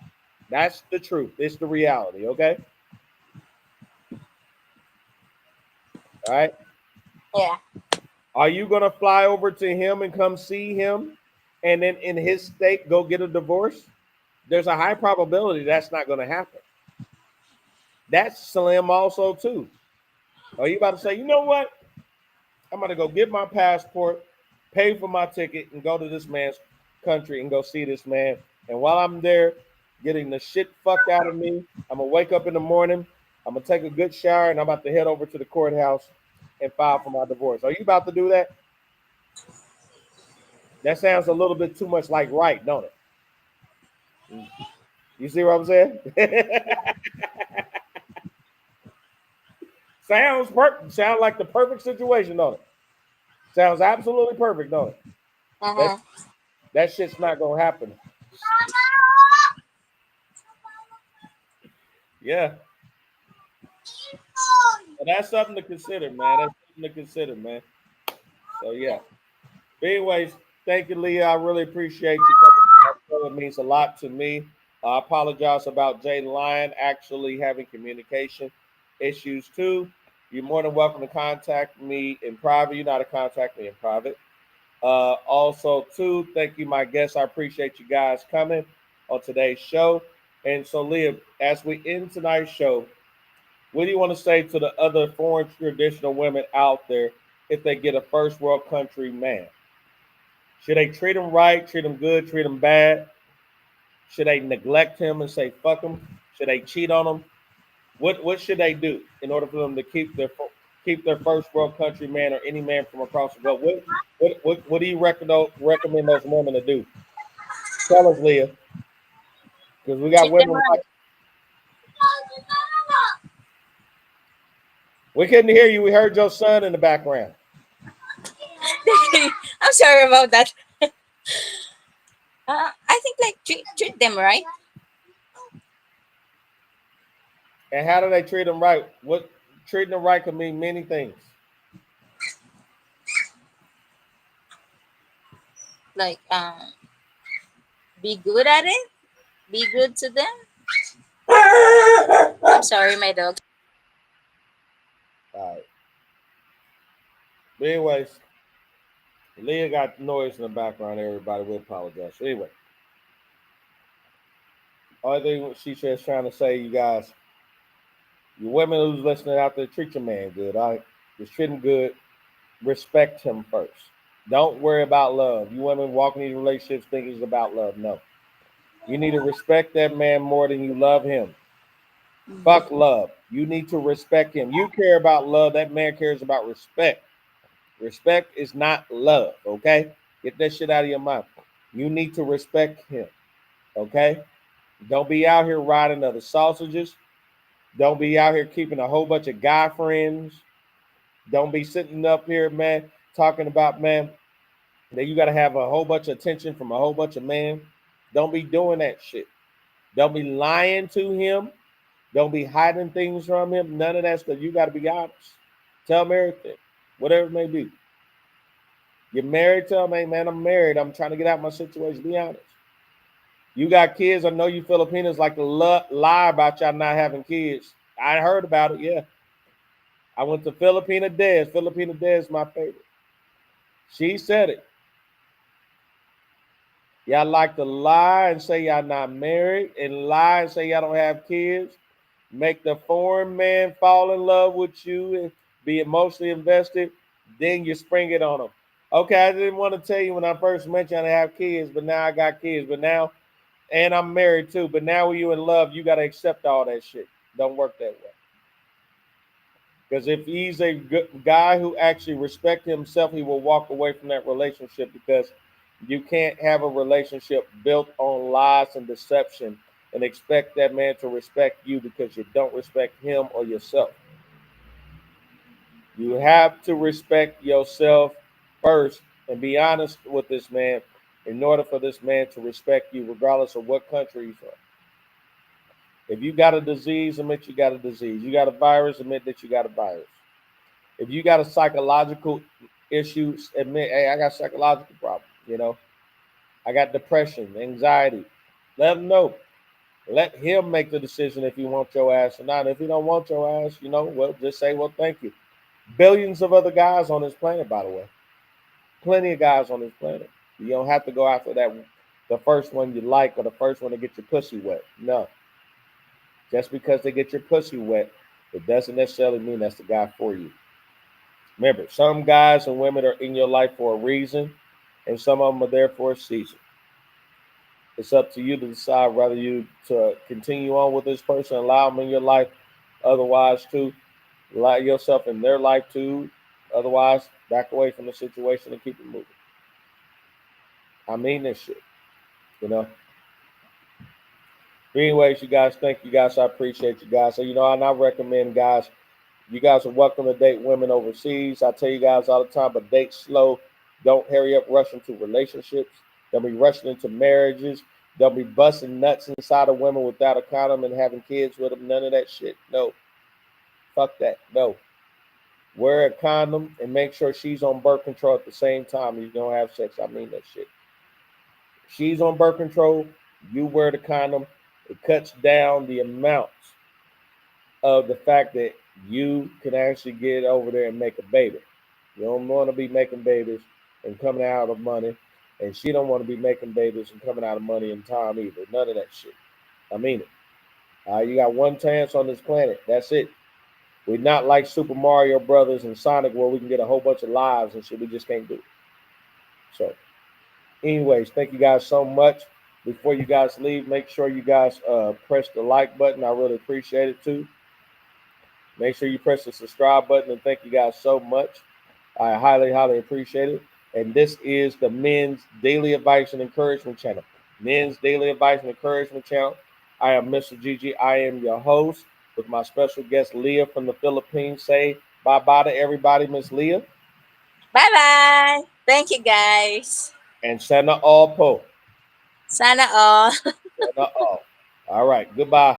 That's the truth. It's the reality, okay? All right.
Yeah.
Are you going to fly over to him and come see him and then in his state go get a divorce? There's a high probability that's not going to happen. That's slim also too. Are you about to say, you know what? I'm going to go get my passport, pay for my ticket, and go to this man's country and go see this man. And while I'm there getting the shit fucked out of me, I'm going to wake up in the morning, I'm going to take a good shower, and I'm about to head over to the courthouse and file for my divorce. Are you about to do that? That sounds a little bit too much like right, don't it? You see what I'm saying? Sounds like the perfect situation, don't it? Sounds absolutely perfect, don't it?
Uh-huh.
That shit's not gonna happen. Yeah. Well, that's something to consider, man. That's something to consider, man. So yeah. But anyways, thank you, Leah. I really appreciate you coming. It means a lot to me. I apologize about Jay Lyon actually having communication issues too. You're more than welcome to contact me in private. You know how to contact me in private. Also, too, thank you, my guests. I appreciate you guys coming on today's show. And so, Leah, as we end tonight's show, what do you want to say to the other foreign traditional women out there if they get a first world country man? Should they treat him right, treat him good, treat him bad? Should they neglect him and say fuck him? Should they cheat on him? What should they do in order for them to keep their first world country man or any man from across the globe? What do you recommend those women to do? Tell us, Leah, because we got
Treat them
women
right.
like we couldn't hear you. We heard your son in the background.
I'm sorry about that. I think like treat them right.
And how do they treat them right? What treating them right can mean many things.
Like be good at it. Be good to them. I'm sorry, my dog.
All right. But anyways, Leah got noise in the background. Everybody, we apologize. Anyway, only thing she's just trying to say, you guys, you women who's listening out there, treat your man good. All right, just treat him good. Respect him first. Don't worry about love. You women walking these relationships thinking it's about love. No, you need to respect that man more than you love him. Fuck love. You need to respect him. You care about love. That man cares about respect. Respect is not love. Okay, get that shit out of your mouth. You need to respect him. Okay, don't be out here riding other sausages. Don't be out here keeping a whole bunch of guy friends. Don't be sitting up here, man, talking about, man, that you got to have a whole bunch of attention from a whole bunch of men. Don't be doing that shit. Don't be lying to him. Don't be hiding things from him. None of that stuff. You got to be honest. Tell him everything, whatever it may be. You're married, tell him, hey, man, I'm married. I'm trying to get out of my situation. Be honest. You got kids. I know you Filipinos like to lie about y'all not having kids. I heard about it. Yeah. I went to Filipina Des. Filipina Des is my favorite. She said it. Y'all like to lie and say y'all not married and lie and say y'all don't have kids. Make the foreign man fall in love with you and be emotionally invested. Then you spring it on them. Okay, I didn't want to tell you when I first met you I have kids, but now I got kids. But now, and I'm married too. But now when you in love, you got to accept all that shit. Don't work that way. Because if he's a good guy who actually respects himself, he will walk away from that relationship because you can't have a relationship built on lies and deception and expect that man to respect you because you don't respect him or yourself. You have to respect yourself first and be honest with this man in order for this man to respect you, regardless of what country he's from. If you got a disease, admit you got a disease. You got a virus, admit that you got a virus. If you got a psychological issue, admit, hey, I got psychological problem. I got depression, anxiety. Let him know. Let him make the decision if he wants your ass or not. If he don't want your ass, well, just say, well, thank you. Billions of other guys on this planet, by the way. Plenty of guys on this planet. You don't have to go after the first one you like or the first one to get your pussy wet. No. Just because they get your pussy wet, it doesn't necessarily mean that's the guy for you. Remember, some guys and women are in your life for a reason, and some of them are there for a season. It's up to you to decide whether you to continue on with this person, allow them in your life, otherwise to allow yourself in their life too. Otherwise, back away from the situation and keep it moving. I mean this shit, But anyways, you guys, thank you guys. I appreciate you guys. So, and I recommend guys, you guys are welcome to date women overseas. I tell you guys all the time, but date slow. Don't hurry up rushing to relationships. Don't be rushing into marriages. Don't be busting nuts inside of women without a condom and having kids with them. None of that shit. No. Fuck that. No. Wear a condom and make sure she's on birth control at the same time you're going to have sex. I mean that shit. She's on birth control. You wear the condom. It cuts down the amount of the fact that you can actually get over there and make a baby. You don't want to be making babies and coming out of money. And she don't want to be making babies and coming out of money and time either. None of that shit. I mean it. You got one chance on this planet. That's it. We're not like Super Mario Brothers and Sonic where we can get a whole bunch of lives and shit. We just can't do it. So Anyways, thank you guys so much. Before you guys leave, make sure you guys press the like button. I really appreciate it too. Make sure you press the subscribe button, and thank you guys so much. I highly, highly appreciate it. And this is the Men's Daily Advice and Encouragement channel. Men's Daily Advice and Encouragement channel. I am Mr. Gigi. I am your host with my special guest, Leah from the Philippines. Say bye-bye to everybody, Miss Leah.
Bye-bye. Thank you, guys.
And Sana all po.
Sana all.
Sana all. All right. Goodbye.